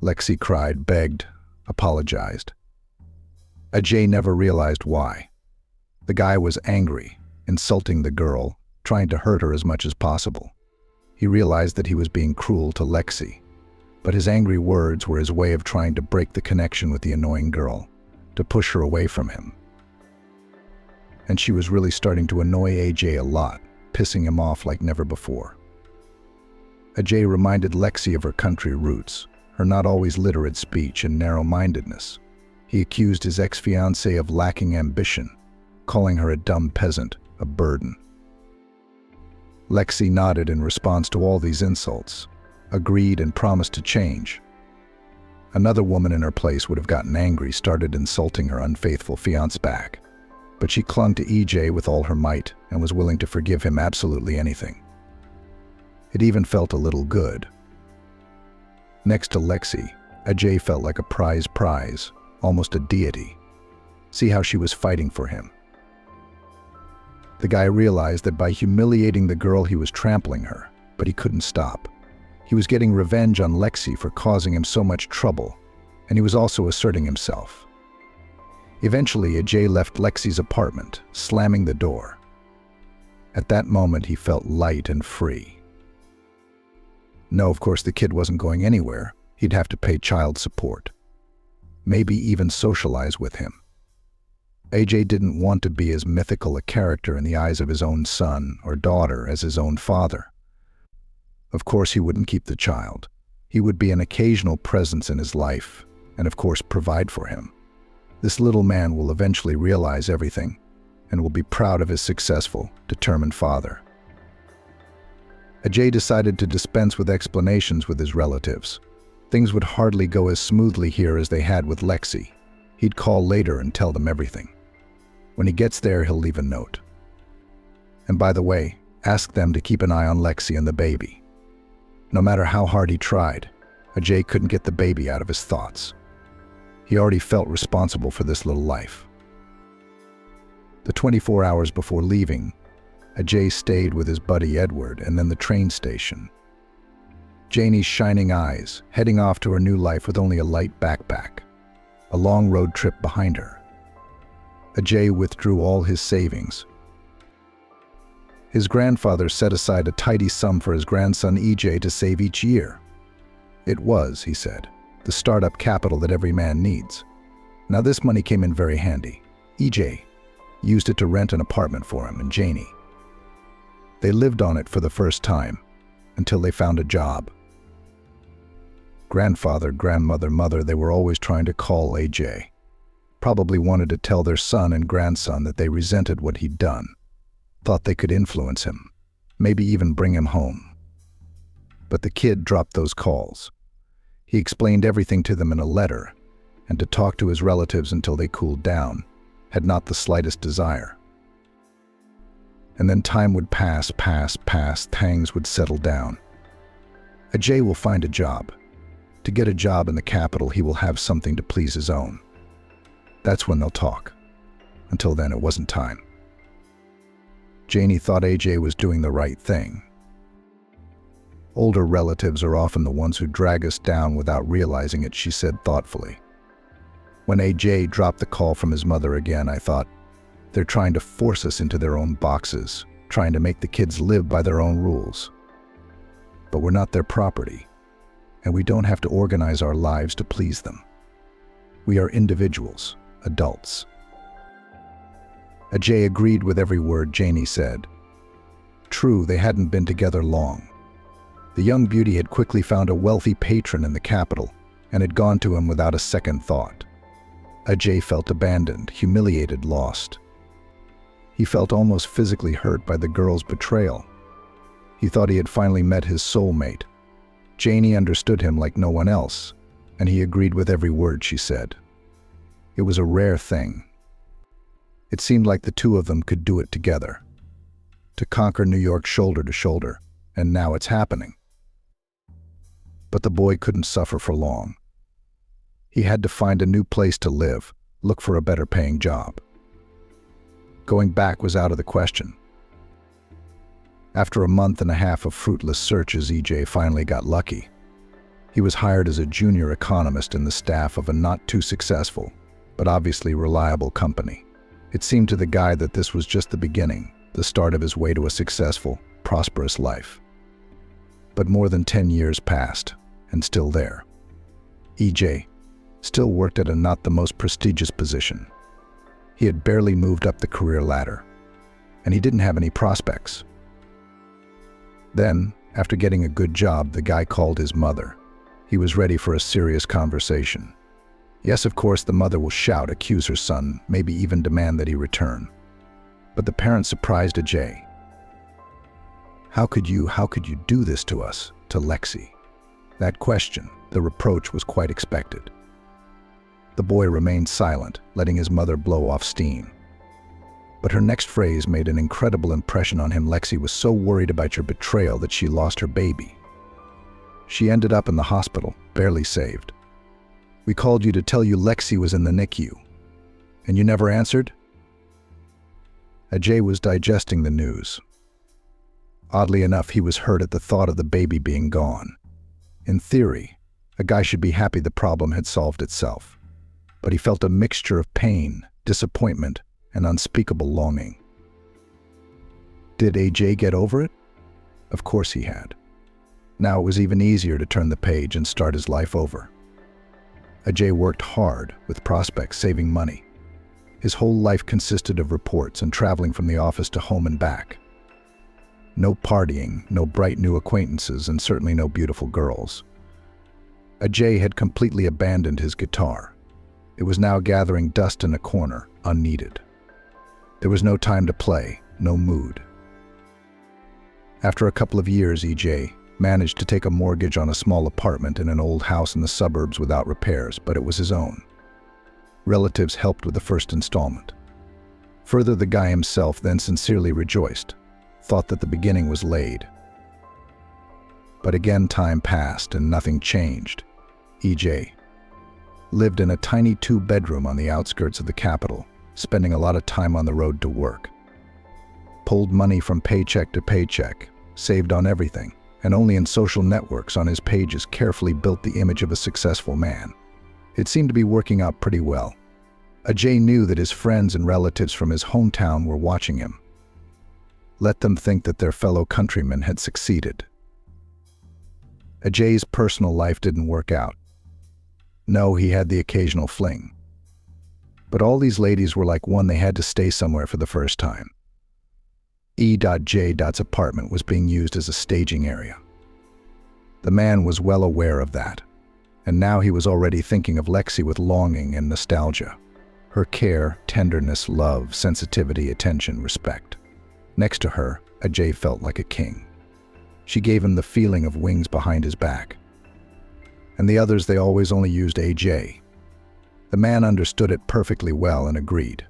Lexi cried, begged, apologized. Ajay never realized why. The guy was angry, insulting the girl, trying to hurt her as much as possible. He realized that he was being cruel to Lexi. But his angry words were his way of trying to break the connection with the annoying girl, to push her away from him. And she was really starting to annoy AJ a lot, pissing him off like never before. Ajay reminded Lexi of her country roots, her not always literate speech and narrow-mindedness. He accused his ex-fiancée of lacking ambition, calling her a dumb peasant, a burden. Lexi nodded in response to all these insults, agreed and promised to change. Another woman in her place would have gotten angry, started insulting her unfaithful fiancé back. But she clung to EJ with all her might and was willing to forgive him absolutely anything. It even felt a little good. Next to Lexi, Ajay felt like a prize, almost a deity. See how she was fighting for him. The guy realized that by humiliating the girl he was trampling her, but he couldn't stop. He was getting revenge on Lexi for causing him so much trouble, and he was also asserting himself. Eventually, Ajay left Lexi's apartment, slamming the door. At that moment, he felt light and free. No, of course, the kid wasn't going anywhere. He'd have to pay child support. Maybe even socialize with him. AJ didn't want to be as mythical a character in the eyes of his own son or daughter as his own father. Of course, he wouldn't keep the child. He would be an occasional presence in his life, and of course provide for him. This little man will eventually realize everything, and will be proud of his successful, determined father. Ajay decided to dispense with explanations with his relatives. Things would hardly go as smoothly here as they had with Lexi. He'd call later and tell them everything. When he gets there, he'll leave a note. And by the way, ask them to keep an eye on Lexi and the baby. No matter how hard he tried, Ajay couldn't get the baby out of his thoughts. He already felt responsible for this little life. The 24 hours before leaving, Ajay stayed with his buddy Edward and then the train station. Janie's shining eyes, heading off to her new life with only a light backpack, a long road trip behind her. Ajay withdrew all his savings. His grandfather set aside a tidy sum for his grandson EJ to save each year. It was, he said, the startup capital that every man needs. Now this money came in very handy. EJ used it to rent an apartment for him and Janie. They lived on it for the first time, until they found a job. Grandfather, grandmother, mother, they were always trying to call AJ. Probably wanted to tell their son and grandson that they resented what he'd done. Thought they could influence him, maybe even bring him home. But the kid dropped those calls. He explained everything to them in a letter, and to talk to his relatives until they cooled down, had not the slightest desire. And then time would pass, things would settle down. Ajay will find a job. To get a job in the capital, he will have something to please his own. That's when they'll talk. Until then, it wasn't time. Janie thought AJ was doing the right thing. Older relatives are often the ones who drag us down without realizing it, she said thoughtfully. When AJ dropped the call from his mother again, I thought, they're trying to force us into their own boxes, trying to make the kids live by their own rules. But we're not their property, and we don't have to organize our lives to please them. We are individuals, adults. Ajay agreed with every word Janie said. True, they hadn't been together long. The young beauty had quickly found a wealthy patron in the capital and had gone to him without a second thought. Ajay felt abandoned, humiliated, lost. He felt almost physically hurt by the girl's betrayal. He thought he had finally met his soulmate. Janie understood him like no one else, and he agreed with every word she said. It was a rare thing. It seemed like the two of them could do it together, to conquer New York shoulder to shoulder, and now it's happening. But the boy couldn't suffer for long. He had to find a new place to live, look for a better paying job. Going back was out of the question. After a month and a half of fruitless searches, EJ finally got lucky. He was hired as a junior economist in the staff of a not too successful, but obviously reliable company. It seemed to the guy that this was just the beginning, the start of his way to a successful, prosperous life. But more than 10 years passed, and still there. EJ still worked at a not the most prestigious position. He had barely moved up the career ladder, and he didn't have any prospects. Then, after getting a good job, the guy called his mother. He was ready for a serious conversation. Yes, of course, the mother will shout, accuse her son, maybe even demand that he return. But the parent surprised Ajay. How could you do this to us, to Lexi? That question, the reproach, was quite expected. The boy remained silent, letting his mother blow off steam. But her next phrase made an incredible impression on him. Lexi was so worried about your betrayal that she lost her baby. She ended up in the hospital, barely saved. We called you to tell you Lexi was in the NICU. And you never answered? Ajay was digesting the news. Oddly enough, he was hurt at the thought of the baby being gone. In theory, A guy should be happy the problem had solved itself. But he felt a mixture of pain, disappointment, and unspeakable longing. Did AJ get over it? Of course he had. Now it was even easier to turn the page and start his life over. AJ worked hard, with prospects, saving money. His whole life consisted of reports and traveling from the office to home and back. No partying, no bright new acquaintances, and certainly no beautiful girls. AJ had completely abandoned his guitar. It was now gathering dust in a corner, unneeded. There was no time to play, no mood. After a couple of years, EJ managed to take a mortgage on a small apartment in an old house in the suburbs without repairs, but it was his own. Relatives helped with the first installment. Further, the guy himself then sincerely rejoiced, thought that the beginning was laid. But again, time passed and nothing changed. EJ lived in a tiny two-bedroom on the outskirts of the capital, spending a lot of time on the road to work. Pulled money from paycheck to paycheck, saved on everything, and only in social networks on his pages carefully built the image of a successful man. It seemed to be working out pretty well. AJ knew that his friends and relatives from his hometown were watching him. Let them think that their fellow countrymen had succeeded. AJ's personal life didn't work out. No, he had the occasional fling. But all these ladies were like one, they had to stay somewhere for the first time. E.J.'s apartment was being used as a staging area. The man was well aware of that, and now he was already thinking of Lexi with longing and nostalgia. Her care, tenderness, love, sensitivity, attention, respect. Next to her, AJ felt like a king. She gave him the feeling of wings behind his back. And the others, they always only used AJ. The man understood it perfectly well and agreed.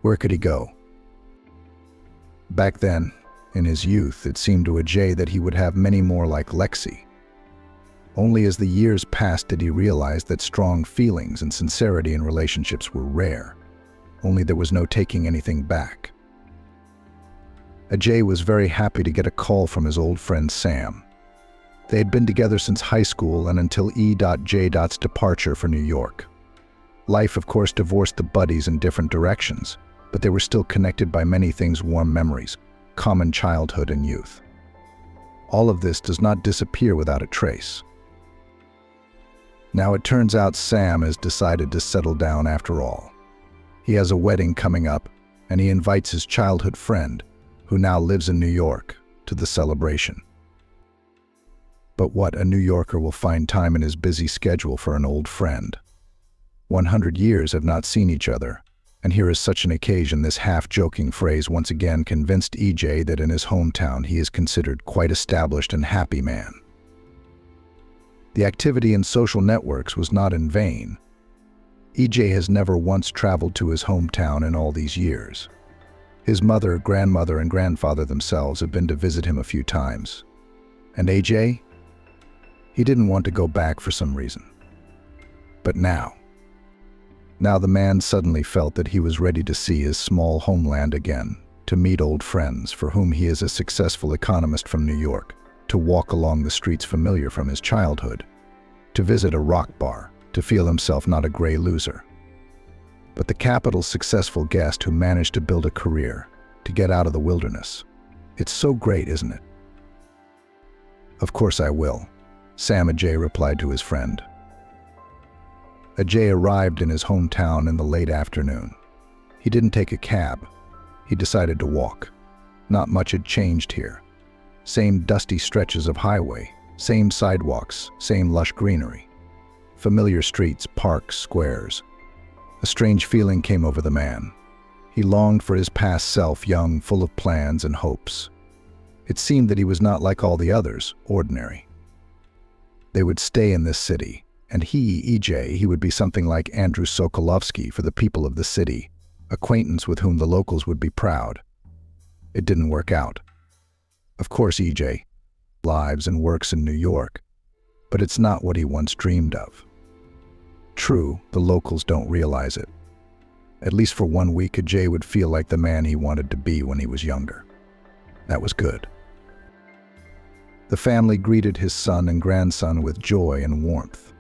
Where could he go? Back then, in his youth, it seemed to AJ that he would have many more like Lexi. Only as the years passed did he realize that strong feelings and sincerity in relationships were rare. Only there was no taking anything back. AJ was very happy to get a call from his old friend Sam. They had been together since high school and until E.J.'s departure for New York. Life, of course, divorced the buddies in different directions, but they were still connected by many things, warm memories, common childhood and youth. All of this does not disappear without a trace. Now it turns out Sam has decided to settle down after all. He has a wedding coming up, and he invites his childhood friend, who now lives in New York, to the celebration. But what a New Yorker will find time in his busy schedule for an old friend? 100 years have not seen each other, and here is such an occasion. This half-joking phrase once again convinced EJ that in his hometown he is considered quite established and happy man. The activity in social networks was not in vain. EJ has never once traveled to his hometown in all these years. His mother, grandmother, and grandfather themselves have been to visit him a few times. And AJ? He didn't want to go back for some reason. But now the man suddenly felt that he was ready to see his small homeland again, to meet old friends for whom he is a successful economist from New York, to walk along the streets familiar from his childhood, to visit a rock bar, to feel himself not a gray loser, but the capital's successful guest who managed to build a career, to get out of the wilderness. It's so great, isn't it? Of course I will, Sam AJ replied to his friend. AJ arrived in his hometown in the late afternoon. He didn't take a cab. He decided to walk. Not much had changed here. Same dusty stretches of highway, same sidewalks, same lush greenery. Familiar streets, parks, squares. A strange feeling came over the man. He longed for his past self, young, full of plans and hopes. It seemed that he was not like all the others, ordinary. They would stay in this city, and he would be something like Andrew Sokolovsky for the people of the city, acquaintance with whom the locals would be proud. It didn't work out. Of course EJ lives and works in New York, but it's not what he once dreamed of. True, the locals don't realize it. At least for 1 week, AJ would feel like the man he wanted to be when he was younger. That was good. The family greeted his son and grandson with joy and warmth.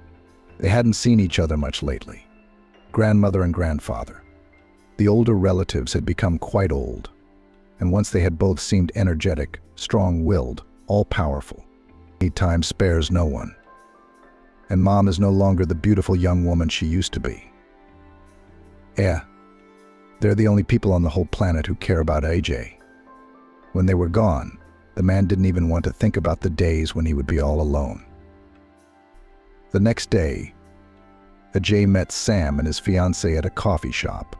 They hadn't seen each other much lately. Grandmother and grandfather. The older relatives had become quite old, and once they had both seemed energetic, strong-willed, all-powerful. Time spares no one. And Mom is no longer the beautiful young woman she used to be. Yeah, they're the only people on the whole planet who care about AJ. When they were gone, the man didn't even want to think about the days when he would be all alone. The next day, AJ met Sam and his fiancée at a coffee shop.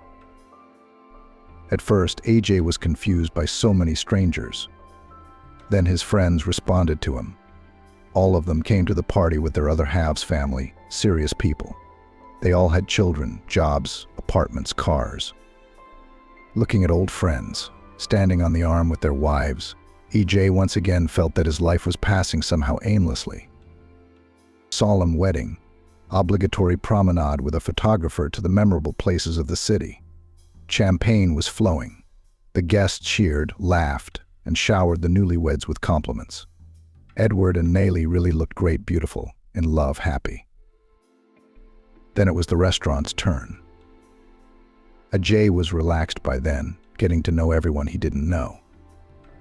At first, AJ was confused by so many strangers. Then his friends responded to him. All of them came to the party with their other halves family, serious people. They all had children, jobs, apartments, cars. Looking at old friends, standing on the arm with their wives, EJ once again felt that his life was passing somehow aimlessly. Solemn wedding, obligatory promenade with a photographer to the memorable places of the city. Champagne was flowing. The guests cheered, laughed, and showered the newlyweds with compliments. Edward and Nayli really looked great, beautiful, in love, happy. Then it was the restaurant's turn. Ajay was relaxed by then, getting to know everyone he didn't know.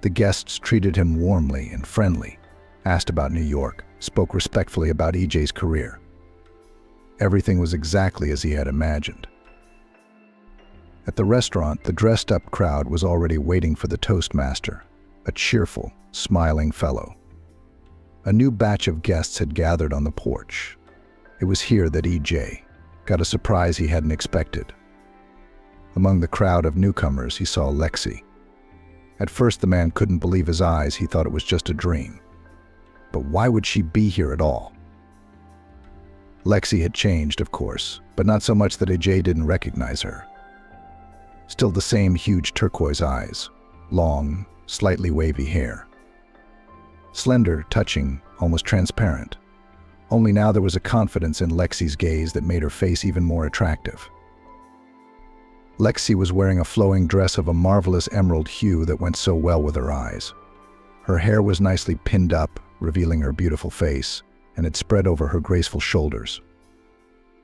The guests treated him warmly and friendly, asked about New York, spoke respectfully about EJ's career. Everything was exactly as he had imagined. At the restaurant, the dressed-up crowd was already waiting for the toastmaster, a cheerful, smiling fellow. A new batch of guests had gathered on the porch. It was here that EJ got a surprise he hadn't expected. Among the crowd of newcomers, he saw Lexi. At first, the man couldn't believe his eyes. He thought it was just a dream. But why would she be here at all? Lexi had changed, of course, but not so much that AJ didn't recognize her. Still the same huge turquoise eyes, long, slightly wavy hair. Slender, touching, almost transparent. Only now there was a confidence in Lexi's gaze that made her face even more attractive. Lexi was wearing a flowing dress of a marvelous emerald hue that went so well with her eyes. Her hair was nicely pinned up, revealing her beautiful face, and it spread over her graceful shoulders.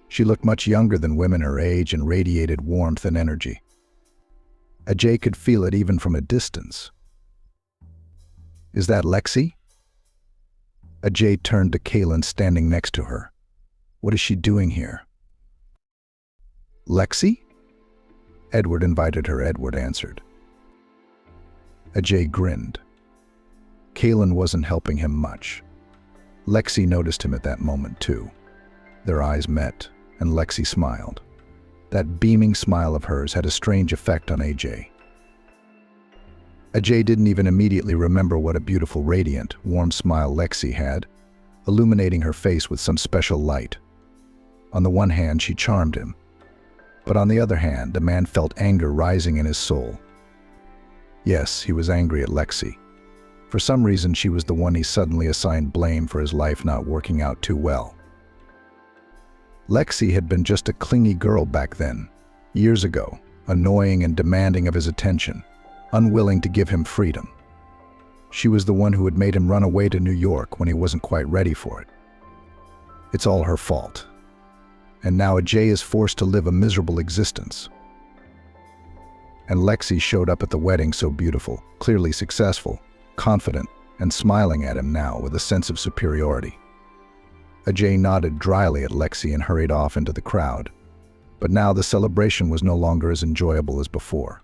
She looked much younger than women her age and radiated warmth and energy. Ajay could feel it even from a distance. "Is that Lexi?" Ajay turned to Kaylin standing next to her. "What is she doing here?" "Lexi?" Edward invited her, Edward answered. Ajay grinned. Kaylin wasn't helping him much. Lexi noticed him at that moment too. Their eyes met, and Lexi smiled. That beaming smile of hers had a strange effect on AJ. Ajay didn't even immediately remember what a beautiful, radiant, warm smile Lexi had, illuminating her face with some special light. On the one hand, she charmed him, but on the other hand, the man felt anger rising in his soul. Yes, he was angry at Lexi. For some reason, she was the one he suddenly assigned blame for his life not working out too well. Lexi had been just a clingy girl back then, years ago, annoying and demanding of his attention, unwilling to give him freedom. She was the one who had made him run away to New York when he wasn't quite ready for it. It's all her fault. And now Ajay is forced to live a miserable existence. And Lexi showed up at the wedding so beautiful, clearly successful, confident, and smiling at him now with a sense of superiority. Ajay nodded dryly at Lexi and hurried off into the crowd. But now the celebration was no longer as enjoyable as before.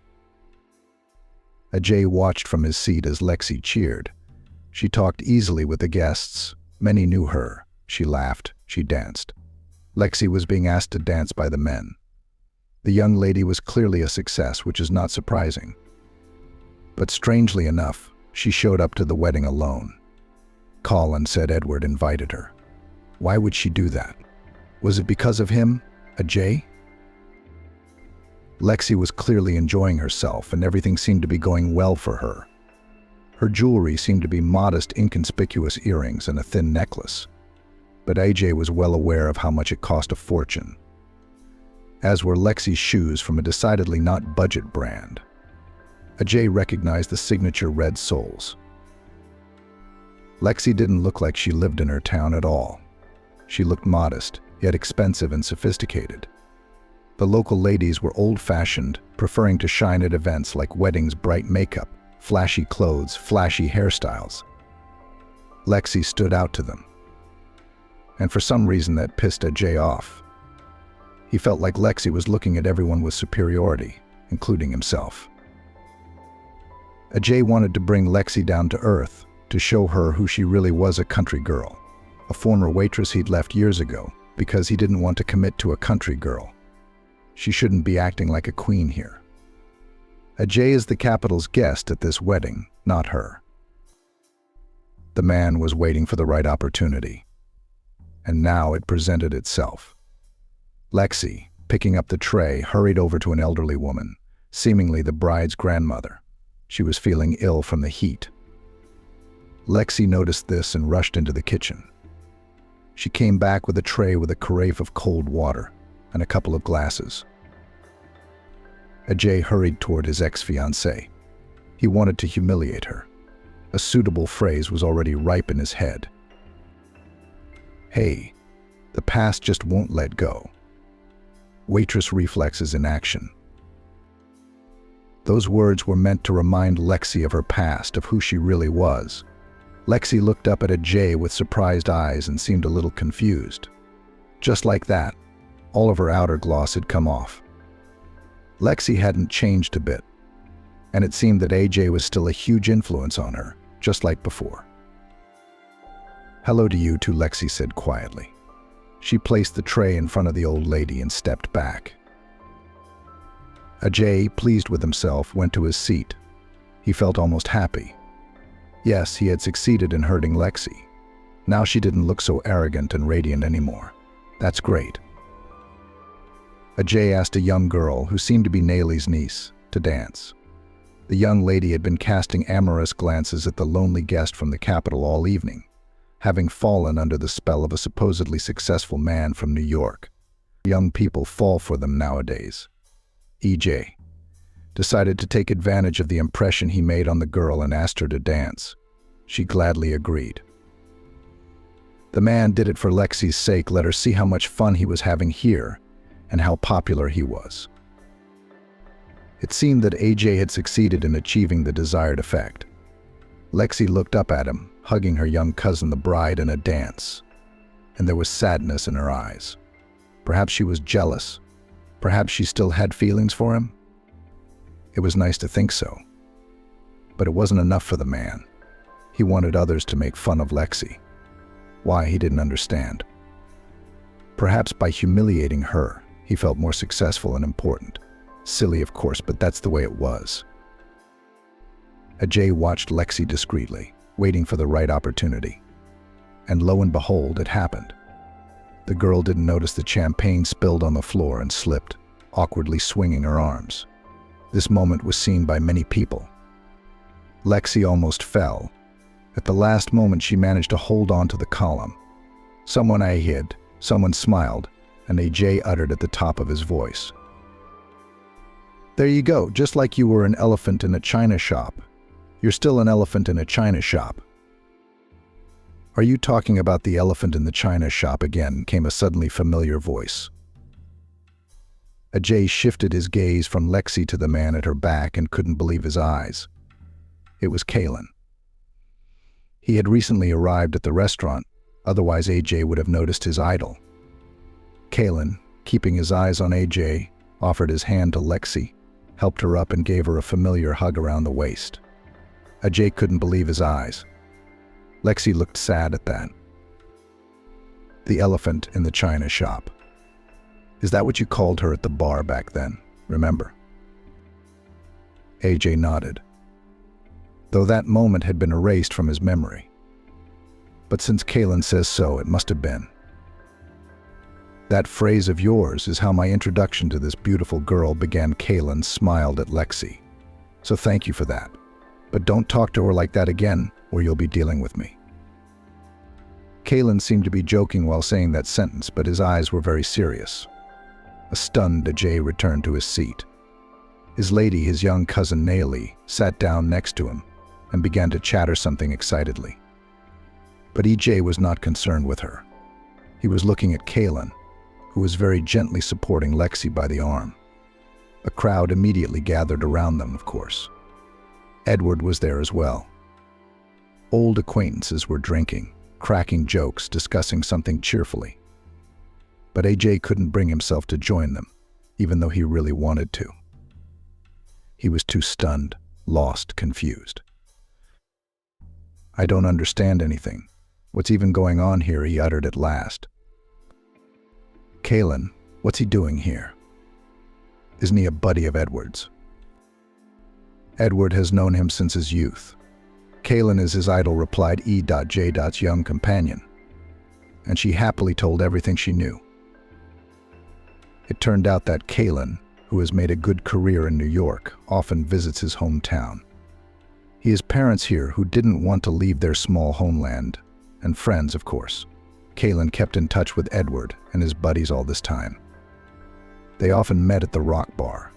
Ajay watched from his seat as Lexi cheered. She talked easily with the guests. Many knew her. She laughed. She danced. Lexi was being asked to dance by the men. The young lady was clearly a success, which is not surprising. But strangely enough, she showed up to the wedding alone. Colin said Edward invited her. Why would she do that? Was it because of him, Ajay? Lexi was clearly enjoying herself, and everything seemed to be going well for her. Her jewelry seemed to be modest, inconspicuous earrings and a thin necklace. But Ajay was well aware of how much it cost a fortune. As were Lexi's shoes from a decidedly not budget brand. Ajay recognized the signature red soles. Lexi didn't look like she lived in her town at all. She looked modest, yet expensive and sophisticated. The local ladies were old-fashioned, preferring to shine at events like weddings, bright makeup, flashy clothes, flashy hairstyles. Lexi stood out to them. And for some reason that pissed Ajay off. He felt like Lexi was looking at everyone with superiority, including himself. Ajay wanted to bring Lexi down to earth, to show her who she really was, a country girl, a former waitress he'd left years ago because he didn't want to commit to a country girl. She shouldn't be acting like a queen here. Ajay is the capital's guest at this wedding, not her. The man was waiting for the right opportunity, and now it presented itself. Lexi, picking up the tray, hurried over to an elderly woman, seemingly the bride's grandmother. She was feeling ill from the heat. Lexi noticed this and rushed into the kitchen. She came back with a tray with a carafe of cold water and a couple of glasses. Ajay hurried toward his ex-fiancée. He wanted to humiliate her. A suitable phrase was already ripe in his head. Hey, the past just won't let go. Waitress reflexes in action. Those words were meant to remind Lexi of her past, of who she really was. Lexi looked up at Ajay with surprised eyes and seemed a little confused. Just like that, all of her outer gloss had come off. Lexi hadn't changed a bit, and it seemed that Ajay was still a huge influence on her, just like before. "Hello to you too," Lexi said quietly. She placed the tray in front of the old lady and stepped back. Ajay, pleased with himself, went to his seat. He felt almost happy. Yes, he had succeeded in hurting Lexi. Now she didn't look so arrogant and radiant anymore. That's great. Ajay asked a young girl, who seemed to be Nayli's niece, to dance. The young lady had been casting amorous glances at the lonely guest from the capital all evening, having fallen under the spell of a supposedly successful man from New York. Young people fall for them nowadays. EJ decided to take advantage of the impression he made on the girl and asked her to dance. She gladly agreed. The man did it for Lexi's sake, let her see how much fun he was having here and how popular he was. It seemed that AJ had succeeded in achieving the desired effect. Lexi looked up at him, hugging her young cousin, the bride, in a dance, and there was sadness in her eyes. Perhaps she was jealous. Perhaps she still had feelings for him. It was nice to think so. But it wasn't enough for the man. He wanted others to make fun of Lexi. Why, he didn't understand. Perhaps by humiliating her, he felt more successful and important. Silly, of course, but that's the way it was. Ajay watched Lexi discreetly, waiting for the right opportunity. And lo and behold, it happened. The girl didn't notice the champagne spilled on the floor and slipped, awkwardly swinging her arms. This moment was seen by many people. Lexi almost fell. At the last moment, she managed to hold on to the column. Someone I hid, someone smiled, and Ajay uttered at the top of his voice. "There you go, just like you were an elephant in a china shop. You're still an elephant in a china shop." "Are you talking about the elephant in the china shop again?" came a suddenly familiar voice. Ajay shifted his gaze from Lexi to the man at her back and couldn't believe his eyes. It was Kalen. He had recently arrived at the restaurant, otherwise AJ would have noticed his idol. Kalen, keeping his eyes on AJ, offered his hand to Lexi, helped her up and gave her a familiar hug around the waist. Ajay couldn't believe his eyes. Lexi looked sad at that. The elephant in the china shop. Is that what you called her at the bar back then, remember? AJ nodded, though that moment had been erased from his memory. But since Kalen says so, it must have been. "That phrase of yours is how my introduction to this beautiful girl began." Kalen smiled at Lexi. "So thank you for that. But don't talk to her like that again, or you'll be dealing with me." Kalen seemed to be joking while saying that sentence, but his eyes were very serious. A stunned Ajay returned to his seat. His lady, his young cousin Nayli, sat down next to him and began to chatter something excitedly. But EJ was not concerned with her. He was looking at Kaylin, who was very gently supporting Lexi by the arm. A crowd immediately gathered around them, of course. Edward was there as well. Old acquaintances were drinking, cracking jokes, discussing something cheerfully. But AJ couldn't bring himself to join them, even though he really wanted to. He was too stunned, lost, confused. "I don't understand anything. What's even going on here?" he uttered at last. "Kaylin, what's he doing here? Isn't he a buddy of Edward's?" "Edward has known him since his youth. Kaylin is his idol," replied E.J.'s young companion, and she happily told everything she knew. It turned out that Kaylin, who has made a good career in New York, often visits his hometown. He has parents here who didn't want to leave their small homeland, and friends, of course. Kaylin kept in touch with Edward and his buddies all this time. They often met at the Rock Bar.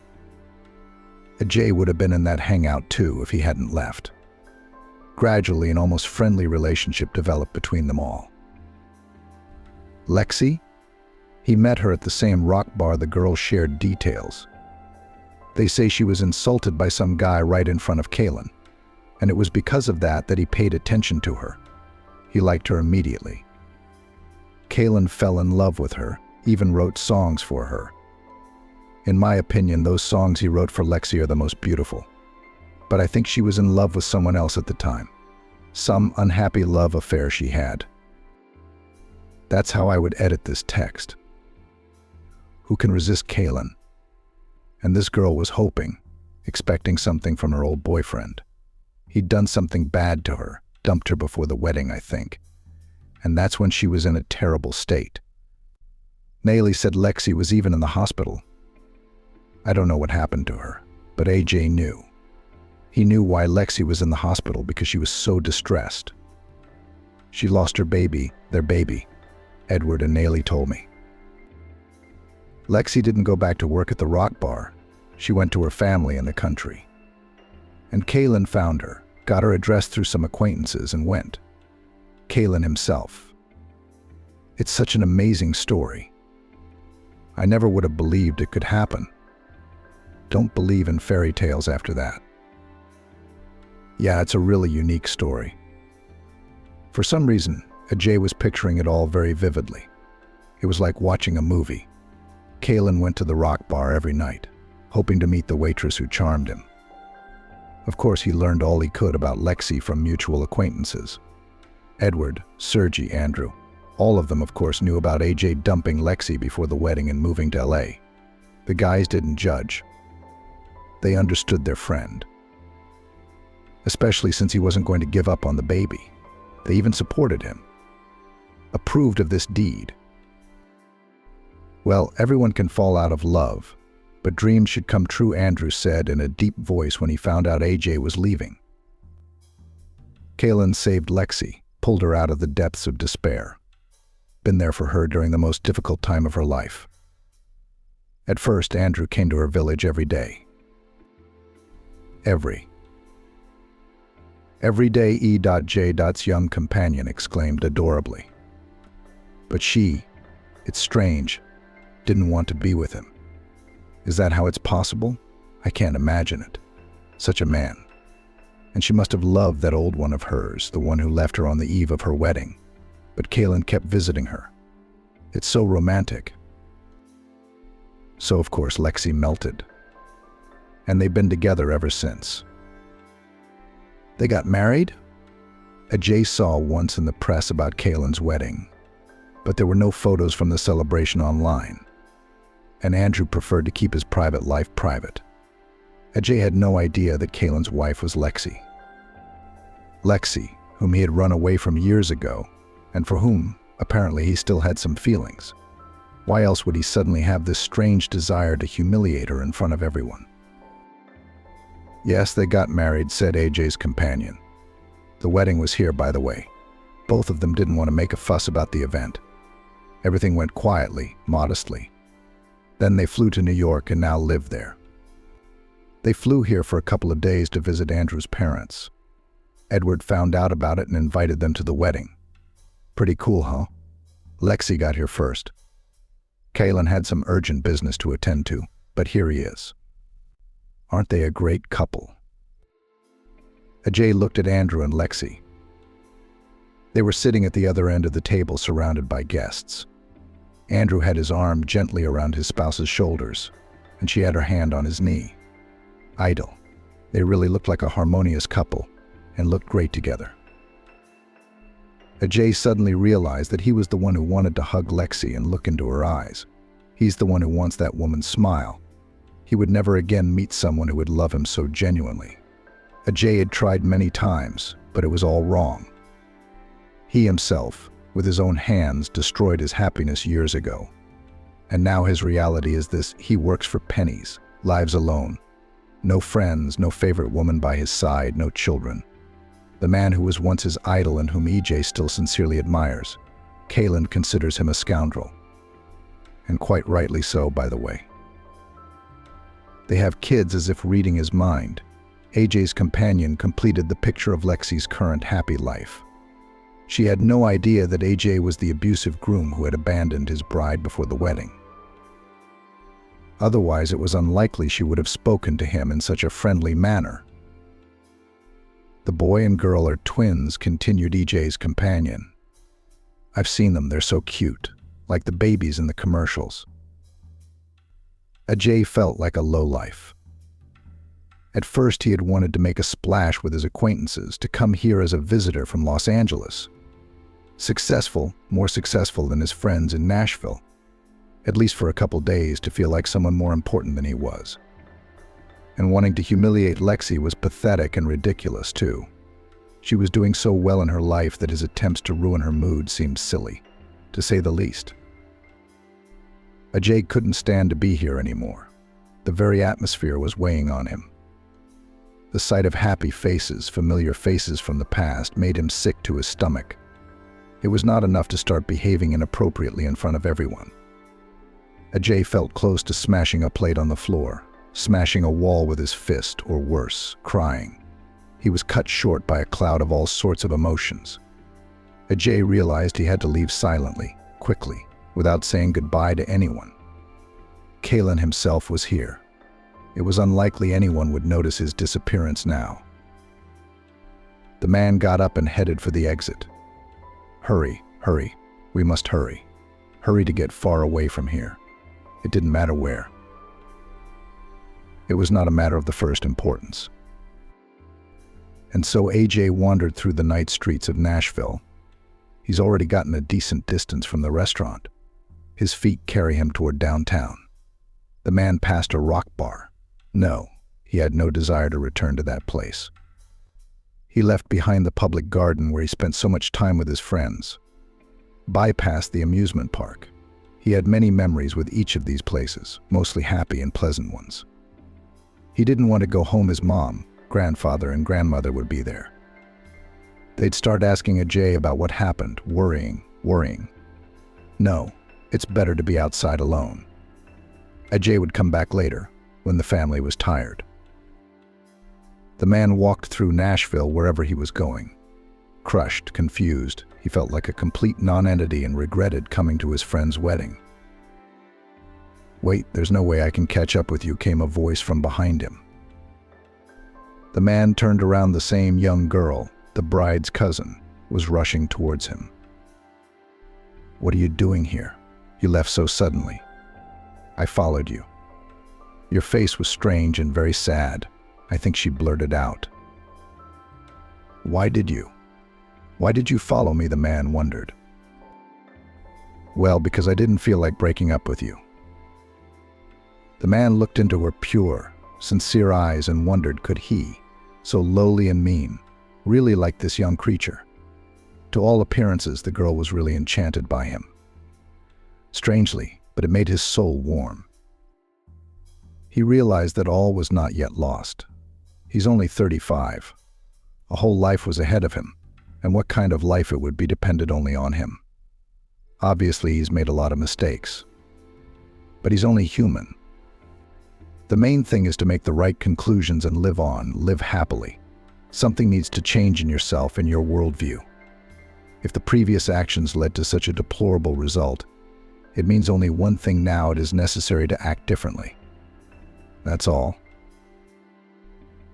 AJ would have been in that hangout too if he hadn't left. Gradually, an almost friendly relationship developed between them all. Lexi? He met her at the same Rock Bar. The girls shared details. They say she was insulted by some guy right in front of Kaylin, and it was because of that he paid attention to her. He liked her immediately. Kaylin fell in love with her, even wrote songs for her. In my opinion, those songs he wrote for Lexi are the most beautiful. But I think she was in love with someone else at the time. Some unhappy love affair she had. That's how I would edit this text. Who can resist Kaylin? And this girl was hoping, expecting something from her old boyfriend. He'd done something bad to her, dumped her before the wedding, I think. And that's when she was in a terrible state. Nayli said Lexi was even in the hospital. I don't know what happened to her, but AJ knew. He knew why Lexi was in the hospital, because she was so distressed. She lost her baby, their baby, Edward and Nayli told me. Lexi didn't go back to work at the Rock Bar. She went to her family in the country. And Kaylin found her, got her address through some acquaintances, and went. Kaylin himself. It's such an amazing story. I never would have believed it could happen. Don't believe in fairy tales after that. Yeah, it's a really unique story. For some reason, AJ was picturing it all very vividly. It was like watching a movie. Kaylin went to the Rock Bar every night, hoping to meet the waitress who charmed him. Of course, he learned all he could about Lexi from mutual acquaintances. Edward, Sergi, Andrew, all of them, of course, knew about AJ dumping Lexi before the wedding and moving to LA. The guys didn't judge. They understood their friend. Especially since he wasn't going to give up on the baby. They even supported him. Approved of this deed. Well, everyone can fall out of love, but dreams should come true, Andrew said in a deep voice when he found out AJ was leaving. Kaylin saved Lexi, pulled her out of the depths of despair. Been there for her during the most difficult time of her life. At first, Andrew came to her village every day. Every day, E.J.'s young companion exclaimed adorably. But she, it's strange, didn't want to be with him. Is that how it's possible? I can't imagine it. Such a man. And she must have loved that old one of hers, the one who left her on the eve of her wedding. But Kaylin kept visiting her. It's so romantic. So, of course, Lexi melted. And they've been together ever since. They got married? AJ saw once in the press about Kaylin's wedding, but there were no photos from the celebration online, and Andrew preferred to keep his private life private. AJ had no idea that Kaylin's wife was Lexi. Lexi, whom he had run away from years ago, and for whom, apparently, he still had some feelings. Why else would he suddenly have this strange desire to humiliate her in front of everyone? Yes, they got married, said AJ's companion. The wedding was here, by the way. Both of them didn't want to make a fuss about the event. Everything went quietly, modestly. Then they flew to New York and now live there. They flew here for a couple of days to visit Andrew's parents. Edward found out about it and invited them to the wedding. Pretty cool, huh? Lexi got here first. Kaylin had some urgent business to attend to, but here he is. Aren't they a great couple? Ajay looked at Andrew and Lexi. They were sitting at the other end of the table surrounded by guests. Andrew had his arm gently around his spouse's shoulders, and she had her hand on his knee. Idle. They really looked like a harmonious couple and looked great together. Ajay suddenly realized that he was the one who wanted to hug Lexi and look into her eyes. He's the one who wants that woman's smile. He would never again meet someone who would love him so genuinely. Ajay had tried many times, but it was all wrong. He himself, with his own hands, destroyed his happiness years ago. And now his reality is this: he works for pennies, lives alone. No friends, no favorite woman by his side, no children. The man who was once his idol and whom EJ still sincerely admires. Kaylin considers him a scoundrel. And quite rightly so, by the way. They have kids as if reading his mind. AJ's companion completed the picture of Lexi's current happy life. She had no idea that AJ was the abusive groom who had abandoned his bride before the wedding. Otherwise, it was unlikely she would have spoken to him in such a friendly manner. The boy and girl are twins, continued EJ's companion. I've seen them, they're so cute, like the babies in the commercials. Ajay felt like a lowlife. At first, he had wanted to make a splash with his acquaintances, to come here as a visitor from Los Angeles. Successful, more successful than his friends in Nashville. At least for a couple days, to feel like someone more important than he was. And wanting to humiliate Lexi was pathetic and ridiculous, too. She was doing so well in her life that his attempts to ruin her mood seemed silly, to say the least. Ajay couldn't stand to be here anymore. The very atmosphere was weighing on him. The sight of happy faces, familiar faces from the past, made him sick to his stomach. It was not enough to start behaving inappropriately in front of everyone. Ajay felt close to smashing a plate on the floor, smashing a wall with his fist, or worse, crying. He was cut short by a cloud of all sorts of emotions. Ajay realized he had to leave silently, quickly, without saying goodbye to anyone. Kaylin himself was here. It was unlikely anyone would notice his disappearance now. The man got up and headed for the exit. Hurry, hurry, we must hurry. Hurry to get far away from here. It didn't matter where. It was not a matter of the first importance. And so AJ wandered through the night streets of Nashville. He's already gotten a decent distance from the restaurant. His feet carry him toward downtown. The man passed a rock bar. No, he had no desire to return to that place. He left behind the public garden where he spent so much time with his friends. Bypassed the amusement park. He had many memories with each of these places, mostly happy and pleasant ones. He didn't want to go home. His mom, grandfather, and grandmother would be there. They'd start asking Ajay about what happened, worrying. No, it's better to be outside alone. Ajay would come back later, when the family was tired. The man walked through Nashville wherever he was going. Crushed, confused, he felt like a complete non-entity and regretted coming to his friend's wedding. Wait, there's no way I can catch up with you, came a voice from behind him. The man turned around. The same young girl, the bride's cousin, was rushing towards him. What are you doing here? You left so suddenly. I followed you. Your face was strange and very sad. I think she blurted out. Why did you? Why did you follow me? The man wondered. Well, because I didn't feel like breaking up with you. The man looked into her pure, sincere eyes and wondered, could he, so lowly and mean, really like this young creature? To all appearances, the girl was really enchanted by him. Strangely, but it made his soul warm. He realized that all was not yet lost. He's only 35. A whole life was ahead of him, and what kind of life it would be depended only on him. Obviously, he's made a lot of mistakes. But he's only human. The main thing is to make the right conclusions and live on, live happily. Something needs to change in yourself and your worldview. If the previous actions led to such a deplorable result, it means only one thing now: it is necessary to act differently. That's all.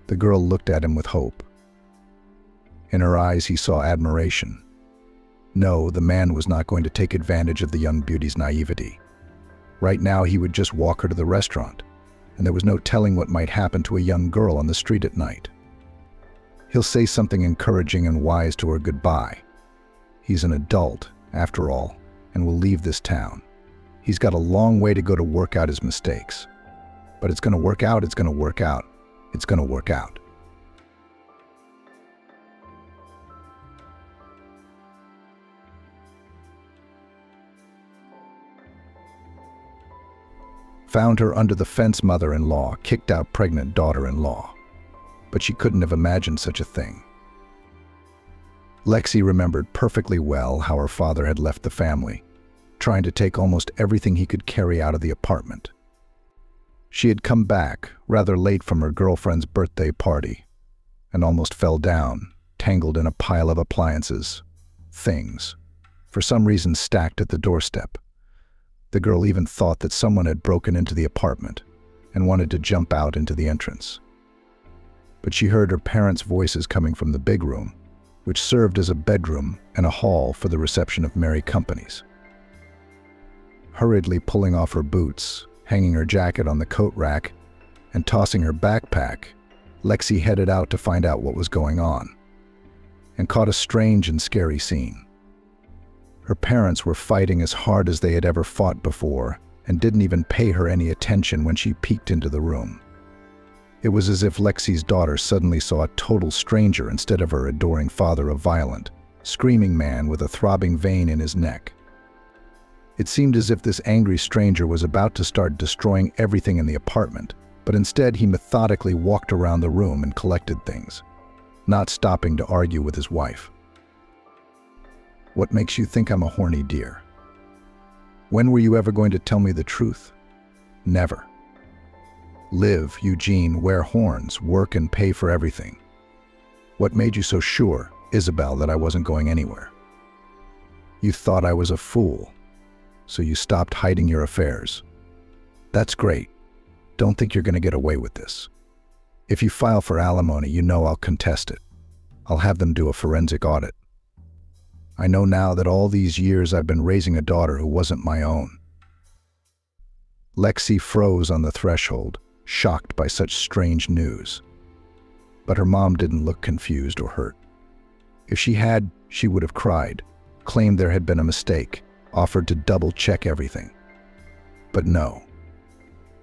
The girl looked at him with hope. In her eyes he saw admiration. No, the man was not going to take advantage of the young beauty's naivety. Right now he would just walk her to the restaurant, and there was no telling what might happen to a young girl on the street at night. He'll say something encouraging and wise to her goodbye. He's an adult, after all, and will leave this town. He's got a long way to go to work out his mistakes. But it's going to work out, it's going to work out, it's going to work out. Found her under the fence, mother-in-law, kicked out pregnant daughter-in-law. But she couldn't have imagined such a thing. Lexi remembered perfectly well how her father had left the family, trying to take almost everything he could carry out of the apartment. She had come back rather late from her girlfriend's birthday party and almost fell down, tangled in a pile of appliances, things, for some reason stacked at the doorstep. The girl even thought that someone had broken into the apartment and wanted to jump out into the entrance. But she heard her parents' voices coming from the big room, which served as a bedroom and a hall for the reception of merry companies. Hurriedly pulling off her boots, hanging her jacket on the coat rack, and tossing her backpack, Lexi headed out to find out what was going on, and caught a strange and scary scene. Her parents were fighting as hard as they had ever fought before and didn't even pay her any attention when she peeked into the room. It was as if Lexi's daughter suddenly saw a total stranger instead of her adoring father, a violent, screaming man with a throbbing vein in his neck. It seemed as if this angry stranger was about to start destroying everything in the apartment, but instead he methodically walked around the room and collected things, not stopping to argue with his wife. What makes you think I'm a horny deer? When were you ever going to tell me the truth? Never. Live, Eugene, wear horns, work and pay for everything. What made you so sure, Isabel, that I wasn't going anywhere? You thought I was a fool, so you stopped hiding your affairs. That's great. Don't think you're going to get away with this. If you file for alimony, you know I'll contest it. I'll have them do a forensic audit. I know now that all these years I've been raising a daughter who wasn't my own. Lexi froze on the threshold, shocked by such strange news. But her mom didn't look confused or hurt. If she had, she would have cried, claimed there had been a mistake, offered to double-check everything. But no.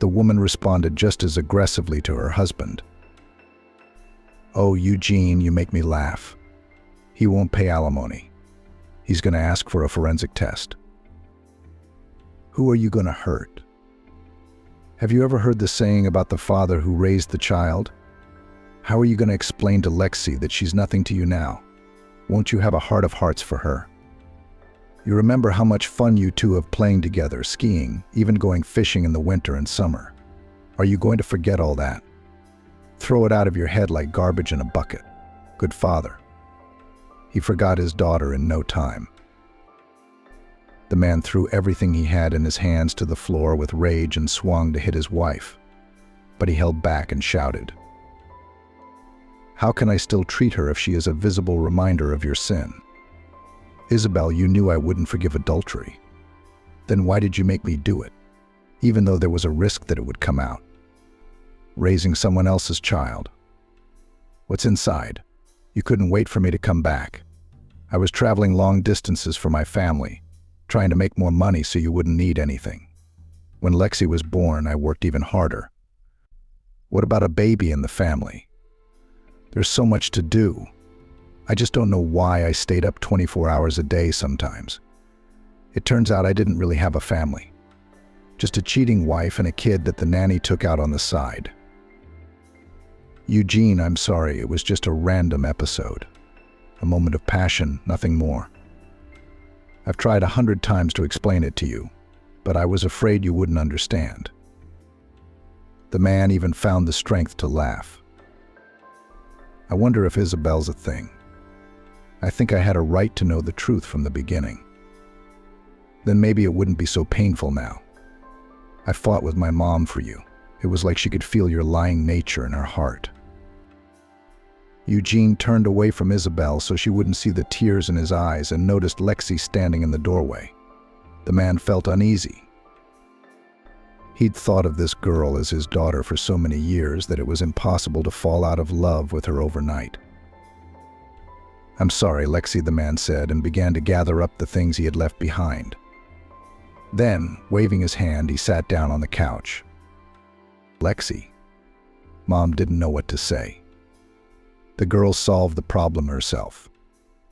The woman responded just as aggressively to her husband. "Oh, Eugene, you make me laugh. He won't pay alimony. He's going to ask for a forensic test." Who are you going to hurt? Have you ever heard the saying about the father who raised the child? How are you going to explain to Lexi that she's nothing to you now? Won't you have a heart of hearts for her? You remember how much fun you two have playing together, skiing, even going fishing in the winter and summer. Are you going to forget all that? Throw it out of your head like garbage in a bucket. Good father. He forgot his daughter in no time. The man threw everything he had in his hands to the floor with rage and swung to hit his wife. But he held back and shouted, "How can I still treat her if she is a visible reminder of your sin? Isabel, you knew I wouldn't forgive adultery. Then why did you make me do it, even though there was a risk that it would come out? Raising someone else's child. What's inside? You couldn't wait for me to come back. I was traveling long distances for my family, trying to make more money so you wouldn't need anything. When Lexi was born, I worked even harder. What about a baby in the family? There's so much to do. I just don't know why I stayed up 24 hours a day sometimes. It turns out I didn't really have a family. Just a cheating wife and a kid that the nanny took out on the side. Eugene, I'm sorry, it was just a random episode. A moment of passion, nothing more. I've tried 100 times to explain it to you, but I was afraid you wouldn't understand." The man even found the strength to laugh. "I wonder if Isabel's a thing. I think I had a right to know the truth from the beginning. Then maybe it wouldn't be so painful now. I fought with my mom for you. It was like she could feel your lying nature in her heart. Eugene turned away from Isabel so she wouldn't see the tears in his eyes and noticed Lexi standing in the doorway. The man felt uneasy. He'd thought of this girl as his daughter for so many years that it was impossible to fall out of love with her overnight. "I'm sorry, Lexi," the man said, and began to gather up the things he had left behind. Then, waving his hand, he sat down on the couch. "Lexi." Mom didn't know what to say. The girl solved the problem herself.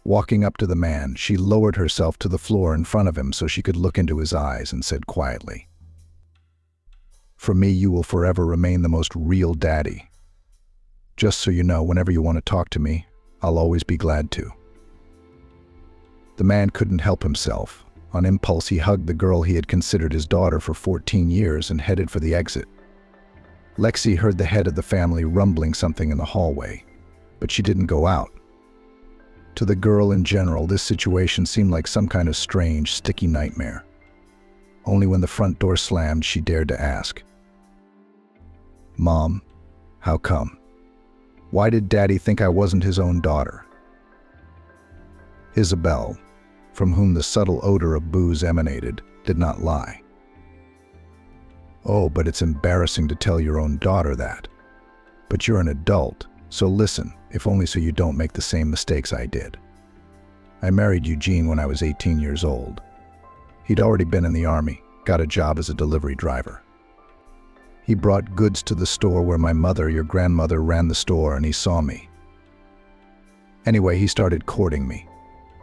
Walking up to the man, she lowered herself to the floor in front of him so she could look into his eyes and said quietly, "For me, you will forever remain the most real daddy. Just so you know, whenever you want to talk to me, I'll always be glad to." The man couldn't help himself. On impulse, he hugged the girl he had considered his daughter for 14 years and headed for the exit. Lexi heard the head of the family rumbling something in the hallway, but she didn't go out. To the girl in general, this situation seemed like some kind of strange, sticky nightmare. Only when the front door slammed, she dared to ask, "Mom, how come? Why did Daddy think I wasn't his own daughter?" Isabel, from whom the subtle odor of booze emanated, did not lie. "Oh, but it's embarrassing to tell your own daughter that. But you're an adult, so listen, if only so you don't make the same mistakes I did. I married Eugene when I was 18 years old. He'd already been in the army, got a job as a delivery driver. He brought goods to the store where my mother, your grandmother, ran the store, and he saw me. Anyway, he started courting me.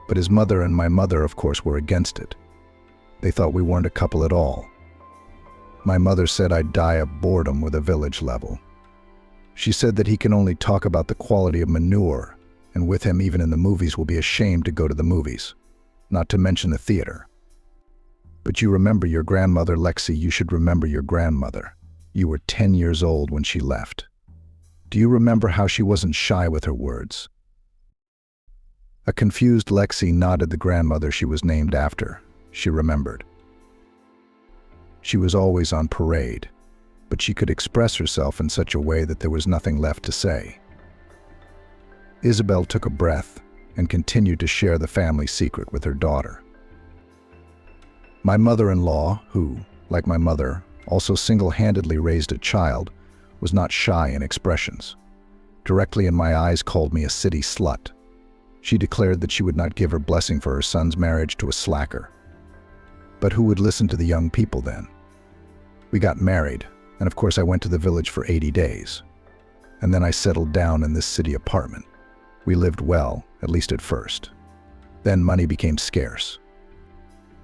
But his mother and my mother, of course, were against it. They thought we weren't a couple at all. My mother said I'd die of boredom with a village level. She said that he can only talk about the quality of manure, and with him, even in the movies, will be ashamed to go to the movies, not to mention the theater. But you remember your grandmother, Lexi. You should remember your grandmother. You were 10 years old when she left. Do you remember how she wasn't shy with her words?" A confused Lexi nodded. The grandmother she was named after, she remembered. She was always on parade, but she could express herself in such a way that there was nothing left to say. Isabel took a breath and continued to share the family secret with her daughter. "My mother-in-law, who, like my mother, also single-handedly raised a child, was not shy in expressions. Directly in my eyes called me a city slut. She declared that she would not give her blessing for her son's marriage to a slacker. But who would listen to the young people then? We got married, and of course I went to the village for 80 days. And then I settled down in this city apartment. We lived well, at least at first. Then money became scarce.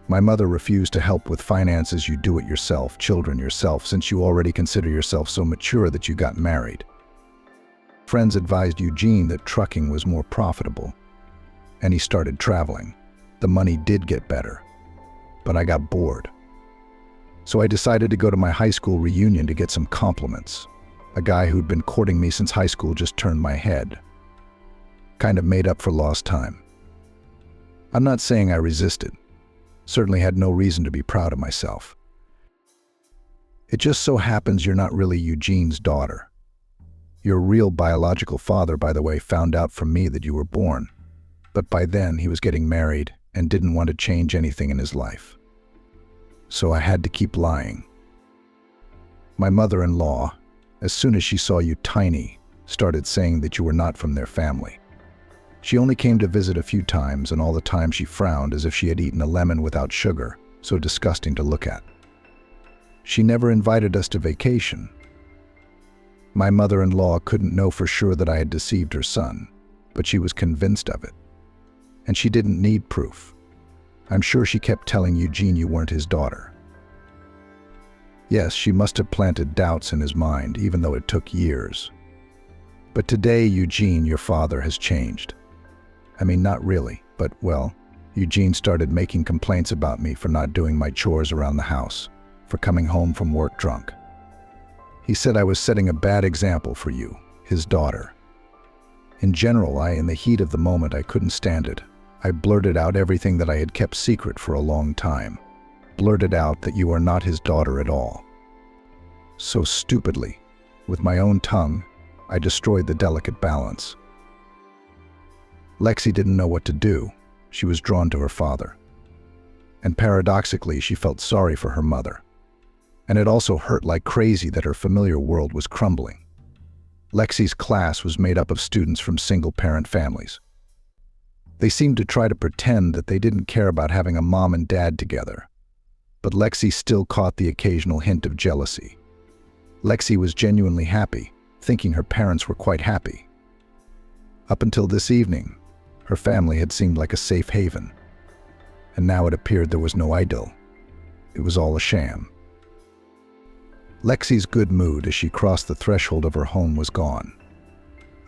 My mother refused to help with finances. You do it yourself, children yourself, since you already consider yourself so mature that you got married. Friends advised Eugene that trucking was more profitable, and he started traveling. The money did get better, but I got bored. So I decided to go to my high school reunion to get some compliments. A guy who'd been courting me since high school just turned my head. Kind of made up for lost time. I'm not saying I resisted. Certainly had no reason to be proud of myself. It just so happens you're not really Eugene's daughter. Your real biological father, by the way, found out from me that you were born. But by then, he was getting married and didn't want to change anything in his life. So I had to keep lying. My mother-in-law, as soon as she saw you tiny, started saying that you were not from their family. She only came to visit a few times, and all the time she frowned as if she had eaten a lemon without sugar, so disgusting to look at. She never invited us to vacation. My mother-in-law couldn't know for sure that I had deceived her son, but she was convinced of it. And she didn't need proof. I'm sure she kept telling Eugene you weren't his daughter. Yes, she must have planted doubts in his mind, even though it took years. But today, Eugene, your father, has changed. I mean, not really, but, well, Eugene started making complaints about me for not doing my chores around the house, for coming home from work drunk. He said I was setting a bad example for you, his daughter. In general, in the heat of the moment, I couldn't stand it. I blurted out everything that I had kept secret for a long time. Blurted out that you are not his daughter at all. So stupidly, with my own tongue, I destroyed the delicate balance. Lexi didn't know what to do. She was drawn to her father. And paradoxically, she felt sorry for her mother. And it also hurt like crazy that her familiar world was crumbling. Lexi's class was made up of students from single-parent families. They seemed to try to pretend that they didn't care about having a mom and dad together. But Lexi still caught the occasional hint of jealousy. Lexi was genuinely happy, thinking her parents were quite happy. Up until this evening, her family had seemed like a safe haven. And now it appeared there was no idyll. It was all a sham. Lexi's good mood as she crossed the threshold of her home was gone.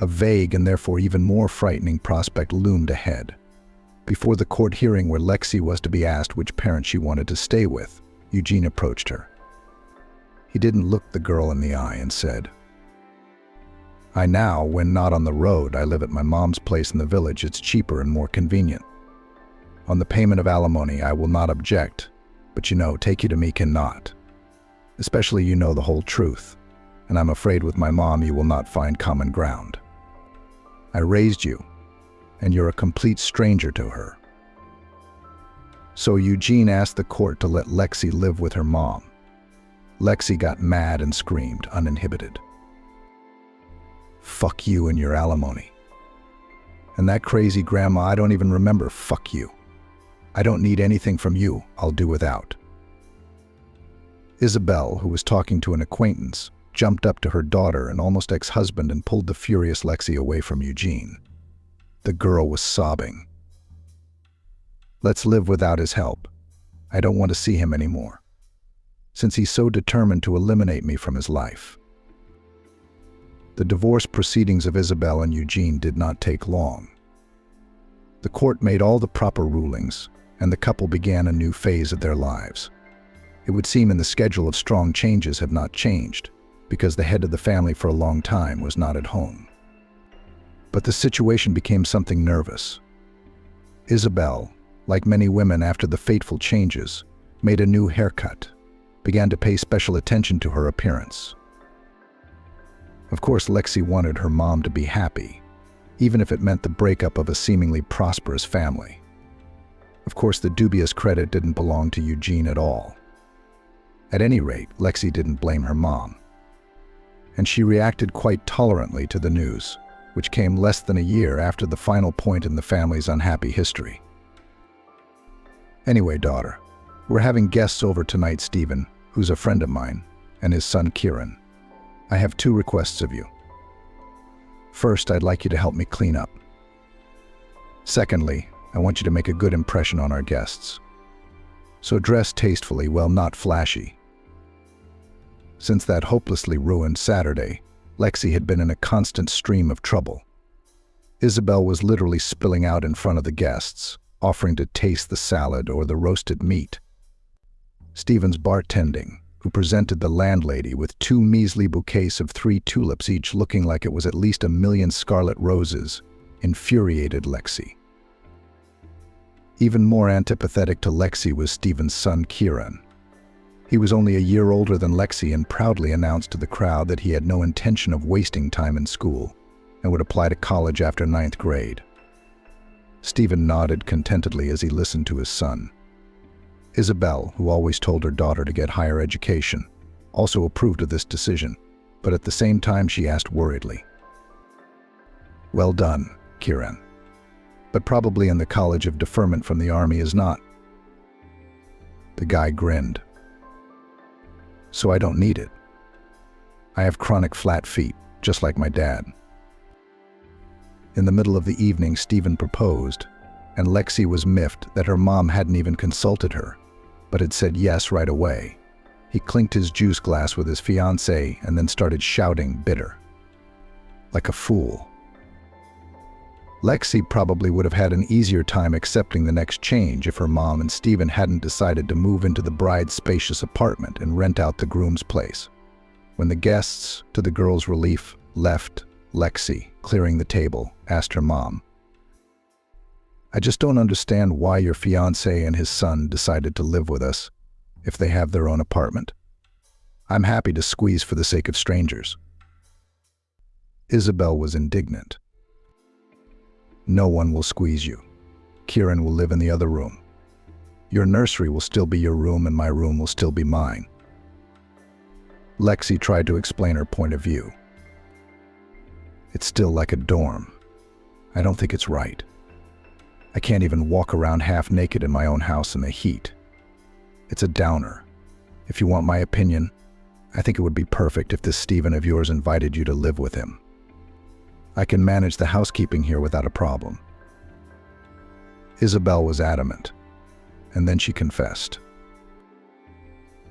A vague and therefore even more frightening prospect loomed ahead. Before the court hearing where Lexi was to be asked which parent she wanted to stay with, Eugene approached her. He didn't look the girl in the eye and said, "I now, when not on the road, I live at my mom's place in the village. It's cheaper and more convenient. On the payment of alimony, I will not object, but take you to me cannot. Especially you know the whole truth, and I'm afraid with my mom you will not find common ground. I raised you, and you're a complete stranger to her." So Eugene asked the court to let Lexi live with her mom. Lexi got mad and screamed, uninhibited. "Fuck you and your alimony. And that crazy grandma, I don't even remember, fuck you. I don't need anything from you, I'll do without." Isabel, who was talking to an acquaintance, jumped up to her daughter and almost ex-husband and pulled the furious Lexi away from Eugene. The girl was sobbing. "Let's live without his help. I don't want to see him anymore, since he's so determined to eliminate me from his life." The divorce proceedings of Isabel and Eugene did not take long. The court made all the proper rulings, and the couple began a new phase of their lives. It would seem in the schedule of strong changes have not changed, because the head of the family for a long time was not at home. But the situation became something nervous. Isabel, like many women after the fateful changes, made a new haircut, began to pay special attention to her appearance. Of course, Lexi wanted her mom to be happy, even if it meant the breakup of a seemingly prosperous family. Of course, the dubious credit didn't belong to Eugene at all. At any rate, Lexi didn't blame her mom. And she reacted quite tolerantly to the news, which came less than a year after the final point in the family's unhappy history. "Anyway, daughter, we're having guests over tonight, Stephen, who's a friend of mine, and his son Kieran. I have 2 requests of you. First, I'd like you to help me clean up. Secondly, I want you to make a good impression on our guests. So dress tastefully, well, not flashy." Since that hopelessly ruined Saturday, Lexi had been in a constant stream of trouble. Isabel was literally spilling out in front of the guests, offering to taste the salad or the roasted meat. Stephen's bartending, who presented the landlady with 2 measly bouquets of 3 tulips each looking like it was at least 1,000,000 scarlet roses, infuriated Lexi. Even more antipathetic to Lexi was Stephen's son Kieran. He was only a year older than Lexi and proudly announced to the crowd that he had no intention of wasting time in school and would apply to college after 9th grade. Stephen nodded contentedly as he listened to his son. Isabel, who always told her daughter to get higher education, also approved of this decision, but at the same time she asked worriedly, "Well done, Kieran. But probably in the College of Deferment from the Army is not." The guy grinned. "So I don't need it. I have chronic flat feet, just like my dad." In the middle of the evening, Stephen proposed, and Lexi was miffed that her mom hadn't even consulted her, but had said yes right away. He clinked his juice glass with his fiancée and then started shouting, bitter. Like a fool. Lexi probably would have had an easier time accepting the next change if her mom and Stephen hadn't decided to move into the bride's spacious apartment and rent out the groom's place. When the guests, to the girl's relief, left, Lexi, clearing the table, asked her mom. "I just don't understand why your fiancé and his son decided to live with us if they have their own apartment. I'm happy to squeeze for the sake of strangers." Isabel was indignant. "No one will squeeze you. Kieran will live in the other room. Your nursery will still be your room and my room will still be mine." Lexi tried to explain her point of view. "It's still like a dorm. I don't think it's right. I can't even walk around half naked in my own house in the heat. It's a downer. If you want my opinion, I think it would be perfect if this Stephen of yours invited you to live with him. I can manage the housekeeping here without a problem." Isabel was adamant, and then she confessed.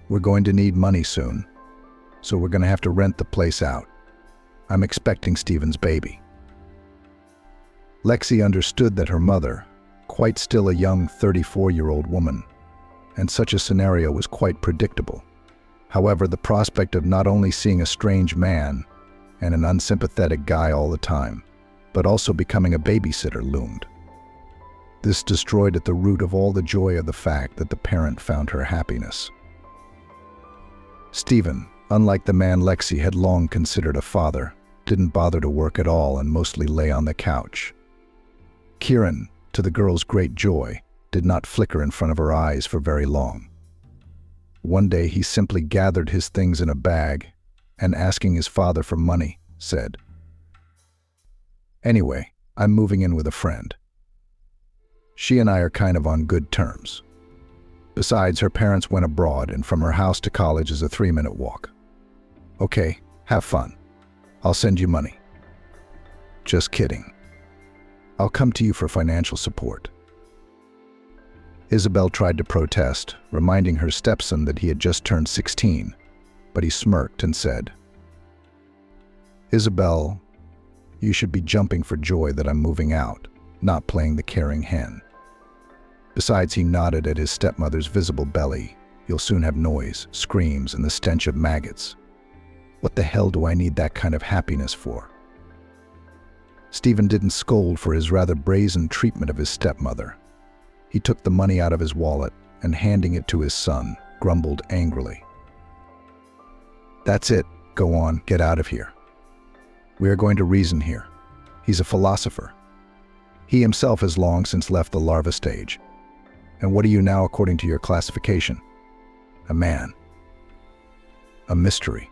"We're going to need money soon, so we're going to have to rent the place out. I'm expecting Stephen's baby." Lexi understood that her mother, quite still a young 34-year-old woman, and such a scenario was quite predictable. However, the prospect of not only seeing a strange man and an unsympathetic guy all the time, but also becoming a babysitter loomed. This destroyed at the root of all the joy of the fact that the parent found her happiness. Stephen, unlike the man Lexi had long considered a father, didn't bother to work at all and mostly lay on the couch. Kieran, to the girl's great joy, did not flicker in front of her eyes for very long. One day he simply gathered his things in a bag and, asking his father for money, said, "Anyway, I'm moving in with a friend. She and I are kind of on good terms. Besides, her parents went abroad and from her house to college is a 3-minute walk. Okay, have fun. I'll send you money." "Just kidding. I'll come to you for financial support." Isabel tried to protest, reminding her stepson that he had just turned 16, but he smirked and said, "Isabel, you should be jumping for joy that I'm moving out, not playing the caring hen." Besides, he nodded at his stepmother's visible belly. "You'll soon have noise, screams, and the stench of maggots. What the hell do I need that kind of happiness for?" Stephen didn't scold for his rather brazen treatment of his stepmother. He took the money out of his wallet and, handing it to his son, grumbled angrily, "That's it. Go on, get out of here. We are going to reason here. He's a philosopher. He himself has long since left the larva stage. And what are you now according to your classification? A man. A mystery."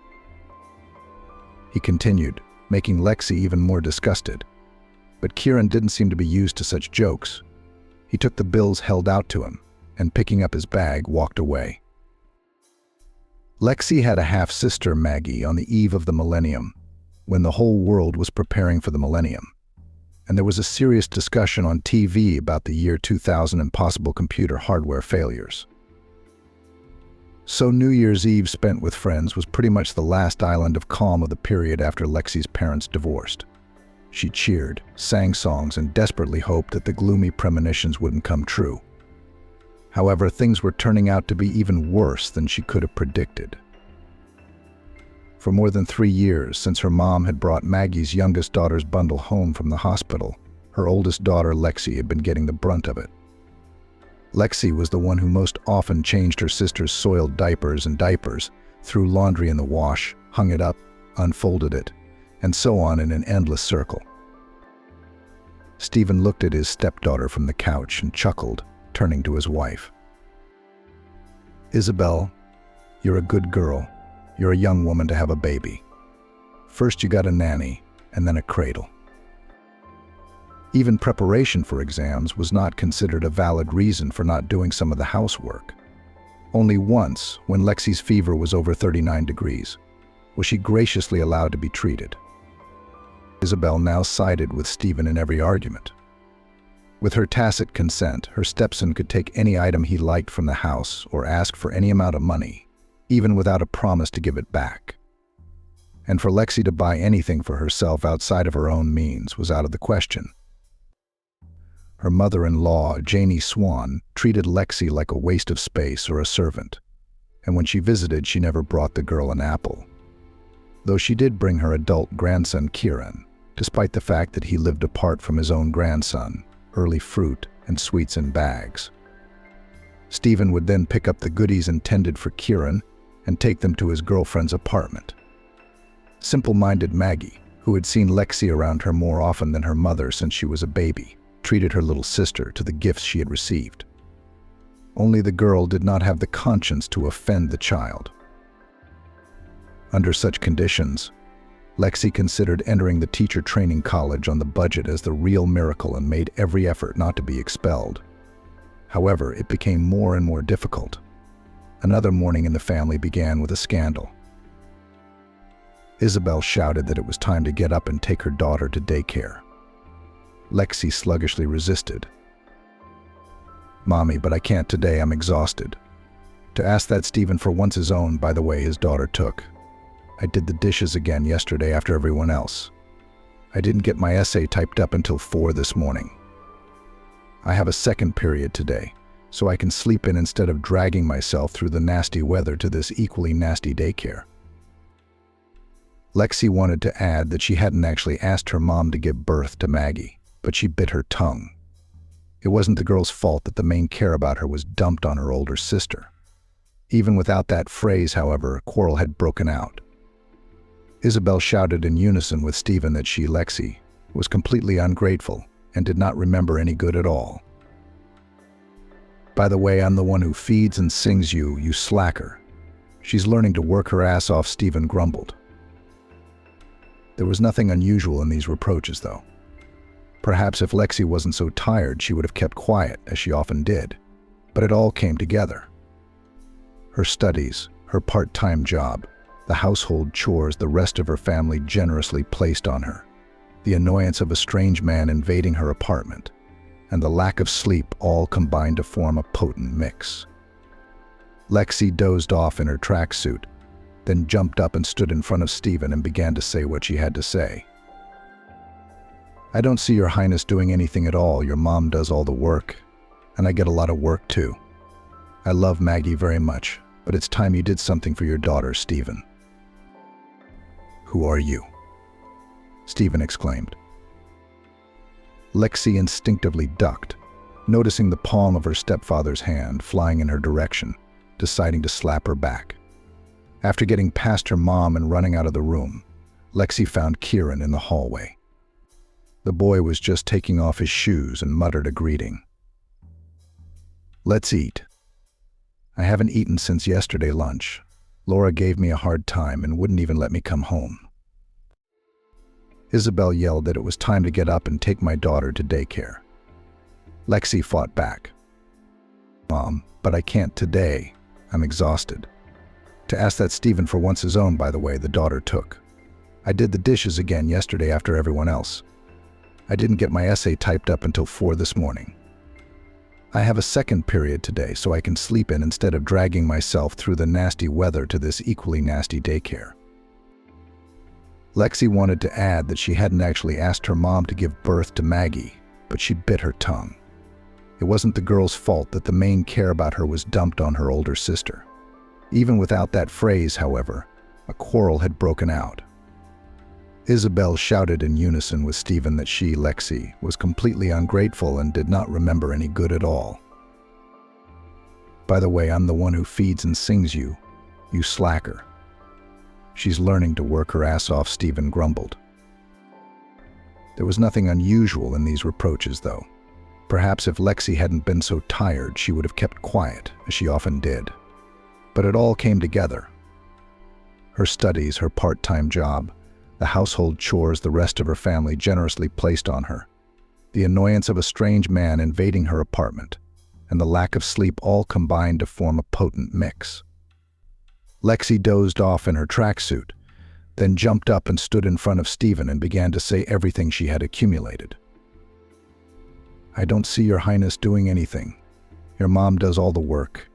He continued, making Lexi even more disgusted. But Kieran didn't seem to be used to such jokes. He took the bills held out to him and, picking up his bag, walked away. Lexi had a half-sister, Maggie, on the eve of the millennium, when the whole world was preparing for the millennium, and there was a serious discussion on TV about the year 2000 and possible computer hardware failures. So New Year's Eve spent with friends was pretty much the last island of calm of the period after Lexi's parents divorced. She cheered, sang songs, and desperately hoped that the gloomy premonitions wouldn't come true. However, things were turning out to be even worse than she could have predicted. For more than 3 years, since her mom had brought Maggie's youngest daughter's bundle home from the hospital, her oldest daughter, Lexi, had been getting the brunt of it. Lexi was the one who most often changed her sister's soiled diapers and diapers, threw laundry in the wash, hung it up, unfolded it, and so on in an endless circle. Stephen looked at his stepdaughter from the couch and chuckled, turning to his wife. "Isabel, you're a good girl. You're a young woman to have a baby. First you got a nanny, and then a cradle." Even preparation for exams was not considered a valid reason for not doing some of the housework. Only once, when Lexi's fever was over 39 degrees, was she graciously allowed to be treated. Isabel now sided with Stephen in every argument. With her tacit consent, her stepson could take any item he liked from the house or ask for any amount of money, even without a promise to give it back. And for Lexi to buy anything for herself outside of her own means was out of the question. Her mother-in-law, Janie Swan, treated Lexi like a waste of space or a servant, and when she visited, she never brought the girl an apple. Though she did bring her adult grandson, Kieran, despite the fact that he lived apart from his own grandson, early fruit and sweets in bags. Stephen would then pick up the goodies intended for Kieran and take them to his girlfriend's apartment. Simple-minded Maggie, who had seen Lexi around her more often than her mother since she was a baby, treated her little sister to the gifts she had received. Only the girl did not have the conscience to offend the child. Under such conditions, Lexi considered entering the teacher training college on the budget as the real miracle and made every effort not to be expelled. However, it became more and more difficult. Another morning in the family began with a scandal. Isabel shouted that it was time to get up and take her daughter to daycare. Lexi sluggishly resisted. "Mommy, but I can't today, I'm exhausted." To ask that Stephen for once his own, by the way, his daughter took. "I did the dishes again yesterday after everyone else. I didn't get my essay typed up until 4 this morning. I have a second period today, so I can sleep in instead of dragging myself through the nasty weather to this equally nasty daycare." Lexi wanted to add that she hadn't actually asked her mom to give birth to Maggie, but she bit her tongue. It wasn't the girl's fault that the main care about her was dumped on her older sister. Even without that phrase, however, a quarrel had broken out. Isabel shouted in unison with Stephen that she, Lexi, was completely ungrateful and did not remember any good at all. "By the way, I'm the one who feeds and sings you, you slacker. She's learning to work her ass off," Stephen grumbled. There was nothing unusual in these reproaches, though. Perhaps if Lexi wasn't so tired, she would have kept quiet, as she often did. But it all came together. Her studies, her part-time job, the household chores the rest of her family generously placed on her, the annoyance of a strange man invading her apartment, and the lack of sleep all combined to form a potent mix. Lexi dozed off in her tracksuit, then jumped up and stood in front of Stephen and began to say what she had to say. "I don't see your highness doing anything at all. Your mom does all the work, and I get a lot of work too. I love Maggie very much, but it's time you did something for your daughter, Stephen." "Who are you?" Stephen exclaimed. Lexi instinctively ducked, noticing the palm of her stepfather's hand flying in her direction, deciding to slap her back. After getting past her mom and running out of the room, Lexi found Kieran in the hallway. The boy was just taking off his shoes and muttered a greeting. "Let's eat. I haven't eaten since yesterday lunch. Laura gave me a hard time and wouldn't even let me come home." Isabel yelled that it was time to get up and take my daughter to daycare. Lexi fought back. "Mom, but I can't today. I'm exhausted." To ask that Stephen for once his own, by the way, the daughter took. "I did the dishes again yesterday after everyone else. I didn't get my essay typed up until 4 this morning. I have a second period today, so I can sleep in instead of dragging myself through the nasty weather to this equally nasty daycare." Lexi wanted to add that she hadn't actually asked her mom to give birth to Maggie, but she bit her tongue. It wasn't the girl's fault that the main care about her was dumped on her older sister. Even without that phrase, however, a quarrel had broken out. Isabel shouted in unison with Stephen that she, Lexi, was completely ungrateful and did not remember any good at all. "By the way, I'm the one who feeds and sings you, you slacker. She's learning to work her ass off," Stephen grumbled. There was nothing unusual in these reproaches, though. Perhaps if Lexi hadn't been so tired, she would have kept quiet, as she often did. But it all came together. Her studies, her part-time job, the household chores the rest of her family generously placed on her, the annoyance of a strange man invading her apartment, and the lack of sleep all combined to form a potent mix. Lexi dozed off in her tracksuit, then jumped up and stood in front of Stephen and began to say everything she had accumulated. "I don't see your highness doing anything. Your mom does all the work,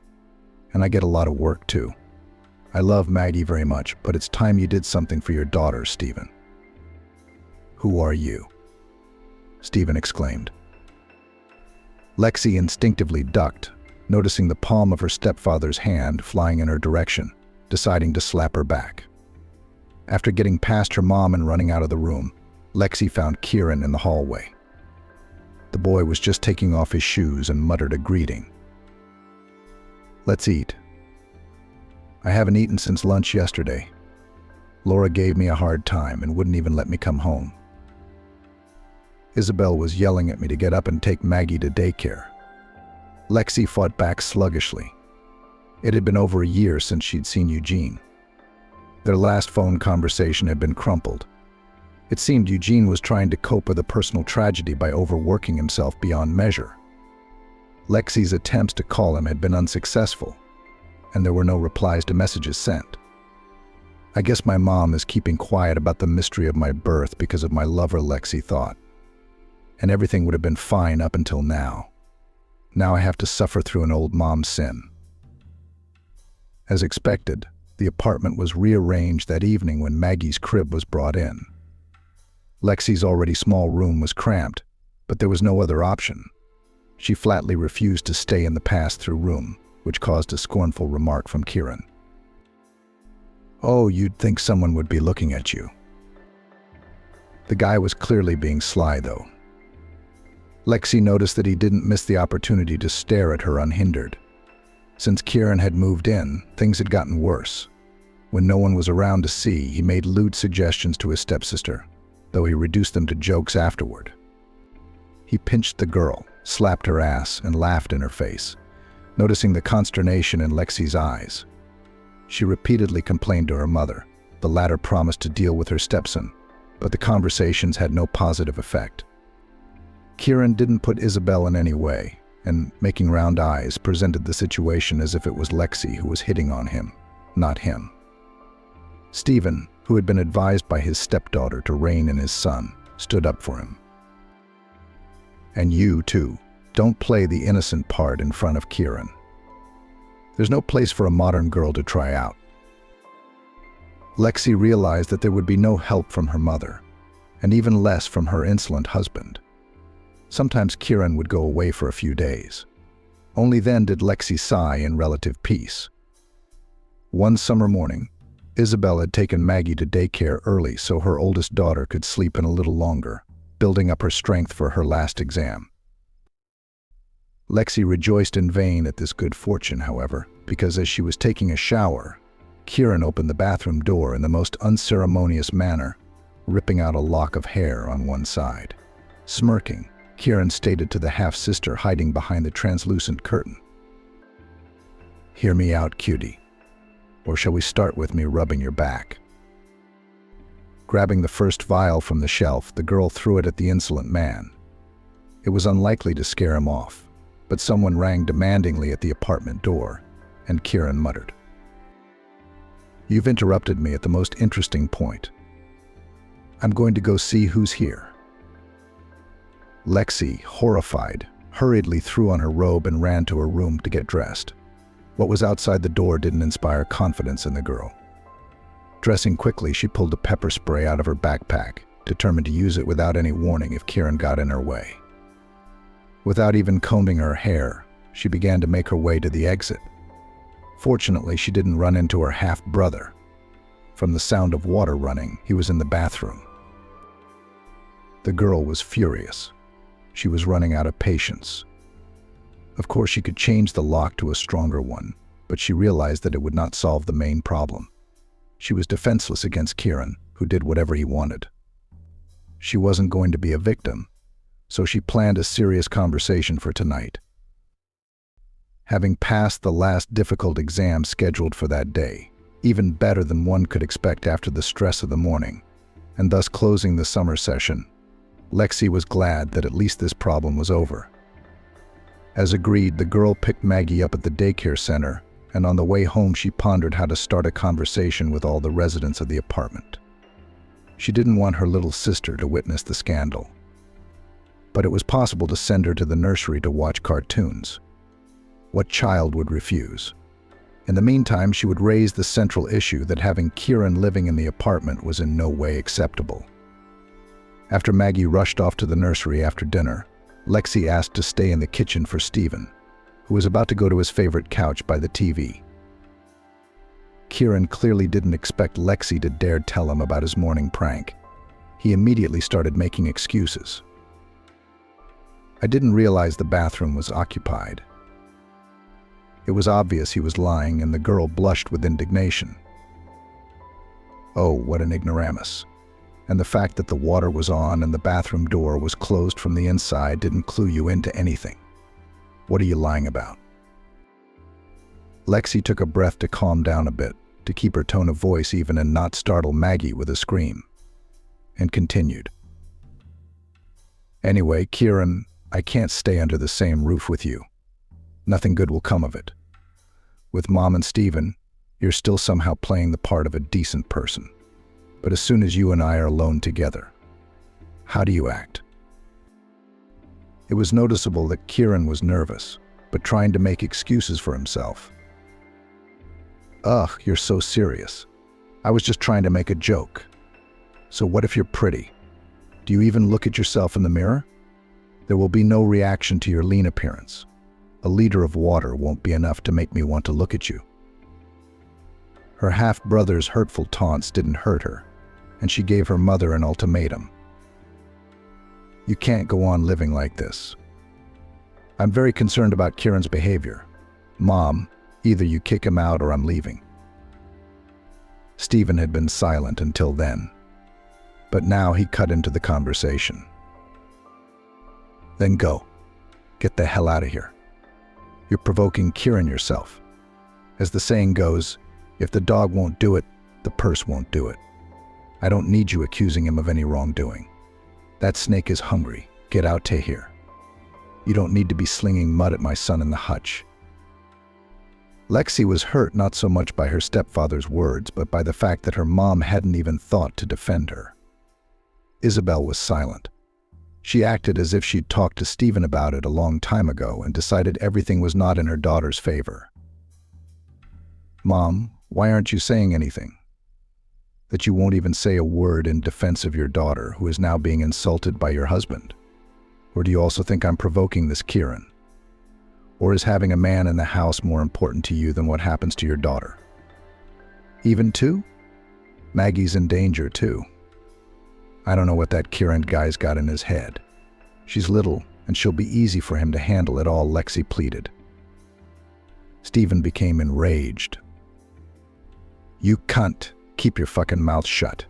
and I get a lot of work too. I love Maggie very much, but it's time you did something for your daughter, Stephen." "Who are you?" Stephen exclaimed. Lexi instinctively ducked, noticing the palm of her stepfather's hand flying in her direction, deciding to slap her back. After getting past her mom and running out of the room, Lexi found Kieran in the hallway. The boy was just taking off his shoes and muttered a greeting. "Let's eat. I haven't eaten since lunch yesterday. Laura gave me a hard time and wouldn't even let me come home. Isabel was yelling at me to get up and take Maggie to daycare." Lexi fought back sluggishly. It had been over a year since she'd seen Eugene. Their last phone conversation had been crumpled. It seemed Eugene was trying to cope with a personal tragedy by overworking himself beyond measure. Lexi's attempts to call him had been unsuccessful, and there were no replies to messages sent. "I guess my mom is keeping quiet about the mystery of my birth because of my lover," Lexi thought. "And everything would have been fine up until now. Now I have to suffer through an old mom's sin." As expected, the apartment was rearranged that evening when Maggie's crib was brought in. Lexi's already small room was cramped, but there was no other option. She flatly refused to stay in the pass-through room, which caused a scornful remark from Kieran. "Oh, you'd think someone would be looking at you." The guy was clearly being sly, though. Lexi noticed that he didn't miss the opportunity to stare at her unhindered. Since Kieran had moved in, things had gotten worse. When no one was around to see, he made lewd suggestions to his stepsister, though he reduced them to jokes afterward. He pinched the girl, slapped her ass, and laughed in her face, noticing the consternation in Lexi's eyes. She repeatedly complained to her mother. The latter promised to deal with her stepson, but the conversations had no positive effect. Kieran didn't put Isabel in any way, and, making round eyes, presented the situation as if it was Lexi who was hitting on him, not him. Stephen, who had been advised by his stepdaughter to rein in his son, stood up for him. "And you, too, don't play the innocent part in front of Kieran. There's no place for a modern girl to try out." Lexi realized that there would be no help from her mother, and even less from her insolent husband. Sometimes Kieran would go away for a few days. Only then did Lexi sigh in relative peace. One summer morning, Isabel had taken Maggie to daycare early so her oldest daughter could sleep in a little longer, building up her strength for her last exam. Lexi rejoiced in vain at this good fortune, however, because as she was taking a shower, Kieran opened the bathroom door in the most unceremonious manner, ripping out a lock of hair on one side. Smirking, Kieran stated to the half-sister hiding behind the translucent curtain, "Hear me out, cutie. Or shall we start with me rubbing your back?" Grabbing the first vial from the shelf, the girl threw it at the insolent man. It was unlikely to scare him off, but someone rang demandingly at the apartment door, and Kieran muttered, "You've interrupted me at the most interesting point. I'm going to go see who's here." Lexi, horrified, hurriedly threw on her robe and ran to her room to get dressed. What was outside the door didn't inspire confidence in the girl. Dressing quickly, she pulled a pepper spray out of her backpack, determined to use it without any warning if Kieran got in her way. Without even combing her hair, she began to make her way to the exit. Fortunately, she didn't run into her half-brother. From the sound of water running, he was in the bathroom. The girl was furious. She was running out of patience. Of course, she could change the lock to a stronger one, but she realized that it would not solve the main problem. She was defenseless against Kieran, who did whatever he wanted. She wasn't going to be a victim, so she planned a serious conversation for tonight. Having passed the last difficult exam scheduled for that day, even better than one could expect after the stress of the morning, and thus closing the summer session, Lexi was glad that at least this problem was over. As agreed, the girl picked Maggie up at the daycare center, and on the way home she pondered how to start a conversation with all the residents of the apartment. She didn't want her little sister to witness the scandal. But it was possible to send her to the nursery to watch cartoons. What child would refuse? In the meantime, she would raise the central issue that having Kieran living in the apartment was in no way acceptable. After Maggie rushed off to the nursery after dinner, Lexi asked to stay in the kitchen for Stephen, who was about to go to his favorite couch by the TV. Kieran clearly didn't expect Lexi to dare tell him about his morning prank. he immediately started making excuses. I didn't realize the bathroom was occupied. It was obvious he was lying, and the girl blushed with indignation. Oh, what an ignoramus. And the fact that the water was on and the bathroom door was closed from the inside didn't clue you into anything. What are you lying about? Lexi took a breath to calm down a bit, to keep her tone of voice even and not startle Maggie with a scream, and continued. Anyway, Kieran, I can't stay under the same roof with you. Nothing good will come of it. With Mom and Stephen, you're still somehow playing the part of a decent person. But as soon as you and I are alone together, how do you act? It was noticeable that Kieran was nervous, but trying to make excuses for himself. Ugh, you're so serious. I was just trying to make a joke. So what if you're pretty? Do you even look at yourself in the mirror? There will be no reaction to your lean appearance. A liter of water won't be enough to make me want to look at you. Her half-brother's hurtful taunts didn't hurt her, and she gave her mother an ultimatum. You can't go on living like this. I'm very concerned about Kieran's behavior. Mom, either you kick him out or I'm leaving. Stephen had been silent until then, but now he cut into the conversation. Then go. Get the hell out of here. You're provoking Kieran yourself. As the saying goes, if the dog won't do it, the purse won't do it. I don't need you accusing him of any wrongdoing. That snake is hungry. Get out to here. You don't need to be slinging mud at my son in the hutch. Lexi was hurt not so much by her stepfather's words, but by the fact that her mom hadn't even thought to defend her. Isabel was silent. She acted as if she'd talked to Stephen about it a long time ago and decided everything was not in her daughter's favor. Mom, why aren't you saying anything? That you won't even say a word in defense of your daughter, who is now being insulted by your husband? Or do you also think I'm provoking this Kieran? Or is having a man in the house more important to you than what happens to your daughter? Even two? Maggie's in danger too. I don't know what that Kieran guy's got in his head. She's little, and she'll be easy for him to handle it all, Lexi pleaded. Stephen became enraged. You cunt, keep your fucking mouth shut.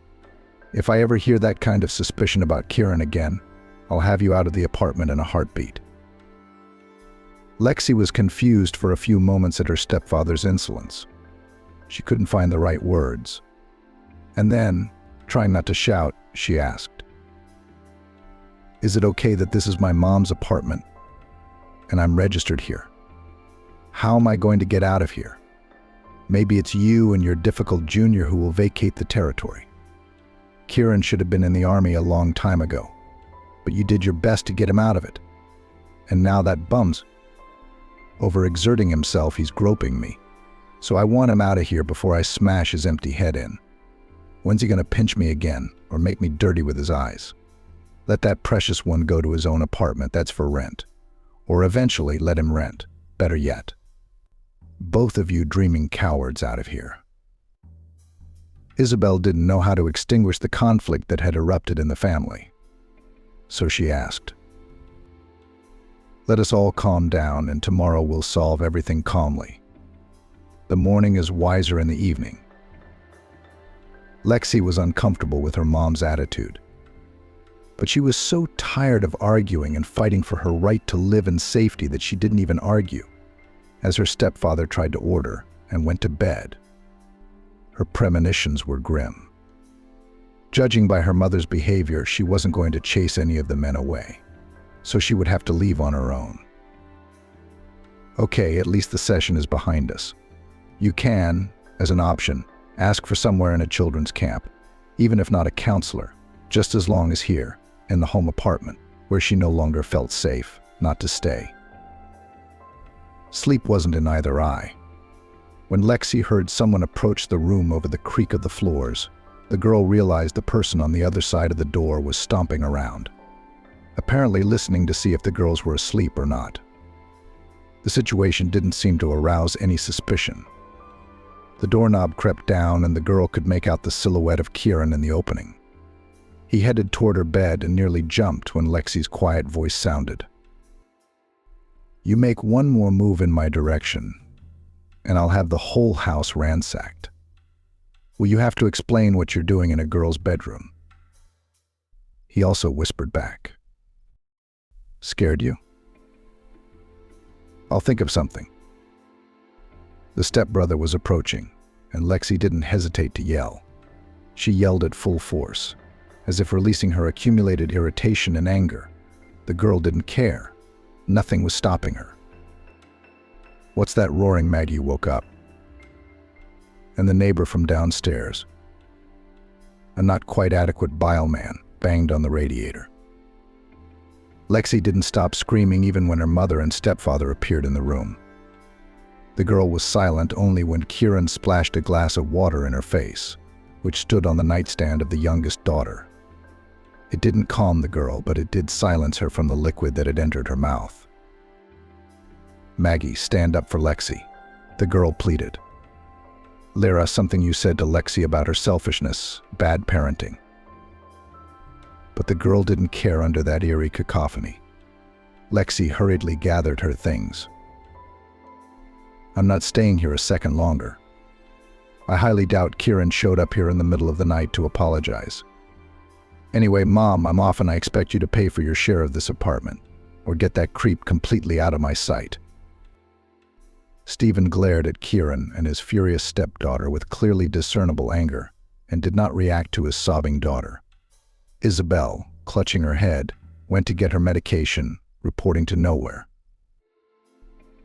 If I ever hear that kind of suspicion about Kieran again, I'll have you out of the apartment in a heartbeat. Lexi was confused for a few moments at her stepfather's insolence. She couldn't find the right words. And then, trying not to shout, she asked, Is it okay that this is my mom's apartment and I'm registered here? How am I going to get out of here? Maybe it's you and your difficult junior who will vacate the territory. Kieran should have been in the army a long time ago, but you did your best to get him out of it. And now that bum's overexerting himself, he's groping me. So I want him out of here before I smash his empty head in. When's he gonna pinch me again or make me dirty with his eyes? Let that precious one go to his own apartment, that's for rent. Or eventually let him rent, better yet. Both of you dreaming cowards out of here. Isabel didn't know how to extinguish the conflict that had erupted in the family. So she asked, Let us all calm down and tomorrow we'll solve everything calmly. The morning is wiser in the evening. Lexi was uncomfortable with her mom's attitude. But she was so tired of arguing and fighting for her right to live in safety that she didn't even argue, as her stepfather tried to order and went to bed. Her premonitions were grim. Judging by her mother's behavior, she wasn't going to chase any of the men away, so she would have to leave on her own. Okay, at least the session is behind us. You can, as an option, ask for somewhere in a children's camp, even if not a counselor, just as long as here, in the home apartment, where she no longer felt safe, not to stay. Sleep wasn't in either eye. When Lexi heard someone approach the room over the creak of the floors, the girl realized the person on the other side of the door was stomping around, apparently listening to see if the girls were asleep or not. The situation didn't seem to arouse any suspicion. The doorknob crept down and the girl could make out the silhouette of Kieran in the opening. He headed toward her bed and nearly jumped when Lexi's quiet voice sounded. "You make one more move in my direction, and I'll have the whole house ransacked. Will you have to explain what you're doing in a girl's bedroom?" He also whispered back, "Scared you? I'll think of something." The stepbrother was approaching, and Lexi didn't hesitate to yell. She yelled at full force, as if releasing her accumulated irritation and anger. The girl didn't care. Nothing was stopping her. "What's that roaring?" Maggie woke up. And the neighbor from downstairs, a not quite adequate bile man, banged on the radiator. Lexi didn't stop screaming even when her mother and stepfather appeared in the room. The girl was silent only when Kieran splashed a glass of water in her face, which stood on the nightstand of the youngest daughter. It didn't calm the girl, but it did silence her from the liquid that had entered her mouth. "Maggie, stand up for Lexi," the girl pleaded. "Lyra, something you said to Lexi about her selfishness, bad parenting." But the girl didn't care under that eerie cacophony. Lexi hurriedly gathered her things. "I'm not staying here a second longer. I highly doubt Kieran showed up here in the middle of the night to apologize. Anyway, Mom, I'm off and I expect you to pay for your share of this apartment, or get that creep completely out of my sight." Stephen glared at Kieran and his furious stepdaughter with clearly discernible anger and did not react to his sobbing daughter. Isabel, clutching her head, went to get her medication, reporting to nowhere.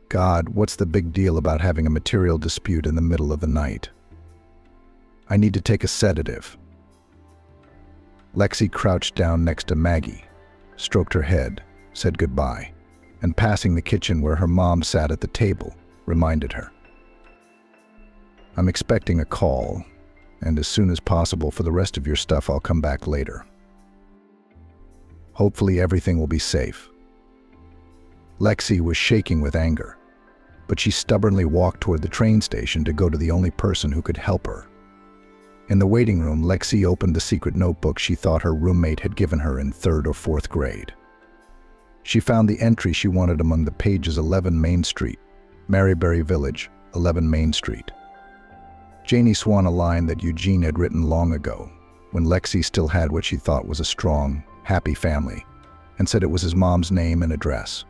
"God, what's the big deal about having a material dispute in the middle of the night? I need to take a sedative." Lexi crouched down next to Maggie, stroked her head, said goodbye, and passing the kitchen where her mom sat at the table, reminded her, "I'm expecting a call, and as soon as possible for the rest of your stuff I'll come back later. Hopefully everything will be safe." Lexi was shaking with anger, but she stubbornly walked toward the train station to go to the only person who could help her. In the waiting room, Lexi opened the secret notebook she thought her roommate had given her in 3rd or 4th grade. She found the entry she wanted among the pages: 11 Main Street, Maryberry Village, 11 Main Street. Janie Swan, a line that Eugene had written long ago, when Lexi still had what she thought was a strong, happy family, and said it was his mom's name and address.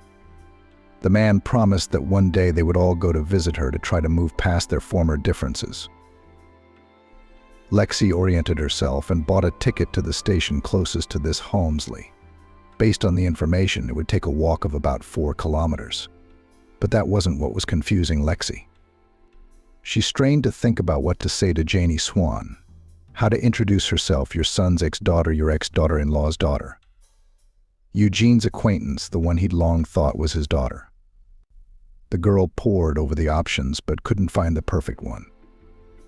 The man promised that one day they would all go to visit her to try to move past their former differences. Lexi oriented herself and bought a ticket to the station closest to this Holmesley. Based on the information, it would take a walk of about 4 kilometers. But that wasn't what was confusing Lexi. She strained to think about what to say to Janie Swan, how to introduce herself: your son's ex-daughter, your ex-daughter-in-law's daughter. Eugene's acquaintance, the one he'd long thought was his daughter. The girl pored over the options but couldn't find the perfect one.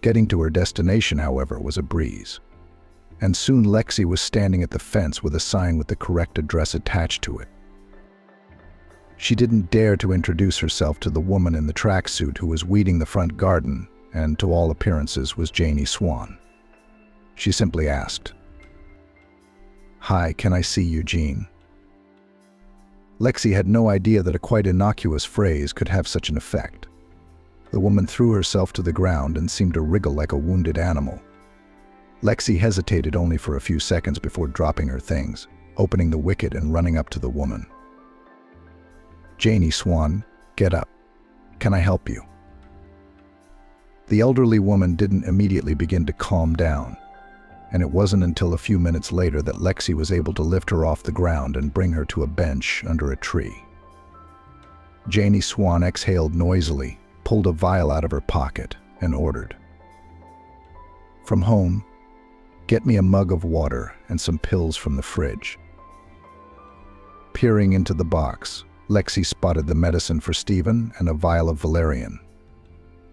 Getting to her destination, however, was a breeze. And soon Lexi was standing at the fence with a sign with the correct address attached to it. She didn't dare to introduce herself to the woman in the tracksuit who was weeding the front garden and, to all appearances, was Janie Swan. She simply asked, "Hi, can I see Eugene?" Lexi had no idea that a quite innocuous phrase could have such an effect. The woman threw herself to the ground and seemed to wriggle like a wounded animal. Lexi hesitated only for a few seconds before dropping her things, opening the wicket and running up to the woman. "Janie Swan, get up. Can I help you?" The elderly woman didn't immediately begin to calm down, and it wasn't until a few minutes later that Lexi was able to lift her off the ground and bring her to a bench under a tree. Janie Swan exhaled noisily, pulled a vial out of her pocket, and ordered, "From home, get me a mug of water and some pills from the fridge." Peering into the box, Lexi spotted the medicine for Stephen and a vial of valerian.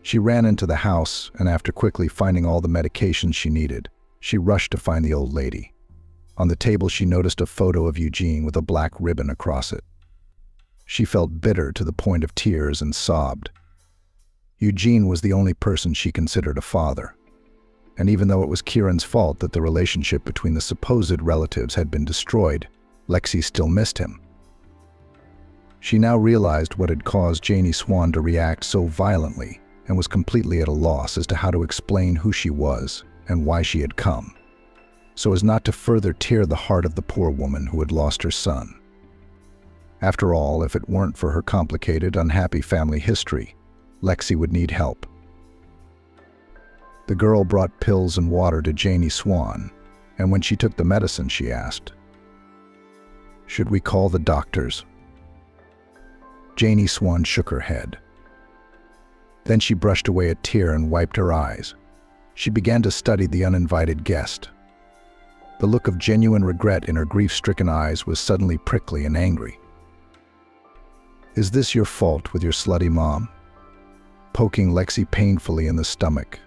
She ran into the house, and after quickly finding all the medications she needed, she rushed to find the old lady. On the table, she noticed a photo of Eugene with a black ribbon across it. She felt bitter to the point of tears and sobbed. Eugene was the only person she considered a father. And even though it was Kieran's fault that the relationship between the supposed relatives had been destroyed, Lexi still missed him. She now realized what had caused Janie Swan to react so violently and was completely at a loss as to how to explain who she was and why she had come, so as not to further tear the heart of the poor woman who had lost her son. After all, if it weren't for her complicated, unhappy family history, Lexi would need help. The girl brought pills and water to Janie Swan, and when she took the medicine, she asked, "Should we call the doctors?" Janie Swan shook her head. Then she brushed away a tear and wiped her eyes. She began to study the uninvited guest. The look of genuine regret in her grief-stricken eyes was suddenly prickly and angry. "Is this your fault with your slutty mom?" Poking Lexi painfully in the stomach,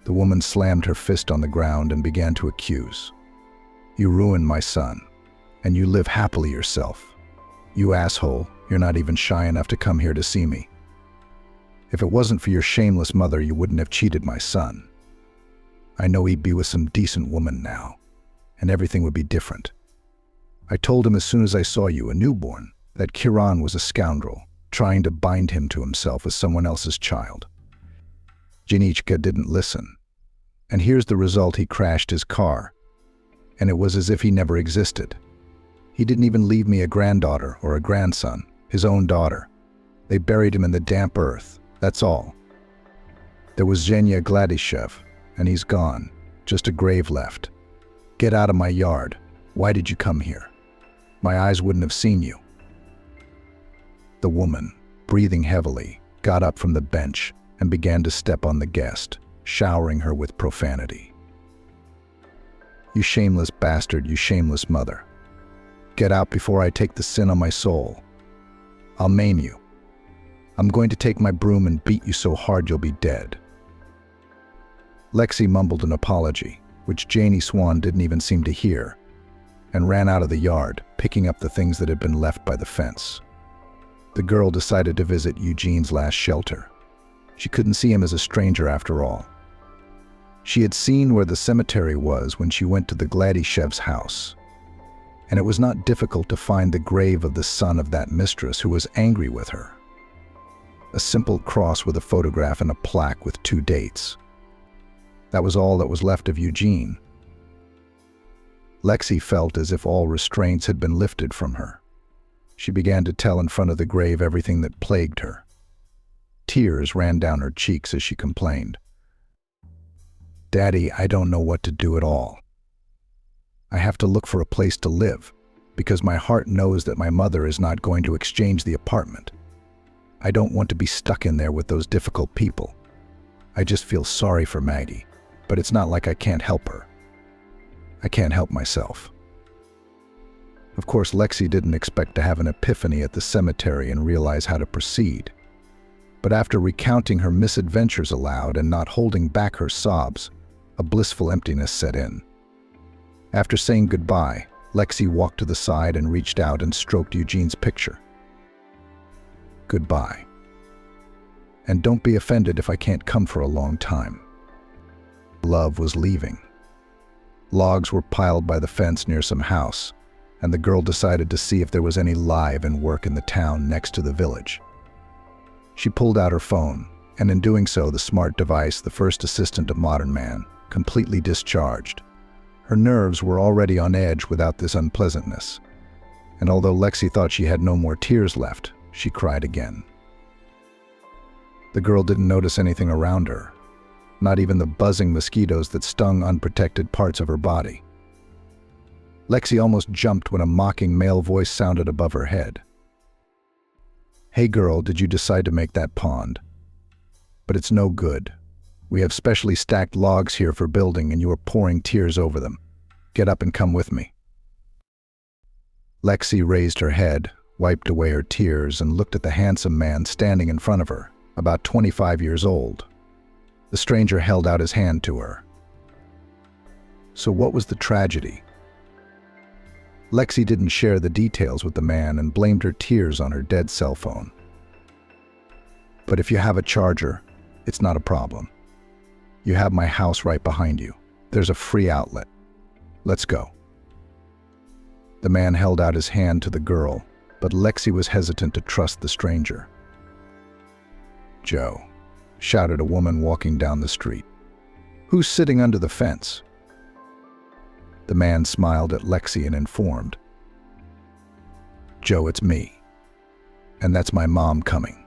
the woman slammed her fist on the ground and began to accuse. "You ruined my son, and you live happily yourself. You asshole, you're not even shy enough to come here to see me. If it wasn't for your shameless mother, you wouldn't have cheated my son. I know he'd be with some decent woman now, and everything would be different. I told him as soon as I saw you, a newborn, that Kieran was a scoundrel, trying to bind him to himself as someone else's child. Janichka didn't listen, and here's the result: he crashed his car, and it was as if he never existed. He didn't even leave me a granddaughter or a grandson, his own daughter. They buried him in the damp earth, that's all. There was Zhenya Gladyshev, and he's gone, just a grave left. Get out of my yard. Why did you come here? My eyes wouldn't have seen you." The woman, breathing heavily, got up from the bench and began to step on the guest, showering her with profanity. "You shameless bastard, you shameless mother. Get out before I take the sin on my soul. I'll maim you. I'm going to take my broom and beat you so hard you'll be dead." Lexi mumbled an apology, which Janie Swan didn't even seem to hear, and ran out of the yard, picking up the things that had been left by the fence. The girl decided to visit Eugene's last shelter. She couldn't see him as a stranger after all. She had seen where the cemetery was when she went to the Gladyshev's house, and it was not difficult to find the grave of the son of that mistress who was angry with her. A simple cross with a photograph and a plaque with 2 dates. That was all that was left of Eugene. Lexi felt as if all restraints had been lifted from her. She began to tell in front of the grave everything that plagued her. Tears ran down her cheeks as she complained. "Daddy, I don't know what to do at all. I have to look for a place to live, because my heart knows that my mother is not going to exchange the apartment. I don't want to be stuck in there with those difficult people. I just feel sorry for Maggie, but it's not like I can't help her. I can't help myself." Of course, Lexi didn't expect to have an epiphany at the cemetery and realize how to proceed. But after recounting her misadventures aloud and not holding back her sobs, a blissful emptiness set in. After saying goodbye, Lexi walked to the side and reached out and stroked Eugene's picture. "Goodbye. And don't be offended if I can't come for a long time." Love was leaving. Logs were piled by the fence near some house, and the girl decided to see if there was any live and work in the town next to the village. She pulled out her phone, and in doing so, the smart device, the first assistant of modern man, completely discharged. Her nerves were already on edge without this unpleasantness, and although Lexi thought she had no more tears left, she cried again. The girl didn't notice anything around her, not even the buzzing mosquitoes that stung unprotected parts of her body. Lexi almost jumped when a mocking male voice sounded above her head. "Hey girl, did you decide to make that pond? But it's no good. We have specially stacked logs here for building and you are pouring tears over them. Get up and come with me." Lexi raised her head, wiped away her tears, and looked at the handsome man standing in front of her, about 25 years old. The stranger held out his hand to her. So what was the tragedy? Lexi didn't share the details with the man and blamed her tears on her dead cell phone. "But if you have a charger, it's not a problem. You have my house right behind you. There's a free outlet. Let's go." The man held out his hand to the girl, but Lexi was hesitant to trust the stranger. "Joe," shouted a woman walking down the street. "Who's sitting under the fence?" The man smiled at Lexi and informed, "Joe, it's me. And that's my mom coming.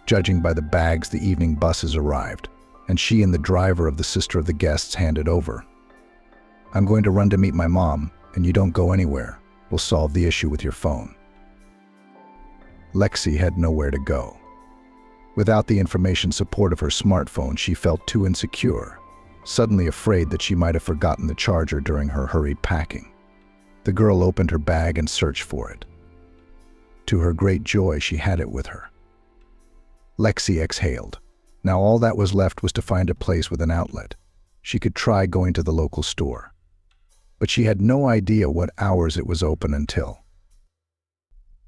Judging by the bags, the evening bus has arrived, and she and the driver of the sister of the guests handed over. I'm going to run to meet my mom, and you don't go anywhere. We'll solve the issue with your phone." Lexi had nowhere to go. Without the information support of her smartphone, she felt too insecure, suddenly afraid that she might have forgotten the charger during her hurried packing. The girl opened her bag and searched for it. To her great joy, she had it with her. Lexi exhaled. Now all that was left was to find a place with an outlet. She could try going to the local store. But she had no idea what hours it was open until.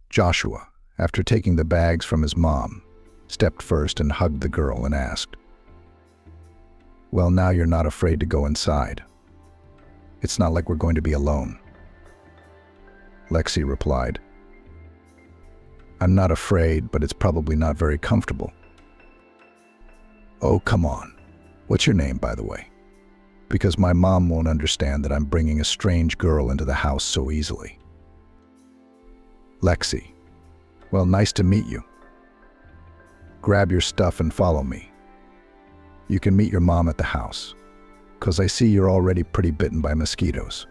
Joshua, after taking the bags from his mom, stepped first and hugged the girl and asked, "Well, now you're not afraid to go inside. It's not like we're going to be alone." Lexi replied, "I'm not afraid, but it's probably not very comfortable." "Oh, come on. What's your name, by the way? Because my mom won't understand that I'm bringing a strange girl into the house so easily." "Lexi. Well, nice to meet you. Grab your stuff and follow me. You can meet your mom at the house, 'cause I see you're already pretty bitten by mosquitoes."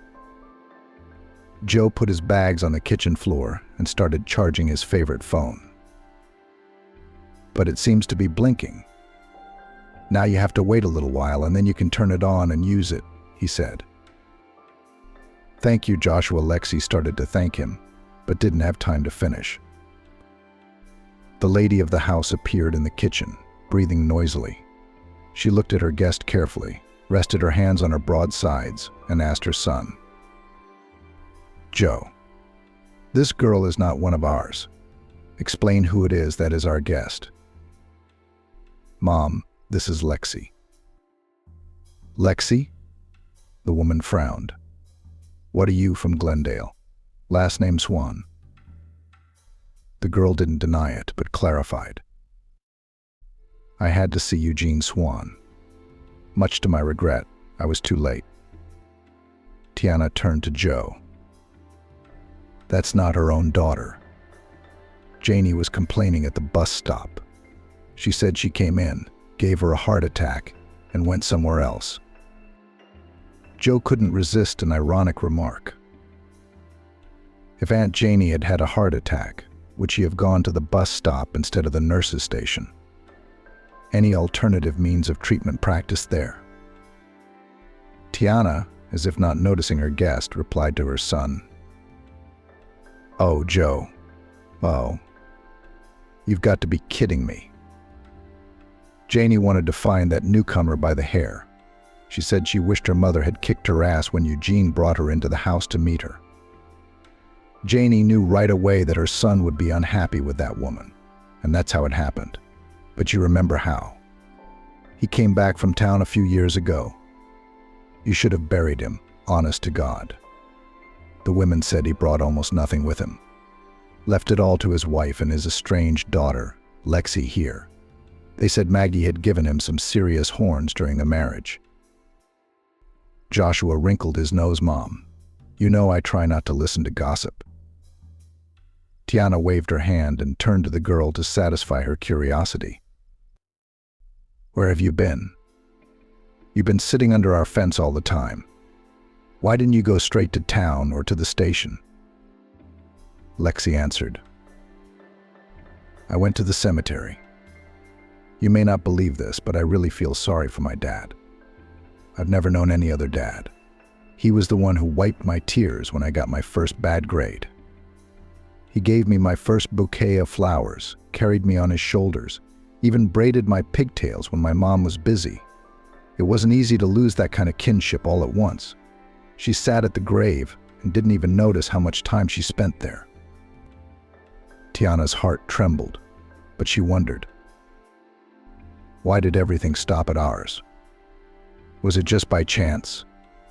Joe put his bags on the kitchen floor and started charging his favorite phone. "But it seems to be blinking. Now you have to wait a little while and then you can turn it on and use it," he said. "Thank you, Joshua." Lexi started to thank him, but didn't have time to finish. The lady of the house appeared in the kitchen, breathing noisily. She looked at her guest carefully, rested her hands on her broad sides, and asked her son, "Joe, this girl is not one of ours. Explain who it is that is our guest." "Mom, this is Lexi." "Lexi?" The woman frowned. "What are you, from Glendale? Last name Swan?" The girl didn't deny it, but clarified. "I had to see Eugene Swan. Much to my regret, I was too late." Tiana turned to Joe. "That's not her own daughter. Janie was complaining at the bus stop. She said she came in, gave her a heart attack, and went somewhere else." Joe couldn't resist an ironic remark. If Aunt Janie had had a heart attack, would she have gone to the bus stop instead of the nurse's station? Any alternative means of treatment practiced there? Tiana, as if not noticing her guest, replied to her son, "Oh, Joe. Oh, you've got to be kidding me." Janie wanted to find that newcomer by the hair. She said she wished her mother had kicked her ass when Eugene brought her into the house to meet her. Janie knew right away that her son would be unhappy with that woman, and that's how it happened. But you remember how. He came back from town a few years ago. You should have buried him, honest to God. The women said he brought almost nothing with him. Left it all to his wife and his estranged daughter, Lexi, here. They said Maggie had given him some serious horns during the marriage. Joshua wrinkled his nose. "Mom, you know I try not to listen to gossip." Tiana waved her hand and turned to the girl to satisfy her curiosity. "Where have you been? You've been sitting under our fence all the time. Why didn't you go straight to town or to the station?" Lexi answered, "I went to the cemetery. You may not believe this, but I really feel sorry for my dad. I've never known any other dad. He was the one who wiped my tears when I got my first bad grade. He gave me my first bouquet of flowers, carried me on his shoulders, even braided my pigtails when my mom was busy. It wasn't easy to lose that kind of kinship all at once. She sat at the grave and didn't even notice how much time she spent there." Tiana's heart trembled, but she wondered, why did everything stop at ours? Was it just by chance?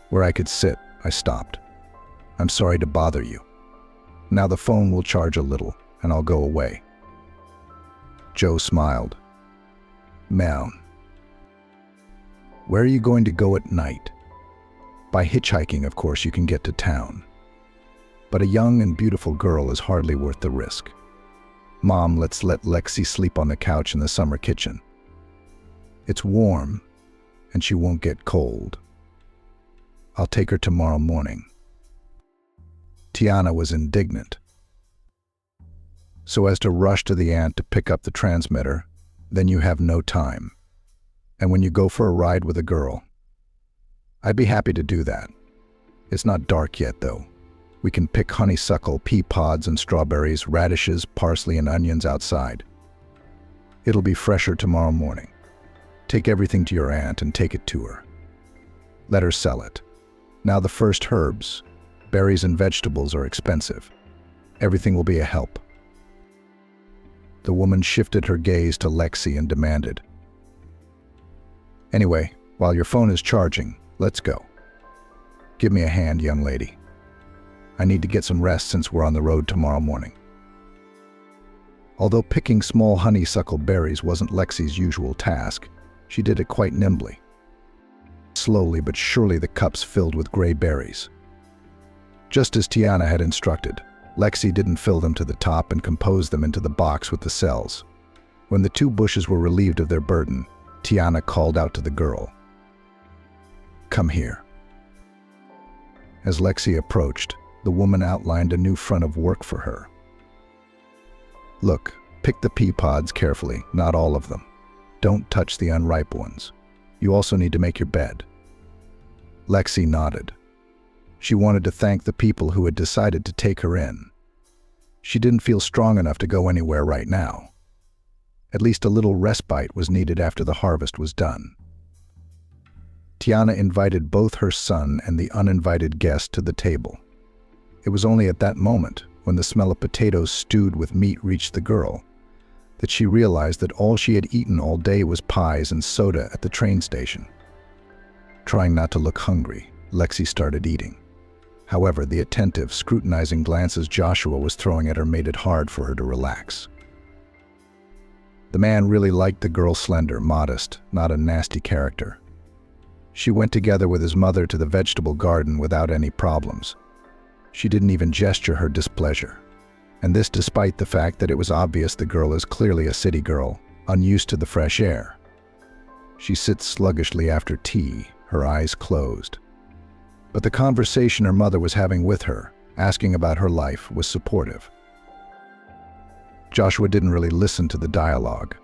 Where I could sit, I stopped. I'm sorry to bother you. Now the phone will charge a little, and I'll go away. Joe smiled. Ma'am. Where are you going to go at night? By hitchhiking, of course, you can get to town. But a young and beautiful girl is hardly worth the risk. Mom, let's let Lexi sleep on the couch in the summer kitchen. It's warm, and she won't get cold. I'll take her tomorrow morning. Tiana was indignant. So as to rush to the aunt to pick up the transmitter, then you have no time. And when you go for a ride with a girl, I'd be happy to do that. It's not dark yet, though. We can pick honeysuckle, pea pods, and strawberries, radishes, parsley, and onions outside. It'll be fresher tomorrow morning. Take everything to your aunt and take it to her. Let her sell it. Now the first herbs, berries and vegetables are expensive. Everything will be a help. The woman shifted her gaze to Lexi and demanded, Anyway, while your phone is charging, let's go. Give me a hand, young lady. I need to get some rest since we're on the road tomorrow morning. Although picking small honeysuckle berries wasn't Lexi's usual task, she did it quite nimbly. Slowly but surely the cups filled with gray berries. Just as Tiana had instructed, Lexi didn't fill them to the top and compose them into the box with the cells. When the two bushes were relieved of their burden, Tiana called out to the girl, Come here. As Lexi approached, the woman outlined a new front of work for her. Look, pick the pea pods carefully, not all of them. Don't touch the unripe ones. You also need to make your bed. Lexi nodded. She wanted to thank the people who had decided to take her in. She didn't feel strong enough to go anywhere right now. At least a little respite was needed after the harvest was done. Tiana invited both her son and the uninvited guest to the table. It was only at that moment, when the smell of potatoes stewed with meat reached the girl, that she realized that all she had eaten all day was pies and soda at the train station. Trying not to look hungry, Lexi started eating. However, the attentive, scrutinizing glances Joshua was throwing at her made it hard for her to relax. The man really liked the girl slender, modest, not a nasty character. She went together with his mother to the vegetable garden without any problems. She didn't even gesture her displeasure. And this despite the fact that it was obvious the girl is clearly a city girl, unused to the fresh air. She sits sluggishly after tea, her eyes closed. But the conversation her mother was having with her, asking about her life, was supportive. Joshua didn't really listen to the dialogue,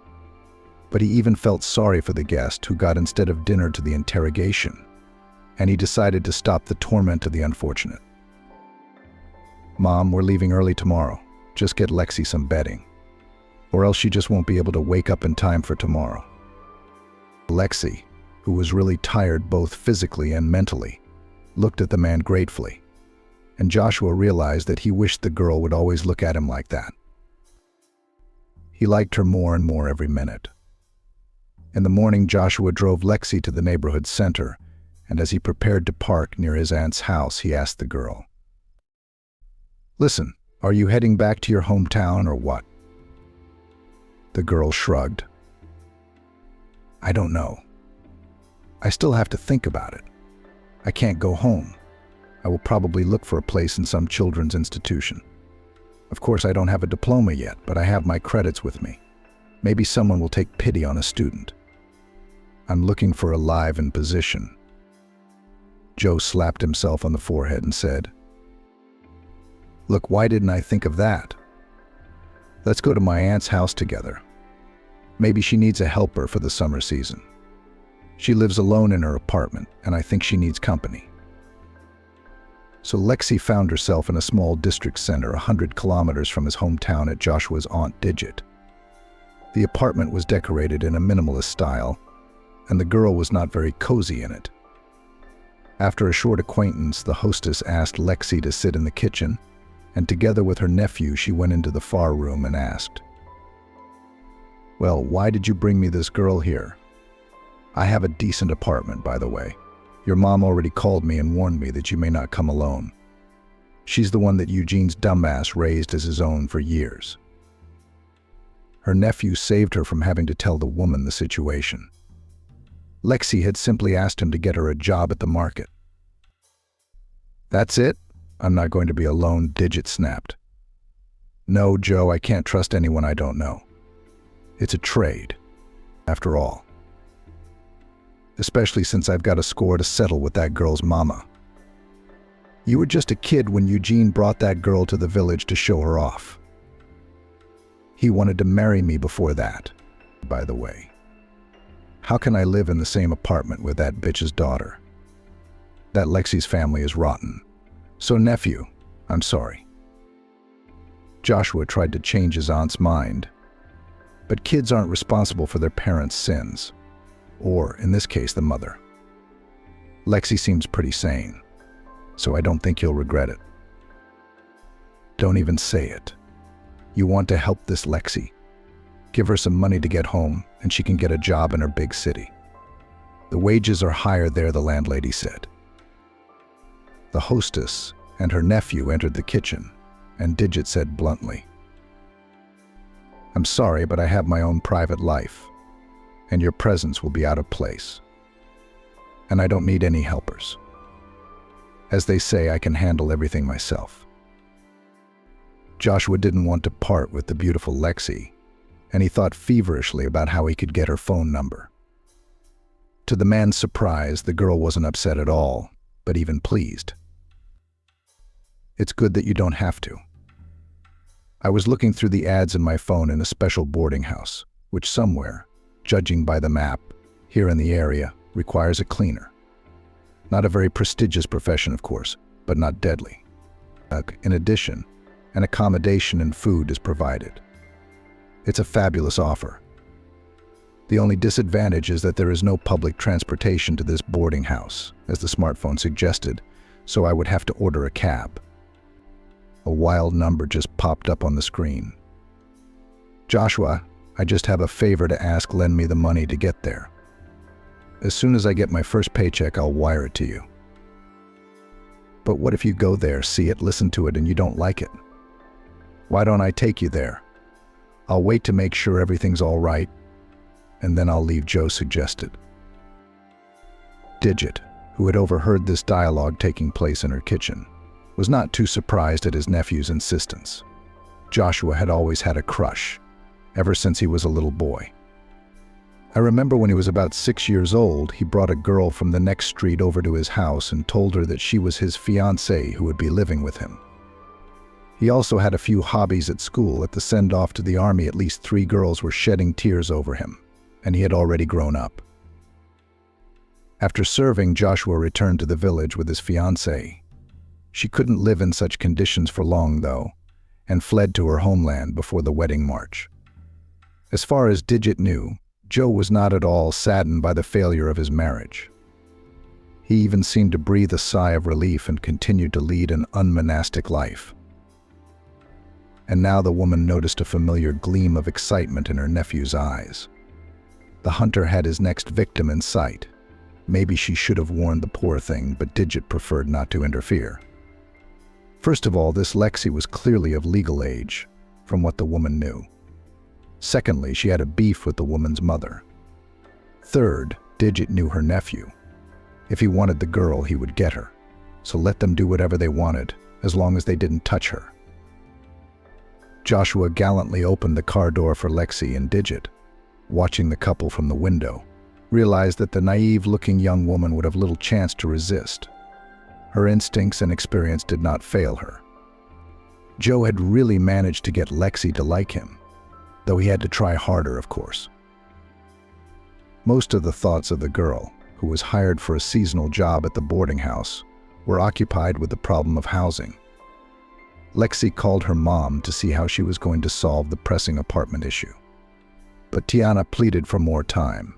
but he even felt sorry for the guest who got instead of dinner to the interrogation, and he decided to stop the torment of the unfortunate. Mom, we're leaving early tomorrow. Just get Lexi some bedding, or else she just won't be able to wake up in time for tomorrow. Lexi, who was really tired both physically and mentally, looked at the man gratefully, and Joshua realized that he wished the girl would always look at him like that. He liked her more and more every minute. In the morning, Joshua drove Lexi to the neighborhood center, and as he prepared to park near his aunt's house, he asked the girl, Listen, are you heading back to your hometown or what? The girl shrugged. I don't know. I still have to think about it. I can't go home. I will probably look for a place in some children's institution. Of course, I don't have a diploma yet, but I have my credits with me. Maybe someone will take pity on a student. I'm looking for a live-in position. Joe slapped himself on the forehead and said, Look, why didn't I think of that? Let's go to my aunt's house together. Maybe she needs a helper for the summer season. She lives alone in her apartment, and I think she needs company. So Lexi found herself in a small district center 100 kilometers from his hometown at Joshua's Aunt Digit. The apartment was decorated in a minimalist style, and the girl was not very cozy in it. After a short acquaintance, the hostess asked Lexi to sit in the kitchen, and together with her nephew, she went into the far room and asked, Well, why did you bring me this girl here? I have a decent apartment, by the way. Your mom already called me and warned me that you may not come alone. She's the one that Eugene's dumbass raised as his own for years. Her nephew saved her from having to tell the woman the situation. Lexi had simply asked him to get her a job at the market. That's it? I'm not going to be alone, Digit snapped. No, Joe, I can't trust anyone I don't know. It's a trade, after all. Especially since I've got a score to settle with that girl's mama. You were just a kid when Eugene brought that girl to the village to show her off. He wanted to marry me before that, by the way. How can I live in the same apartment with that bitch's daughter? That Lexi's family is rotten. So nephew, I'm sorry. Joshua tried to change his aunt's mind. But kids aren't responsible for their parents' sins. Or, in this case, the mother. Lexi seems pretty sane, so I don't think you'll regret it. Don't even say it. You want to help this Lexi. Give her some money to get home, and she can get a job in her big city. The wages are higher there, the landlady said. The hostess and her nephew entered the kitchen, and Digit said bluntly, I'm sorry, but I have my own private life, and your presence will be out of place. And I don't need any helpers. As they say, I can handle everything myself. Joshua didn't want to part with the beautiful Lexi, and he thought feverishly about how he could get her phone number. To the man's surprise, the girl wasn't upset at all, but even pleased. It's good that you don't have to. I was looking through the ads in my phone in a special boarding house, which somewhere, judging by the map, here in the area, requires a cleaner. Not a very prestigious profession, of course, but not deadly. In addition, an accommodation and food is provided. It's a fabulous offer. The only disadvantage is that there is no public transportation to this boarding house, as the smartphone suggested, so I would have to order a cab. A wild number just popped up on the screen. Joshua, I just have a favor to ask. Lend me the money to get there. As soon as I get my first paycheck, I'll wire it to you. But what if you go there, see it, listen to it, and you don't like it? Why don't I take you there? I'll wait to make sure everything's all right, and then I'll leave, Joe suggested. Digit, who had overheard this dialogue taking place in her kitchen, was not too surprised at his nephew's insistence. Joshua had always had a crush, ever since he was a little boy. I remember when he was about 6 years old, he brought a girl from the next street over to his house and told her that she was his fiancée who would be living with him. He also had a few hobbies at school. At the send-off to the army, at least 3 girls were shedding tears over him, and he had already grown up. After serving, Joshua returned to the village with his fiancée. She couldn't live in such conditions for long, though, and fled to her homeland before the wedding march. As far as Digit knew, Joe was not at all saddened by the failure of his marriage. He even seemed to breathe a sigh of relief and continued to lead an unmonastic life. And now the woman noticed a familiar gleam of excitement in her nephew's eyes. The hunter had his next victim in sight. Maybe she should have warned the poor thing, but Digit preferred not to interfere. First of all, this Lexi was clearly of legal age, from what the woman knew. Secondly, she had a beef with the woman's mother. Third, Digit knew her nephew. If he wanted the girl, he would get her. So let them do whatever they wanted, as long as they didn't touch her. Joshua gallantly opened the car door for Lexi, and Digit, watching the couple from the window, realized that the naive-looking young woman would have little chance to resist. Her instincts and experience did not fail her. Joe had really managed to get Lexi to like him, though he had to try harder, of course. Most of the thoughts of the girl, who was hired for a seasonal job at the boarding house, were occupied with the problem of housing. Lexi called her mom to see how she was going to solve the pressing apartment issue. But Tiana pleaded for more time.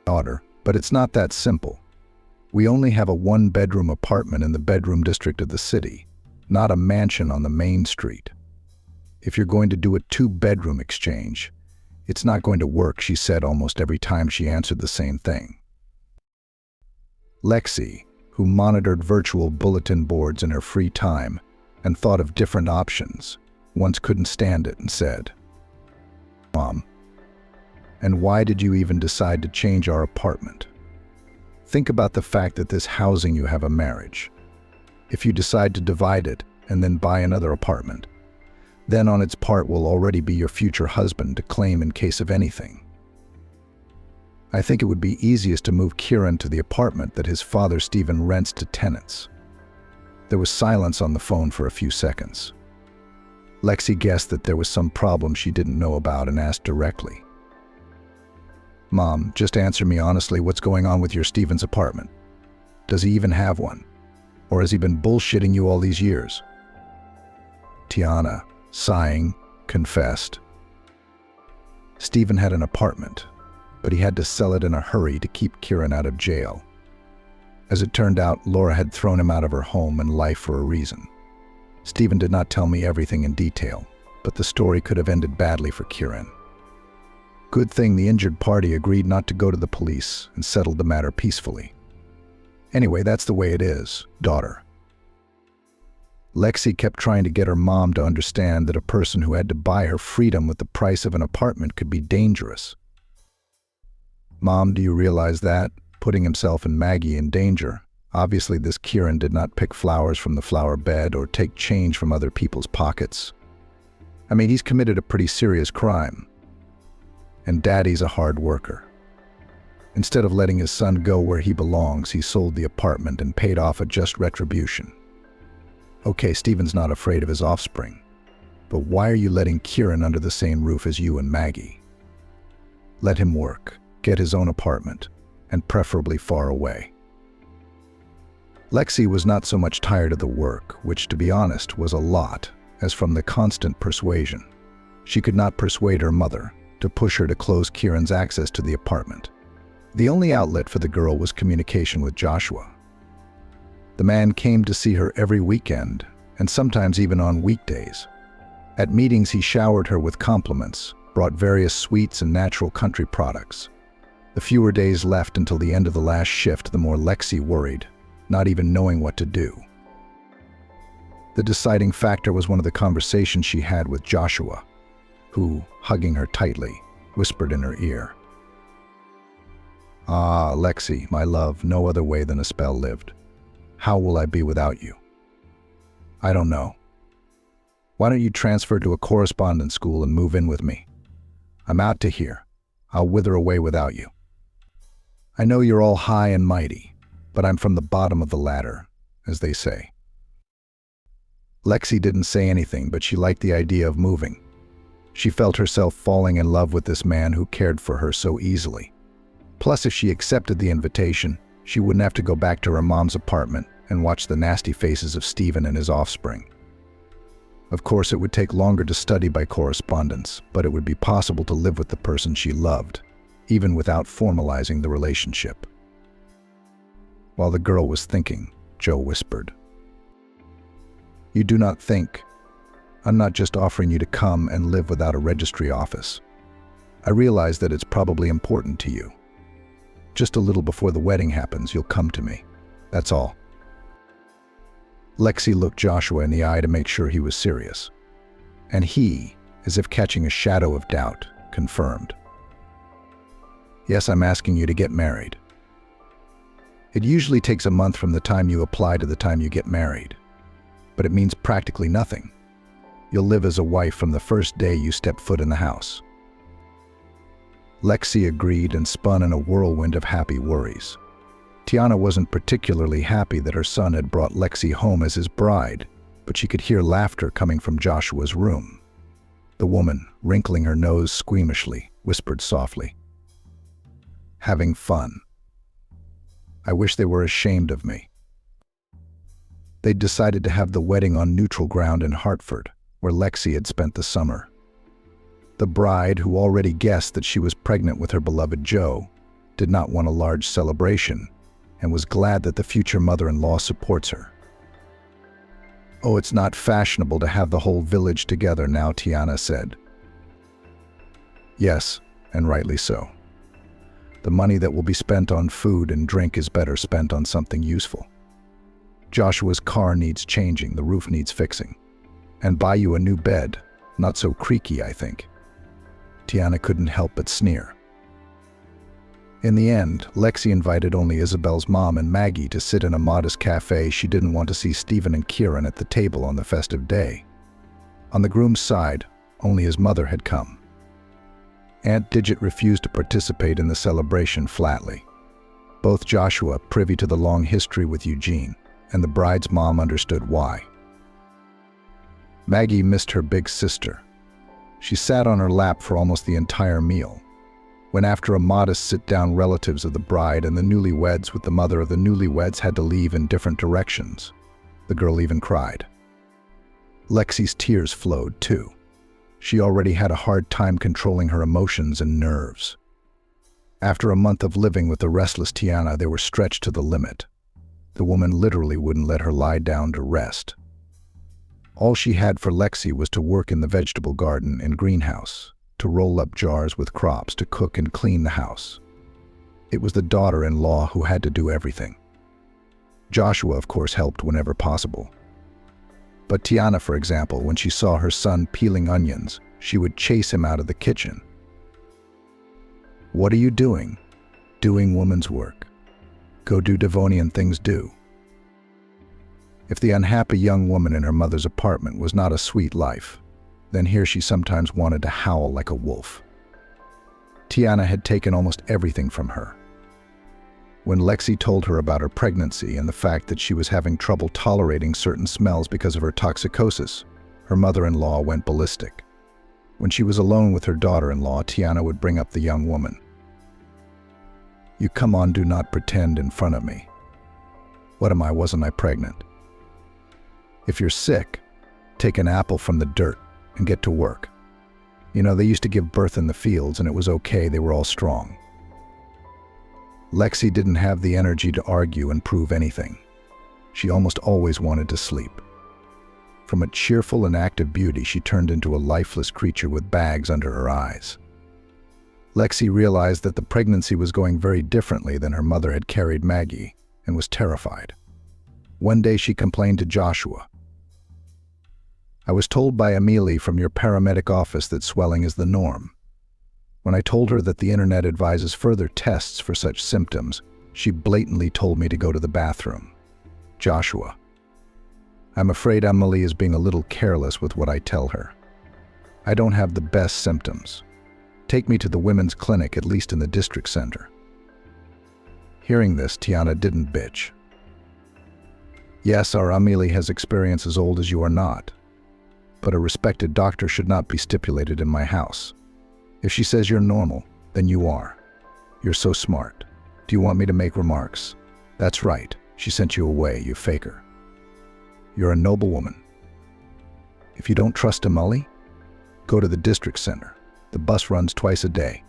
Daughter, but it's not that simple. We only have a 1-bedroom apartment in the bedroom district of the city, not a mansion on the main street. If you're going to do a 2-bedroom exchange, "It's not going to work," she said almost every time she answered the same thing. Lexi, who monitored virtual bulletin boards in her free time and thought of different options, once couldn't stand it and said, "Mom, and why did you even decide to change our apartment? Think about the fact that this housing you have a marriage. If you decide to divide it and then buy another apartment, then on its part will already be your future husband to claim in case of anything. I think it would be easiest to move Kieran to the apartment that his father Stephen rents to tenants." There was silence on the phone for a few seconds. Lexi guessed that there was some problem she didn't know about and asked directly, "Mom, just answer me honestly, what's going on with your Stephen's apartment? Does he even have one? Or has he been bullshitting you all these years?" Tiana, sighing, confessed, "Stephen had an apartment, but he had to sell it in a hurry to keep Kieran out of jail. As it turned out, Laura had thrown him out of her home and life for a reason. Stephen did not tell me everything in detail, but the story could have ended badly for Kieran. Good thing the injured party agreed not to go to the police and settled the matter peacefully. Anyway, that's the way it is, daughter." Lexi kept trying to get her mom to understand that a person who had to buy her freedom with the price of an apartment could be dangerous. "Mom, do you realize that? Putting himself and Maggie in danger. Obviously, this Kieran did not pick flowers from the flower bed or take change from other people's pockets. I mean, he's committed a pretty serious crime. And Daddy's a hard worker. Instead of letting his son go where he belongs, he sold the apartment and paid off a just retribution. Okay, Stephen's not afraid of his offspring, but why are you letting Kieran under the same roof as you and Maggie? Let him work, get his own apartment, and preferably far away." Lexi was not so much tired of the work, which, to be honest, was a lot, as from the constant persuasion. She could not persuade her mother to push her to close Kieran's access to the apartment. The only outlet for the girl was communication with Joshua. The man came to see her every weekend, and sometimes even on weekdays. At meetings, he showered her with compliments, brought various sweets and natural country products. The fewer days left until the end of the last shift, the more Lexi worried, not even knowing what to do. The deciding factor was one of the conversations she had with Joshua, who, hugging her tightly, whispered in her ear, "Ah, Lexi, my love, no other way than a spell lived. How will I be without you? I don't know. Why don't you transfer to a correspondence school and move in with me? I'm out to here. I'll wither away without you. I know you're all high and mighty, but I'm from the bottom of the ladder, as they say." Lexi didn't say anything, but she liked the idea of moving. She felt herself falling in love with this man who cared for her so easily. Plus, if she accepted the invitation, she wouldn't have to go back to her mom's apartment and watch the nasty faces of Stephen and his offspring. Of course, it would take longer to study by correspondence, but it would be possible to live with the person she loved, even without formalizing the relationship. While the girl was thinking, Joe whispered, "You do not think. I'm not just offering you to come and live without a registry office. I realize that it's probably important to you. Just a little before the wedding happens, you'll come to me. That's all." Lexi looked Joshua in the eye to make sure he was serious. And he, as if catching a shadow of doubt, confirmed, "Yes, I'm asking you to get married. It usually takes a month from the time you apply to the time you get married, but it means practically nothing. You'll live as a wife from the first day you step foot in the house." Lexi agreed and spun in a whirlwind of happy worries. Tiana wasn't particularly happy that her son had brought Lexi home as his bride, but she could hear laughter coming from Joshua's room. The woman, wrinkling her nose squeamishly, whispered softly, "Having fun. I wish they were ashamed of me." They'd decided to have the wedding on neutral ground in Hartford, where Lexi had spent the summer. The bride, who already guessed that she was pregnant with her beloved Joe, did not want a large celebration and was glad that the future mother-in-law supports her. "Oh, it's not fashionable to have the whole village together now," Tiana said. Yes, and rightly so. The money that will be spent on food and drink is better spent on something useful. Joshua's car needs changing, the roof needs fixing. And buy you a new bed, not so creaky, I think. Tiana couldn't help but sneer. In the end, Lexi invited only Isabel's mom and Maggie to sit in a modest cafe. She didn't want to see Stephen and Kieran at the table on the festive day. On the groom's side, only his mother had come. Aunt Digit refused to participate in the celebration flatly. Both Joshua, privy to the long history with Eugene, and the bride's mom understood why. Maggie missed her big sister. She sat on her lap for almost the entire meal. When after a modest sit-down, relatives of the bride and the newlyweds with the mother of the newlyweds had to leave in different directions, the girl even cried. Lexi's tears flowed too. She already had a hard time controlling her emotions and nerves. After a month of living with the restless Tiana, they were stretched to the limit. The woman literally wouldn't let her lie down to rest. All she had for Lexi was to work in the vegetable garden and greenhouse, to roll up jars with crops, to cook and clean the house. It was the daughter-in-law who had to do everything. Joshua, of course, helped whenever possible. But Tiana, for example, when she saw her son peeling onions, she would chase him out of the kitchen. "What are you doing?" "Doing woman's work. Go do Devonian things do." If the unhappy young woman in her mother's apartment was not a sweet life, then here she sometimes wanted to howl like a wolf. Tiana had taken almost everything from her. When Lexi told her about her pregnancy and the fact that she was having trouble tolerating certain smells because of her toxicosis, her mother-in-law went ballistic. When she was alone with her daughter-in-law, Tiana would bring up the young woman. "You come on, do not pretend in front of me. What am I, wasn't I pregnant? If you're sick, take an apple from the dirt and get to work. You know, they used to give birth in the fields and it was okay, they were all strong." Lexi didn't have the energy to argue and prove anything. She almost always wanted to sleep. From a cheerful and active beauty, she turned into a lifeless creature with bags under her eyes. Lexi realized that the pregnancy was going very differently than her mother had carried Maggie, and was terrified. One day she complained to Joshua. "I was told by Amelie from your paramedic office that swelling is the norm. When I told her that the internet advises further tests for such symptoms, she blatantly told me to go to the bathroom." Joshua: "I'm afraid Amelie is being a little careless with what I tell her. I don't have the best symptoms. Take me to the women's clinic, at least in the district center." Hearing this, Tiana didn't bitch. "Yes, our Amelie has experience as old as you are not. But a respected doctor should not be stipulated in my house. If she says you're normal, then you are. You're so smart. Do you want me to make remarks? That's right, she sent you away, you faker. You're a noble woman. If you don't trust Amelie, go to the district center. The bus runs twice a day.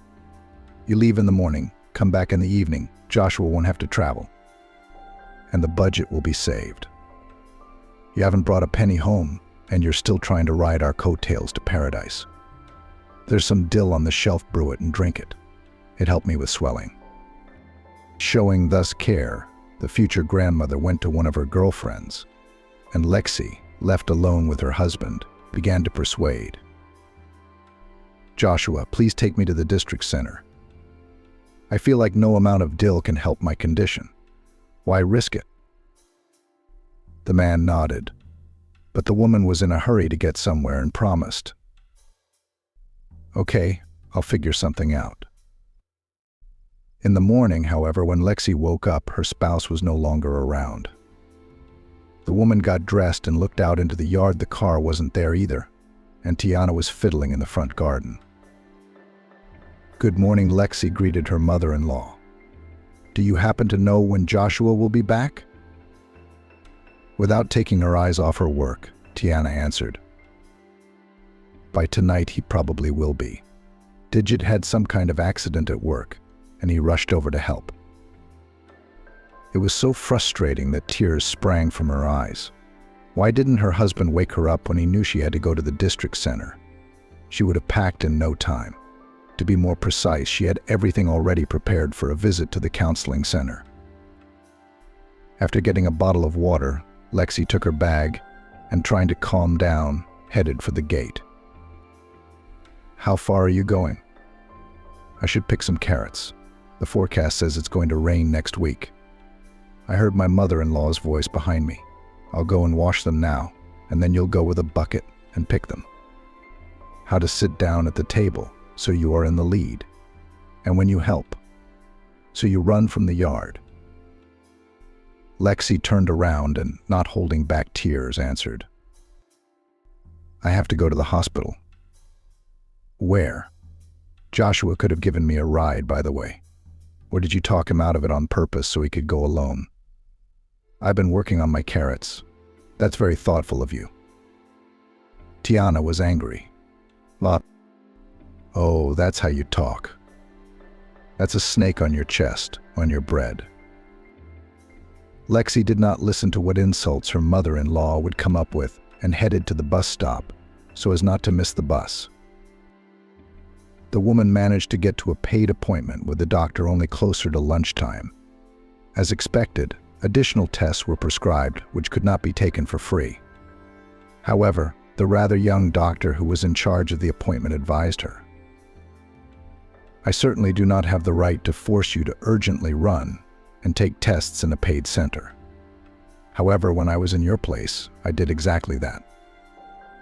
You leave in the morning, come back in the evening. Joshua won't have to travel. And the budget will be saved. You haven't brought a penny home, and you're still trying to ride our coattails to paradise. There's some dill on the shelf, brew it and drink it. It helped me with swelling." Showing thus care, the future grandmother went to one of her girlfriends, and Lexi, left alone with her husband, began to persuade. "Joshua, please take me to the district center. I feel like no amount of dill can help my condition. Why risk it?" The man nodded, but the woman was in a hurry to get somewhere and promised, "Okay, I'll figure something out." In the morning, however, when Lexi woke up, her spouse was no longer around. The woman got dressed and looked out into the yard. The car wasn't there either, and Tiana was fiddling in the front garden. "Good morning," Lexi greeted her mother-in-law. "Do you happen to know when Joshua will be back?" Without taking her eyes off her work, Tiana answered, "By tonight he probably will be. Digit had some kind of accident at work, and he rushed over to help." It was so frustrating that tears sprang from her eyes. Why didn't her husband wake her up when he knew she had to go to the district center? She would have packed in no time. To be more precise, she had everything already prepared for a visit to the counseling center. After getting a bottle of water, Lexi took her bag and, trying to calm down, headed for the gate. "How far are you going?" "I should pick some carrots. The forecast says it's going to rain next week." I heard my mother-in-law's voice behind me. "I'll go and wash them now, and then you'll go with a bucket and pick them." "How to sit down at the table so you are in the lead. And when you help, so you run from the yard." Lexi turned around and, not holding back tears, answered, "I have to go to the hospital." "Where?" "Joshua could have given me a ride, by the way. Or did you talk him out of it on purpose so he could go alone?" "I've been working on my carrots." "That's very thoughtful of you." Tiana was angry. "Lot. Oh, that's how you talk. That's a snake on your chest, on your bread." Lexi did not listen to what insults her mother-in-law would come up with and headed to the bus stop so as not to miss the bus. The woman managed to get to a paid appointment with the doctor only closer to lunchtime. As expected, additional tests were prescribed which could not be taken for free. However, the rather young doctor who was in charge of the appointment advised her, "I certainly do not have the right to force you to urgently run and take tests in a paid center. However, when I was in your place, I did exactly that.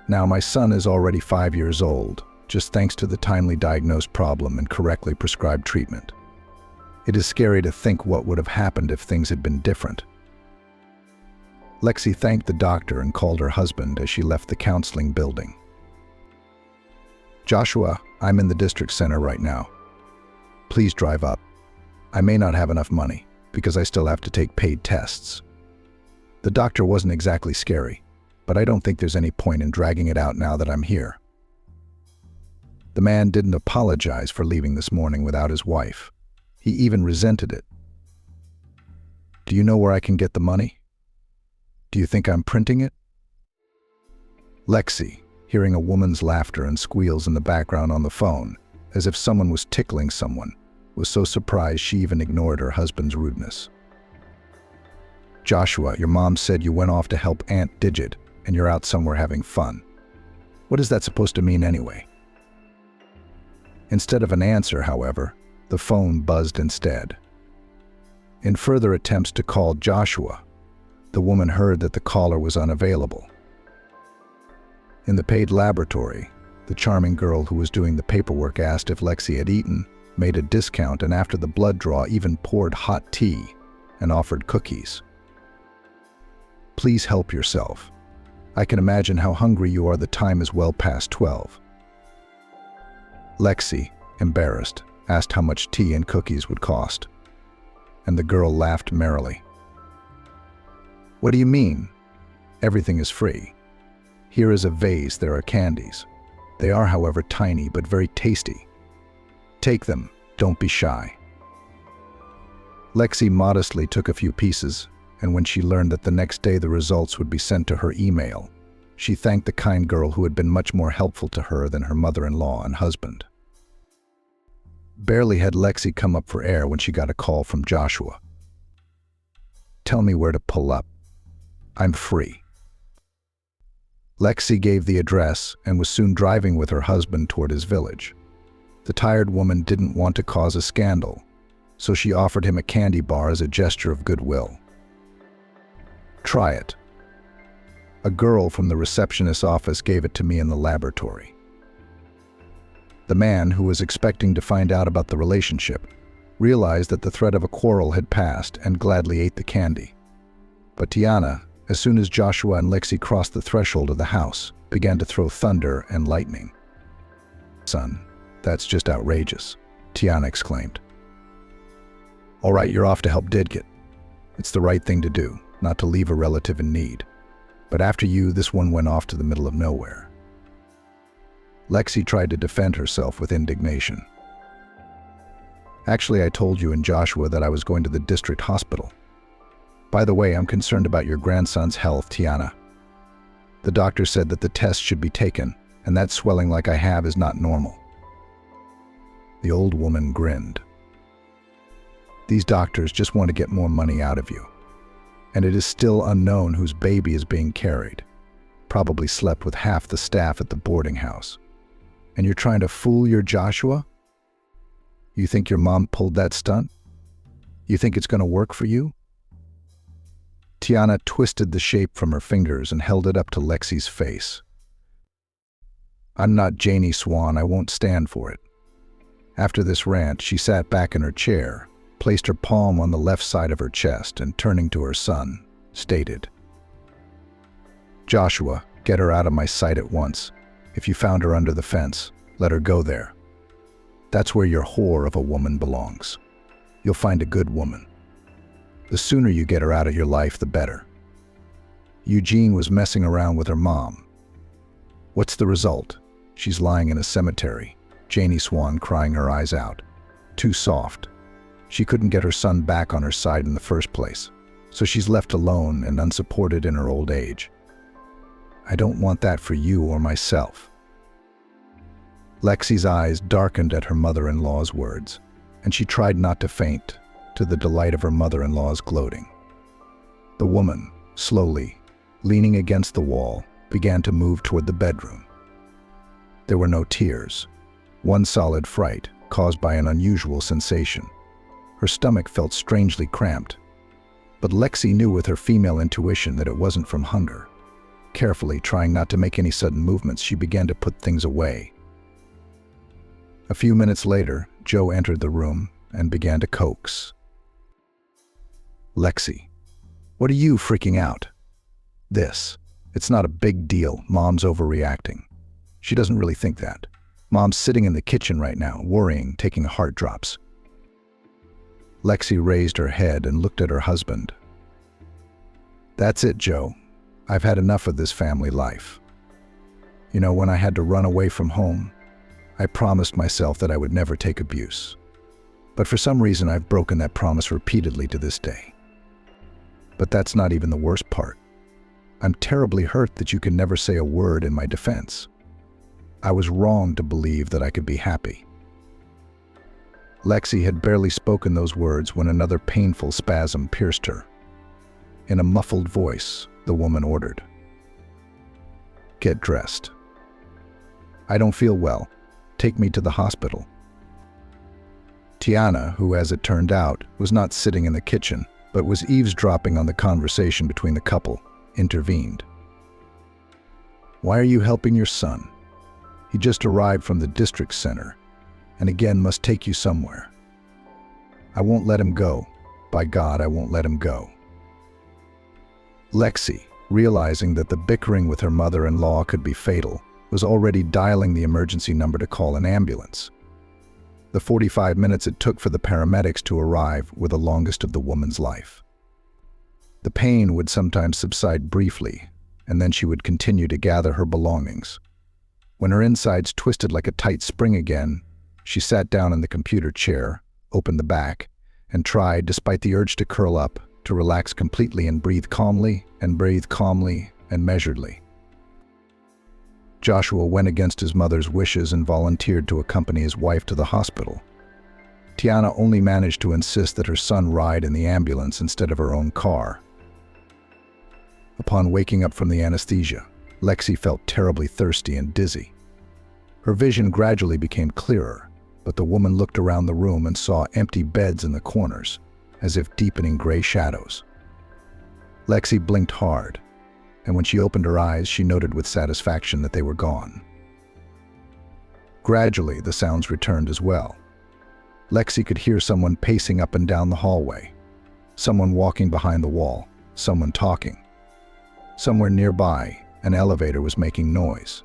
Now, my son is already 5 years old, just thanks to the timely diagnosed problem and correctly prescribed treatment. It is scary to think what would have happened if things had been different." Lexi thanked the doctor and called her husband as she left the counseling building. "Joshua, I'm in the district center right now. Please drive up. I may not have enough money because I still have to take paid tests." The doctor wasn't exactly scary, but I don't think there's any point in dragging it out now that I'm here. The man didn't apologize for leaving this morning without his wife. He even resented it. "Do you know where I can get the money? Do you think I'm printing it?" Lexi, hearing a woman's laughter and squeals in the background on the phone, as if someone was tickling someone, was so surprised she even ignored her husband's rudeness. "Joshua, your mom said you went off to help Aunt Digit and you're out somewhere having fun. What is that supposed to mean anyway?" Instead of an answer, however, the phone buzzed instead. In further attempts to call Joshua, the woman heard that the caller was unavailable. In the paid laboratory, the charming girl who was doing the paperwork asked if Lexi had eaten, made a discount, and after the blood draw even poured hot tea and offered cookies. "Please help yourself. I can imagine how hungry you are. The time is well past 12. Lexi, embarrassed, asked how much tea and cookies would cost, and the girl laughed merrily. "What do you mean? Everything is free. Here is a vase. There are candies. They are, however, tiny but very tasty. Take them. Don't be shy." Lexi modestly took a few pieces, and when she learned that the next day the results would be sent to her email, she thanked the kind girl who had been much more helpful to her than her mother-in-law and husband. Barely had Lexi come up for air when she got a call from Joshua. "Tell me where to pull up. I'm free." Lexi gave the address and was soon driving with her husband toward his village. The tired woman didn't want to cause a scandal, so she offered him a candy bar as a gesture of goodwill. "Try it. A girl from the receptionist's office gave it to me in the laboratory." The man, who was expecting to find out about the relationship, realized that the threat of a quarrel had passed and gladly ate the candy. But Tiana, as soon as Joshua and Lexi crossed the threshold of the house, began to throw thunder and lightning. "Son, that's just outrageous," Tiana exclaimed. "All right, you're off to help Didget. It's the right thing to do, not to leave a relative in need. But after you, this one went off to the middle of nowhere." Lexi tried to defend herself with indignation. "Actually, I told you and Joshua that I was going to the district hospital. By the way, I'm concerned about your grandson's health, Tiana. The doctor said that the test should be taken, and that swelling like I have is not normal." The old woman grinned. These doctors just want to get more money out of you. And it is still unknown whose baby is being carried. Probably slept with half the staff at the boarding house. And you're trying to fool your Joshua? You think your mom pulled that stunt? You think it's going to work for you? Tiana twisted the shape from her fingers and held it up to Lexi's face. I'm not Janie Swan, I won't stand for it. After this rant, she sat back in her chair, placed her palm on the left side of her chest, and turning to her son, stated, Joshua, get her out of my sight at once. If you found her under the fence, let her go there. That's where your whore of a woman belongs. You'll find a good woman. The sooner you get her out of your life, the better. Eugene was messing around with her mom. What's the result? She's lying in a cemetery, Janie Swan crying her eyes out. Too soft. She couldn't get her son back on her side in the first place, so she's left alone and unsupported in her old age. I don't want that for you or myself. Lexi's eyes darkened at her mother-in-law's words, and she tried not to faint, to the delight of her mother-in-law's gloating. The woman, slowly, leaning against the wall, began to move toward the bedroom. There were no tears, one solid fright caused by an unusual sensation. Her stomach felt strangely cramped, but Lexi knew with her female intuition that it wasn't from hunger. Carefully, trying not to make any sudden movements, she began to put things away. A few minutes later, Joe entered the room and began to coax. Lexi, what are you freaking out? It's not a big deal. Mom's overreacting. She doesn't really think that. Mom's sitting in the kitchen right now, worrying, taking heart drops. Lexi raised her head and looked at her husband. That's it, Joe. I've had enough of this family life. You know, when I had to run away from home, I promised myself that I would never take abuse. But for some reason, I've broken that promise repeatedly to this day. But that's not even the worst part. I'm terribly hurt that you can never say a word in my defense. I was wrong to believe that I could be happy. Lexi had barely spoken those words when another painful spasm pierced her. In a muffled voice, the woman ordered, Get dressed. I don't feel well. Take me to the hospital. Tiana, who, as it turned out, was not sitting in the kitchen, but was eavesdropping on the conversation between the couple, intervened. Why are you helping your son? He just arrived from the district center, and again must take you somewhere. I won't let him go. By God, I won't let him go. Lexi, realizing that the bickering with her mother-in-law could be fatal, was already dialing the emergency number to call an ambulance. The 45 minutes it took for the paramedics to arrive were the longest of the woman's life. The pain would sometimes subside briefly, and then she would continue to gather her belongings. When her insides twisted like a tight spring again, she sat down in the computer chair, opened the back, and tried, despite the urge to curl up, to relax completely and breathe calmly and measuredly. Joshua went against his mother's wishes and volunteered to accompany his wife to the hospital. Tiana only managed to insist that her son ride in the ambulance instead of her own car. Upon waking up from the anesthesia, Lexi felt terribly thirsty and dizzy. Her vision gradually became clearer, but the woman looked around the room and saw empty beds in the corners, as if deepening gray shadows. Lexi blinked hard, and when she opened her eyes, she noted with satisfaction that they were gone. Gradually, the sounds returned as well. Lexi could hear someone pacing up and down the hallway, someone walking behind the wall, someone talking. Somewhere nearby, an elevator was making noise.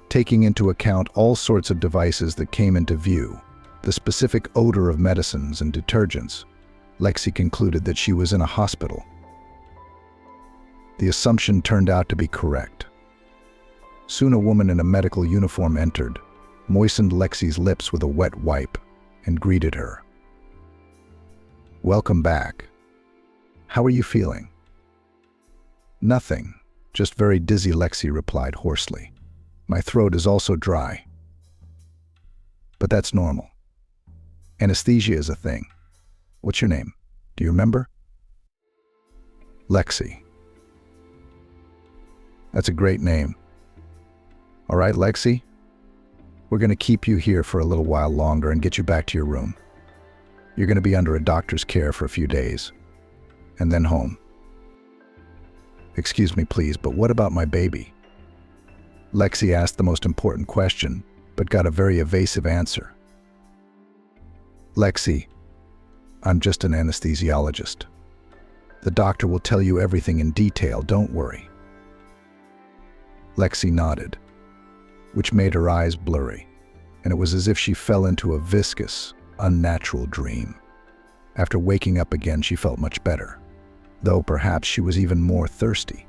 Taking into account all sorts of devices that came into view, the specific odor of medicines and detergents, Lexi concluded that she was in a hospital. The assumption turned out to be correct. Soon a woman in a medical uniform entered, moistened Lexi's lips with a wet wipe, and greeted her. Welcome back. How are you feeling? Nothing, just very dizzy, Lexi replied hoarsely. My throat is also dry. But that's normal. Anesthesia is a thing. What's your name? Do you remember? Lexi. That's a great name. All right, Lexi? We're going to keep you here for a little while longer and get you back to your room. You're going to be under a doctor's care for a few days, and then home. Excuse me, please, but what about my baby? Lexi asked the most important question, but got a very evasive answer. Lexi, I'm just an anesthesiologist. The doctor will tell you everything in detail, don't worry. Lexi nodded, which made her eyes blurry, and it was as if she fell into a viscous, unnatural dream. After waking up again, she felt much better, though perhaps she was even more thirsty.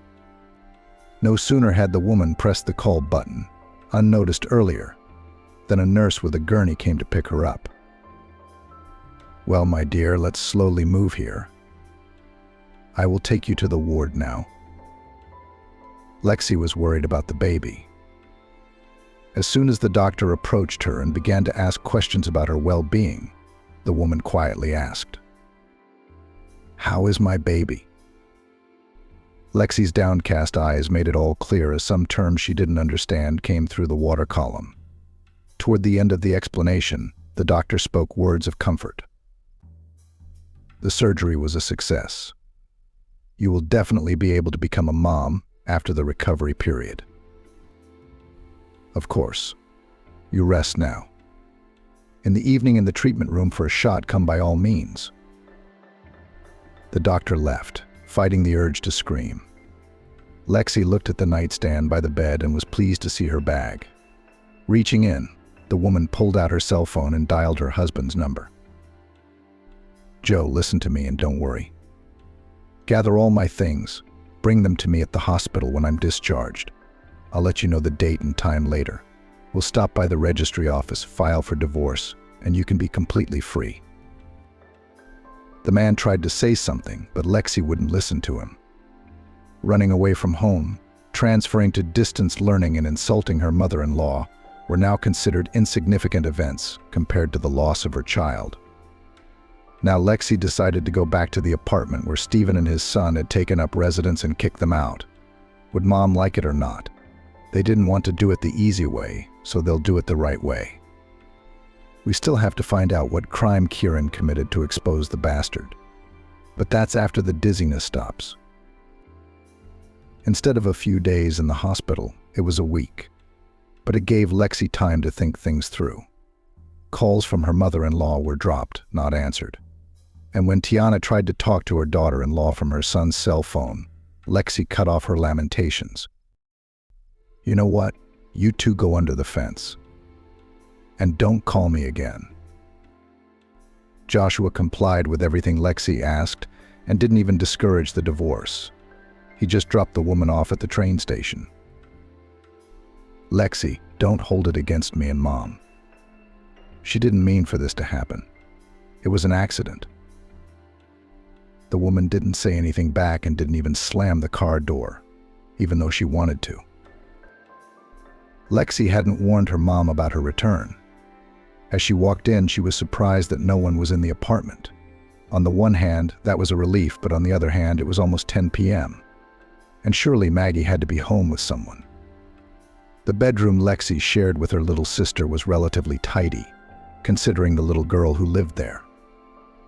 No sooner had the woman pressed the call button, unnoticed earlier, than a nurse with a gurney came to pick her up. Well, my dear, let's slowly move here. I will take you to the ward now. Lexi was worried about the baby. As soon as the doctor approached her and began to ask questions about her well-being, the woman quietly asked, "How is my baby?" Lexi's downcast eyes made it all clear as some terms she didn't understand came through the water column. Toward the end of the explanation, the doctor spoke words of comfort. The surgery was a success. You will definitely be able to become a mom after the recovery period. Of course, you rest now. In the evening in the treatment room for a shot, come by all means. The doctor left, fighting the urge to scream. Lexi looked at the nightstand by the bed and was pleased to see her bag. Reaching in, the woman pulled out her cell phone and dialed her husband's number. "Joe, listen to me and don't worry. Gather all my things, bring them to me at the hospital when I'm discharged. I'll let you know the date and time later. We'll stop by the registry office, file for divorce, and you can be completely free." The man tried to say something, but Lexi wouldn't listen to him. Running away from home, transferring to distance learning, and insulting her mother-in-law were now considered insignificant events compared to the loss of her child. Now Lexi decided to go back to the apartment where Stephen and his son had taken up residence and kicked them out. Would Mom like it or not? They didn't want to do it the easy way, so they'll do it the right way. We still have to find out what crime Kieran committed to expose the bastard. But that's after the dizziness stops. Instead of a few days in the hospital, it was a week. But it gave Lexi time to think things through. Calls from her mother-in-law were dropped, not answered. And when Tiana tried to talk to her daughter-in-law from her son's cell phone, Lexi cut off her lamentations. "You know what? You two go under the fence. And don't call me again." Joshua complied with everything Lexi asked and didn't even discourage the divorce. He just dropped the woman off at the train station. "Lexi, don't hold it against me and Mom. She didn't mean for this to happen. It was an accident." The woman didn't say anything back and didn't even slam the car door, even though she wanted to. Lexi hadn't warned her mom about her return. As she walked in, she was surprised that no one was in the apartment. On the one hand, that was a relief, but on the other hand, it was almost 10 p.m. And surely Maggie had to be home with someone. The bedroom Lexi shared with her little sister was relatively tidy, considering the little girl who lived there.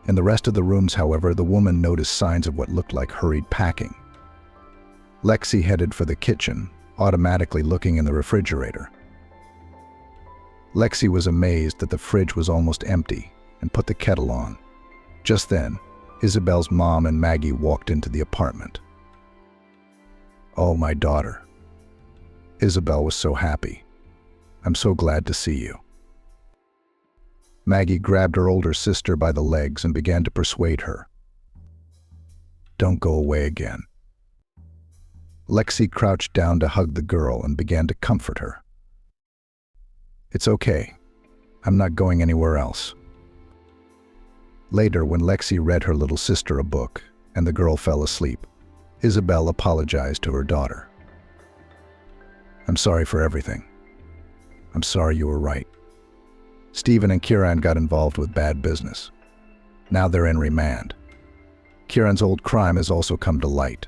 In the rest of the rooms, however, the woman noticed signs of what looked like hurried packing. Lexi headed for the kitchen, automatically looking in the refrigerator. Lexi was amazed that the fridge was almost empty and put the kettle on. Just then, Isabel's mom and Maggie walked into the apartment. "Oh, my daughter." Isabel was so happy. "I'm so glad to see you." Maggie grabbed her older sister by the legs and began to persuade her. "Don't go away again." Lexi crouched down to hug the girl and began to comfort her. "It's okay. I'm not going anywhere else." Later, when Lexi read her little sister a book and the girl fell asleep, Isabel apologized to her daughter. "I'm sorry for everything. I'm sorry, you were right. Stephen and Kieran got involved with bad business. Now they're in remand. Kieran's old crime has also come to light.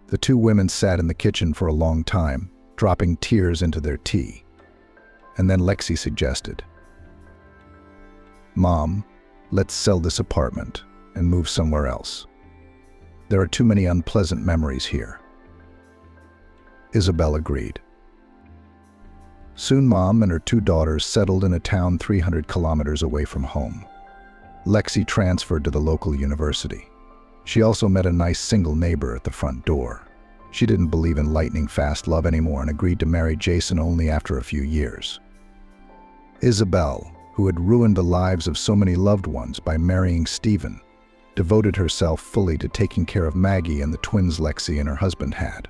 The two women sat in the kitchen for a long time, dropping tears into their tea. And then Lexi suggested, "Mom, let's sell this apartment and move somewhere else. There are too many unpleasant memories here." Isabel agreed. Soon Mom and her two daughters settled in a town 300 kilometers away from home. Lexi transferred to the local university. She also met a nice single neighbor at the front door. She didn't believe in lightning-fast love anymore and agreed to marry Jason only after a few years. Isabel, who had ruined the lives of so many loved ones by marrying Stephen, devoted herself fully to taking care of Maggie and the twins Lexi and her husband had.